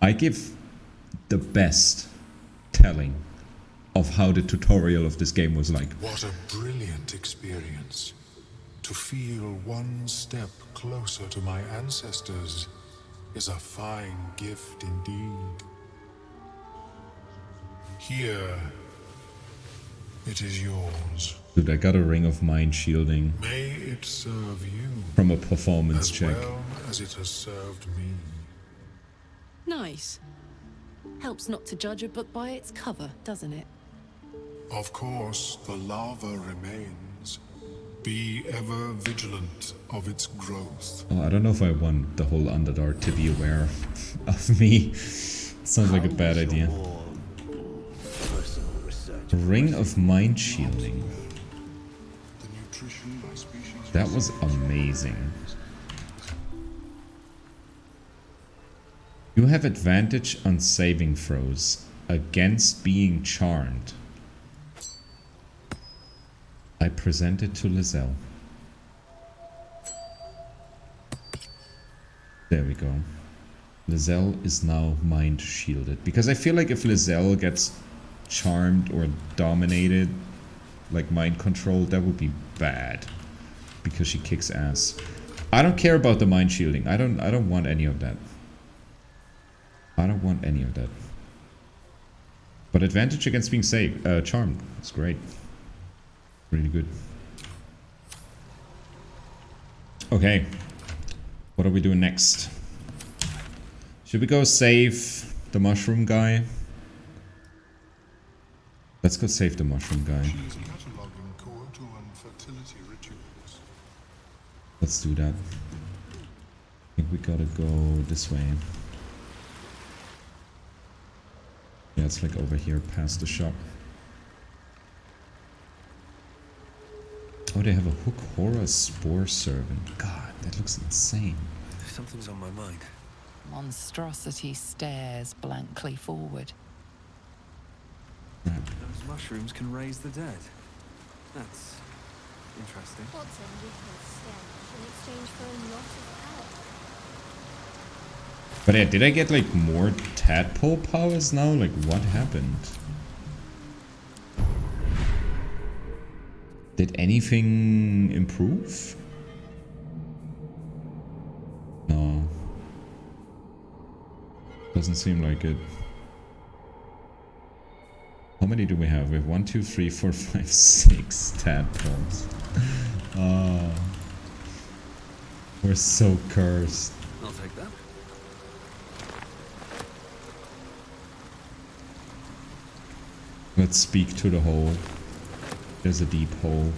I give the best telling of how the tutorial of this game was like. What a brilliant experience. To feel one step closer to my ancestors is a fine gift indeed. Here, it is yours. Dude, I got a ring of mind shielding. May it serve you from a performance as check. well as it has served me. Nice. Helps not to judge a book by its cover, doesn't it? Of course, the lava remains. Be ever vigilant of its growth. Oh, I don't know if I want the whole Underdark to be aware of me. Sounds like a bad idea. Ring of mind shielding. That was amazing. You have advantage on saving throws against being charmed. I present it to Lizelle. There we go. Lizelle is now mind shielded. Because I feel like if Lizelle gets charmed or dominated, like mind controlled, that would be bad. Because she kicks ass. I don't care about the mind shielding. I don't want any of that. I don't want any of that. But advantage against being charmed. It's great. Really good. Okay. What are we doing next? Should we go save the mushroom guy? Let's go save the mushroom guy. Let's do that. I think we gotta go this way. Yeah, it's like over here past the shop. Oh, they have a hook horror spore servant. God, that looks insane. Something's on my mind. Monstrosity stares blankly forward. Those mushrooms can raise the dead. That's interesting. What's a little stench in exchange for a lot of power? But yeah, did I get like more tadpole powers now? Like what happened? Did anything improve? No. Doesn't seem like it. How many do we have? We have 1, 2, 3, 4, 5, 6 tadpoles. Oh. We're so cursed. I'll take that. Let's speak to the hole. There's a deep hole.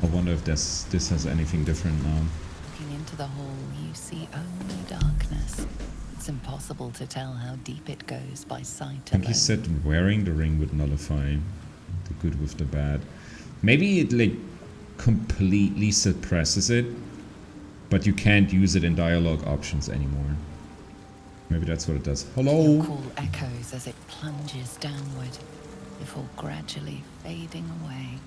I wonder if this has anything different now. Looking into the hole, you see only darkness. It's impossible to tell how deep it goes by sight I think he said wearing the ring would nullify the good with the bad. Maybe it like completely suppresses it, but you can't use it in dialogue options anymore. Maybe that's what it does. Hello? Your call echoes as it plunges downward, before gradually fading away.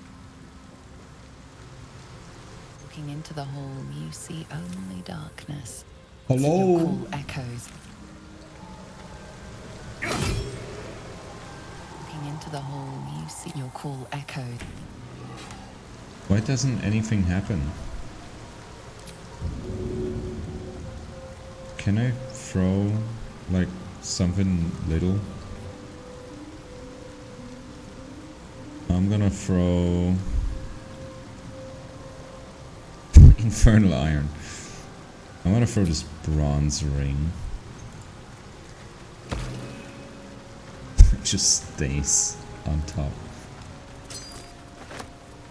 Looking into the hole, you see only darkness. Hello? Your call echoes. Looking into the hole, you see your call echoed. Why doesn't anything happen? Can I throw like something little? I'm gonna throw Infernal iron. I want to throw this bronze ring. It just stays on top.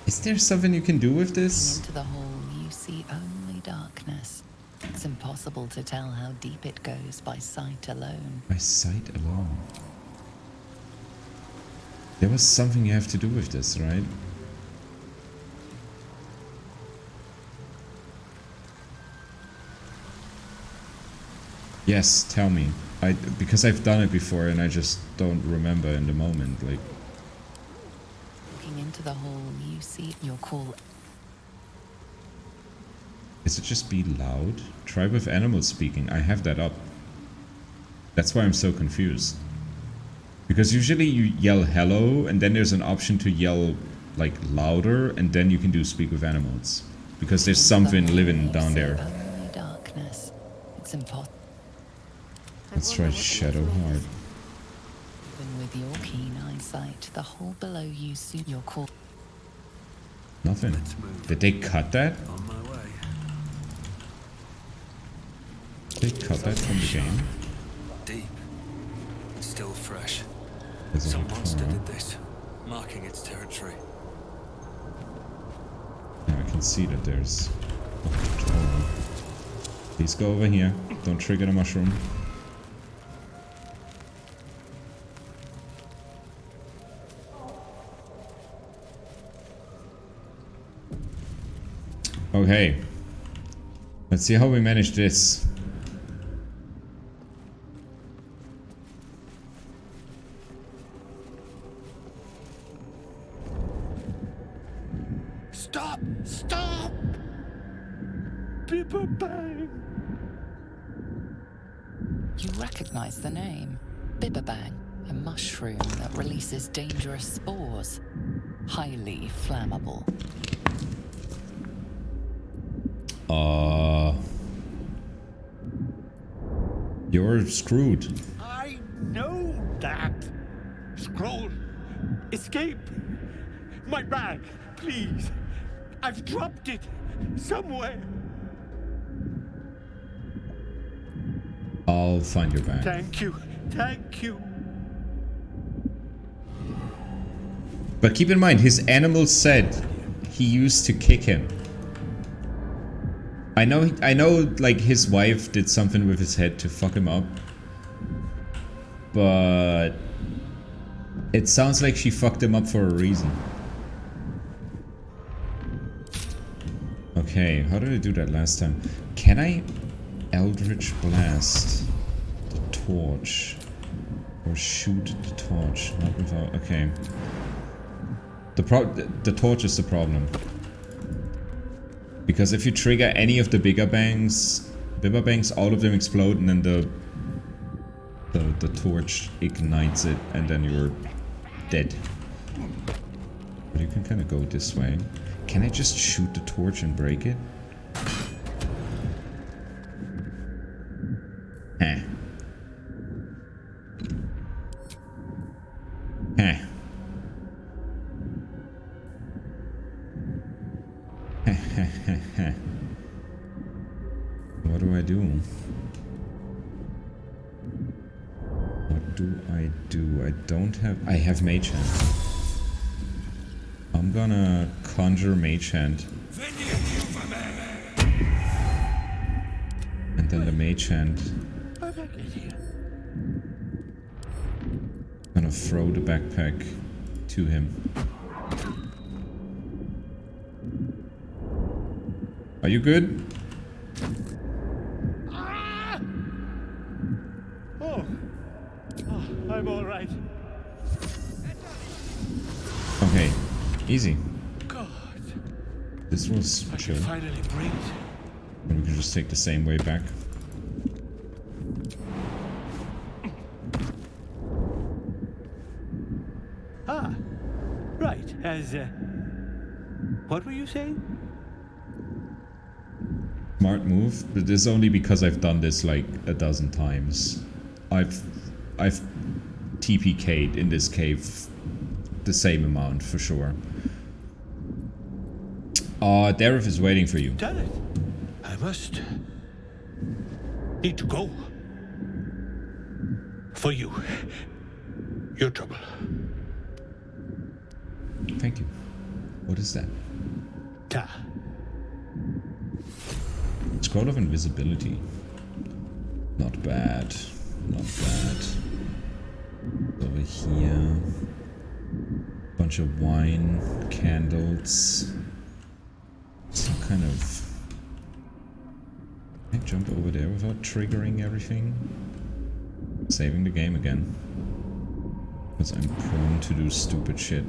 Is there something you can do with this? Into the hole, you see only darkness. It's impossible to tell how deep it goes by sight alone. By sight alone. There was something you have to do with this, right? Yes, tell me. Because I've done it before and I just don't remember in the moment, like. Looking into the hole, you see your call. Is it just be loud? Try with animals speaking. I have that up. That's why I'm so confused. Because usually you yell hello and then there's an option to yell like louder and then you can do speak with animals. Because there's something living down there. Only darkness. It's impossible. Let's try Shadowheart. Even with your keen eyesight, the hole below you see your call. Nothing. Did they cut that? On my way. Did they cut that from the game? Deep. Still fresh. There's a Some hard monster corner. did this, marking its territory. Yeah, I can see that there's... Oh, please go over here. Don't trigger the mushroom. Okay. Let's see how we manage this. Stop! Stop! People bang! You recognize the name. Bibberbang, a mushroom that releases dangerous spores. Highly flammable. You're screwed. I know that! Scroll! Escape! My bag, please! I've dropped it somewhere! I'll find your bag. Thank you, thank you! But keep in mind, his animal said he used to kick him. I know, like, his wife did something with his head to fuck him up. But... it sounds like she fucked him up for a reason. Okay, how did I do that last time? Can I Eldritch Blast the torch? Or shoot the torch? Not without... okay. The torch is the problem. Because if you trigger any of the bigger bangs, all of them explode and then the torch ignites it and then you're dead. But you can kind of go this way. Can I just shoot the torch and break it? Eh. Eh. What do I do? What do I do? I don't have... I have Mage Hand. I'm gonna conjure Mage Hand. And then the Mage Hand. Gonna throw the backpack to him. Are you good? I'm all right. Okay, easy. God. This was chill. Finally breathe. And we can just take the same way back. Ah, right. As what were you saying? Smart move, but this is only because I've done this like a dozen times. I've TPK'd in this cave the same amount for sure. Dareth is waiting for you. Dareth, I must need to go. For you. Your trouble. Thank you. What is that? Ta. Scroll of invisibility. Not bad. Not bad. Over here. Bunch of wine, candles. Some kind of... Can I jump over there without triggering everything? Saving the game again. Because I'm prone to do stupid shit.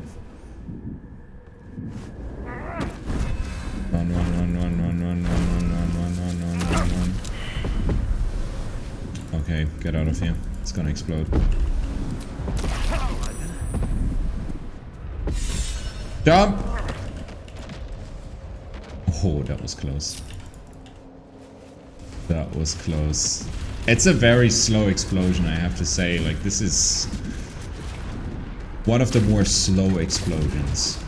Run, run, run, run, run, run, run, run, run, run, run, run, run, run. Okay, get out of here. It's gonna explode. Jump! Oh, that was close. That was close. It's a very slow explosion, I have to say. Like, this is one of the more slow explosions.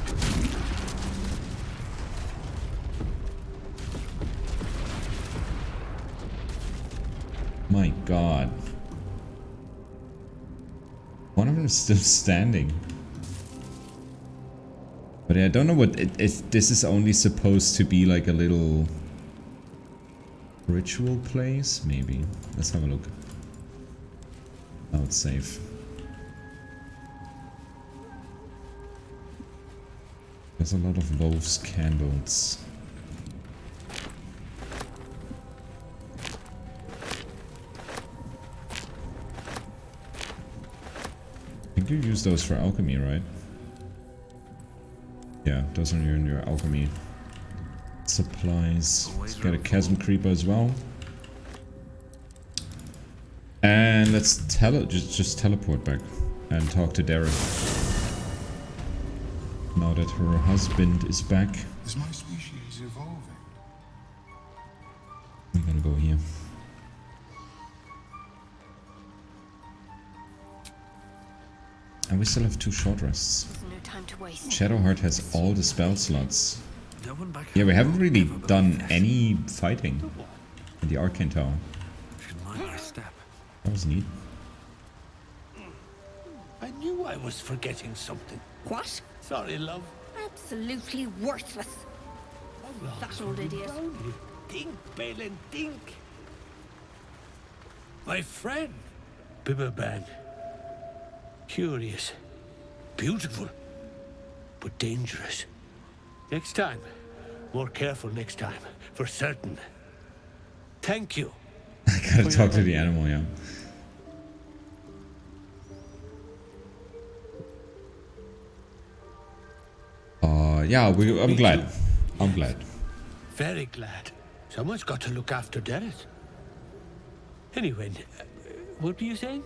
My god. One of them is still standing. But I don't know what if this is only supposed to be like a little ritual place, maybe. Let's have a look. Oh, it's safe. There's a lot of wolves' candles. I think you use those for alchemy, right? Yeah, those are in your alchemy supplies. Let's get a chasm creeper as well. And let's just teleport back and talk to Dareth. Now that her husband is back. Is my species evolving? I'm gonna go here. And we still have 2 short rests. Shadowheart has all the spell slots. Yeah, we haven't really done any fighting in the Arcane Tower. That was neat. I knew I was forgetting something. What? Sorry, love. Absolutely worthless. That old idiot. Dink, Balin, dink. My friend, Bibberban. Curious, beautiful, but dangerous. Next time. More careful next time, for certain. Thank you. I gotta talk to the animal, yeah. Yeah, I'm glad. I'm glad. Very glad. Someone's got to look after Dareth. Anyway, what were you saying?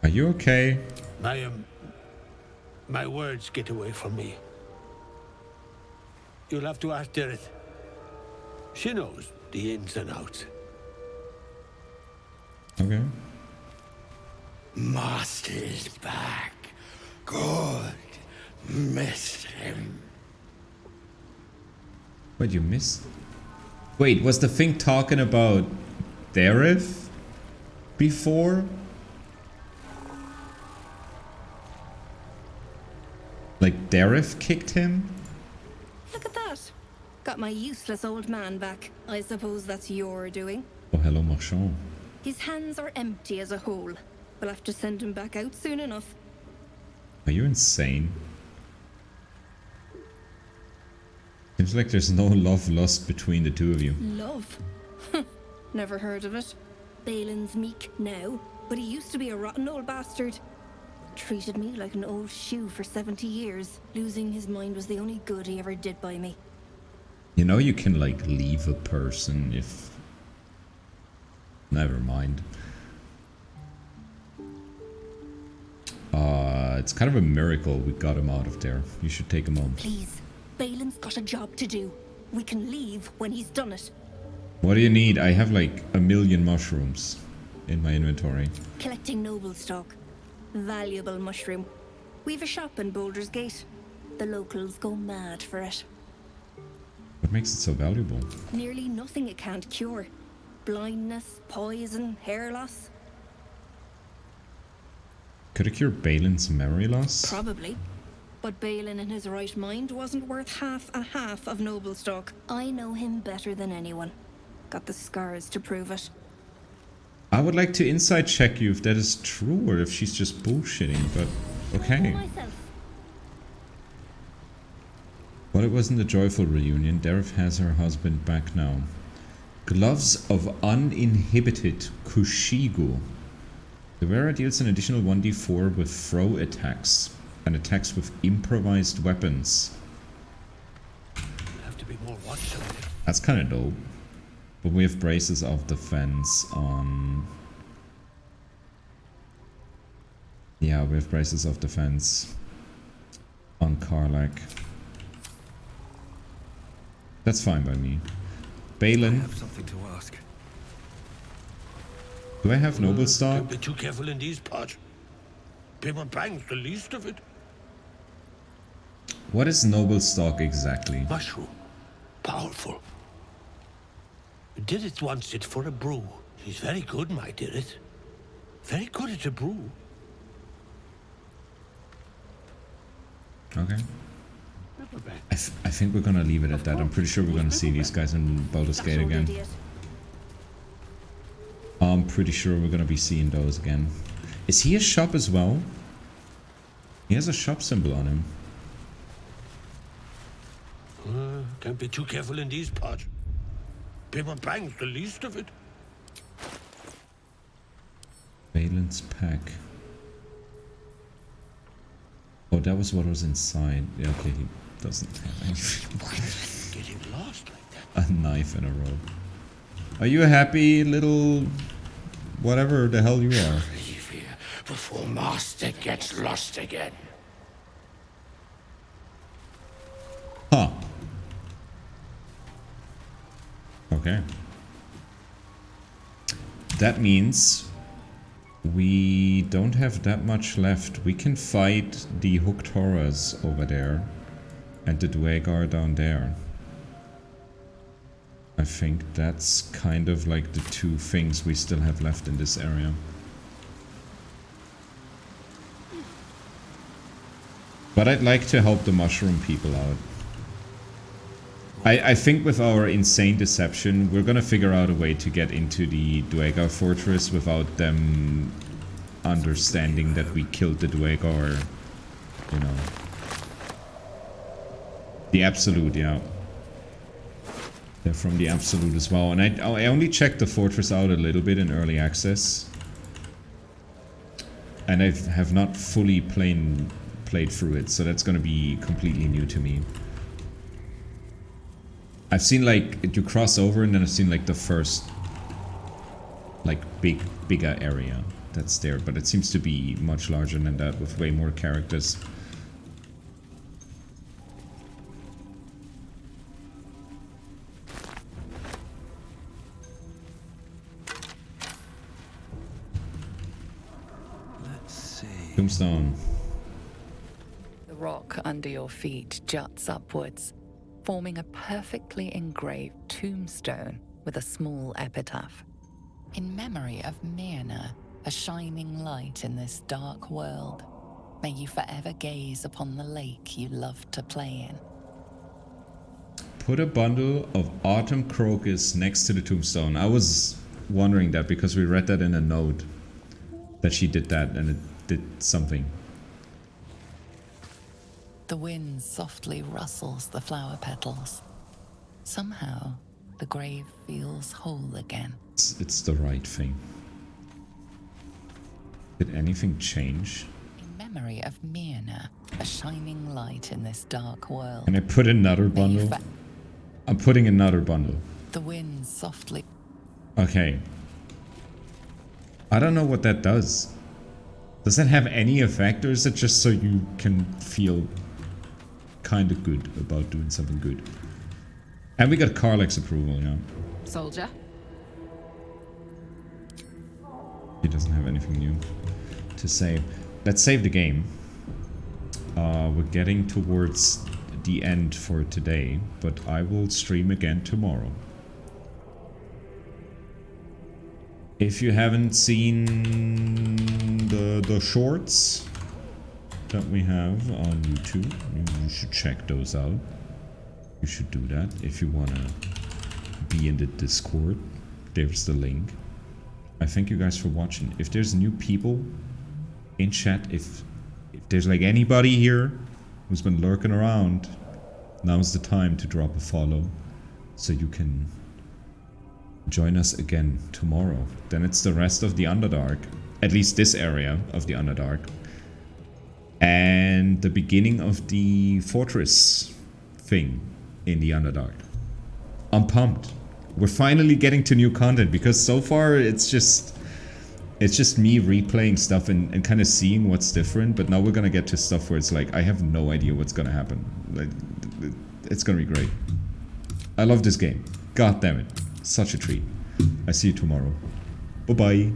Are you okay? My words get away from me. You'll have to ask Dareth. She knows the ins and outs. Okay. Master is back. Good. Missed him. Wait, you missed? Wait, was the thing talking about Dareth before? Like Dareth kicked him? Look at that. Got my useless old man back. I suppose that's your doing. Oh, hello, Marchand. His hands are empty as a whole. We'll have to send him back out soon enough. Are you insane? Seems like there's no love lost between the two of you. Love? Never heard of it. Balin's meek now, but he used to be a rotten old bastard. Treated me like an old shoe for 70 years. Losing his mind was the only good he ever did by me. You know you can like leave a person if... Never mind. It's kind of a miracle we got him out of there. You should take him home. Please. Balin's got a job to do. We can leave when he's done it. What do you need? I have like 1,000,000 mushrooms in my inventory. Collecting noble stock. Valuable mushroom. We've a shop in Baldur's Gate. The locals go mad for it. What makes it so valuable? Nearly nothing it can't cure. Blindness, poison, hair loss. Could it cure Balin's memory loss? Probably. But Balin in his right mind wasn't worth half of Noblestock. I know him better than anyone. Got the scars to prove it. I would like to insight check you if that is true or if she's just bullshitting, but okay. Well, it wasn't a joyful reunion. Dareth has her husband back now. Gloves of Uninhibited Kushigo. The wearer deals an additional 1d4 with throw attacks and attacks with improvised weapons. Have to be more watchful. That's kind of dope. But we have braces of defense on... Yeah, we have braces of defense on Karlach. That's fine by me. Balin. I have something to ask. Do I have noble stock? Don't be too careful in these parts. Paper bang's the least of it. What is noble stock exactly? Mushroom. Powerful. Did it once it for a brew. She's very good, my Dirith. Very good at a brew. Okay. I think we're gonna leave it at that. I'm pretty sure we're gonna see these guys in Baldur's Gate again. I'm pretty sure we're gonna be seeing those again. Is he a shop as well? He has a shop symbol on him. Can't be too careful in these parts. Paper bang's the least of it. Balin's pack. Oh, that was what was inside. Yeah, okay, he doesn't have anything. Getting lost like that. A knife and a rope. Are you a happy little... whatever the hell you are? Leave here before Master gets lost again. Huh. Okay. That means we don't have that much left. We can fight the hooked horrors over there and the Dwegar down there. I think that's kind of like the two things we still have left in this area. But I'd like to help the mushroom people out. I think with our insane deception, we're gonna figure out a way to get into the Dwegar fortress without them understanding that we killed the Dwegar, you know. The Absolute, yeah. They're from the Absolute as well. And I only checked the fortress out a little bit in early access. And I have not fully played through it, so that's gonna be completely new to me. I've seen like you cross over and then I've seen like the first like bigger area that's there, but it seems to be much larger than that with way more characters. Let's see. Tombstone. The rock under your feet juts upwards, forming a perfectly engraved tombstone with a small epitaph. In memory of Myrna, a shining light in this dark world, may you forever gaze upon the lake you loved to play in. Put a bundle of autumn crocus next to the tombstone. I was wondering that because we read that in a note that she did that and it did something. The wind softly rustles the flower petals. Somehow, the grave feels whole again. It's the right thing. Did anything change? In memory of Myrna, a shining light in this dark world. Can I put another bundle? I'm putting another bundle. The wind softly... Okay. I don't know what that does. Does that have any effect or is it just so you can feel kind of good about doing something good? And we got Karlach's approval, yeah. Soldier. He doesn't have anything new to save. Let's save the game. we're getting towards the end for today, but I will stream again tomorrow. If you haven't seen the shorts that we have on YouTube, you should check those out. You should do that if you want to be in the Discord. There's the link. I thank you guys for watching. If there's new people in chat, if there's like anybody here who's been lurking around, now's the time to drop a follow so you can join us again tomorrow. Then it's the rest of the Underdark, at least this area of the Underdark, and the beginning of the fortress thing in the Underdark. I'm pumped. We're finally getting to new content, because so far it's just me replaying stuff and kind of seeing what's different, but now we're gonna get to stuff where it's like I have no idea what's gonna happen. Like, it's gonna be great. I love this game. God damn it. Such a treat. I see you tomorrow. Bye bye.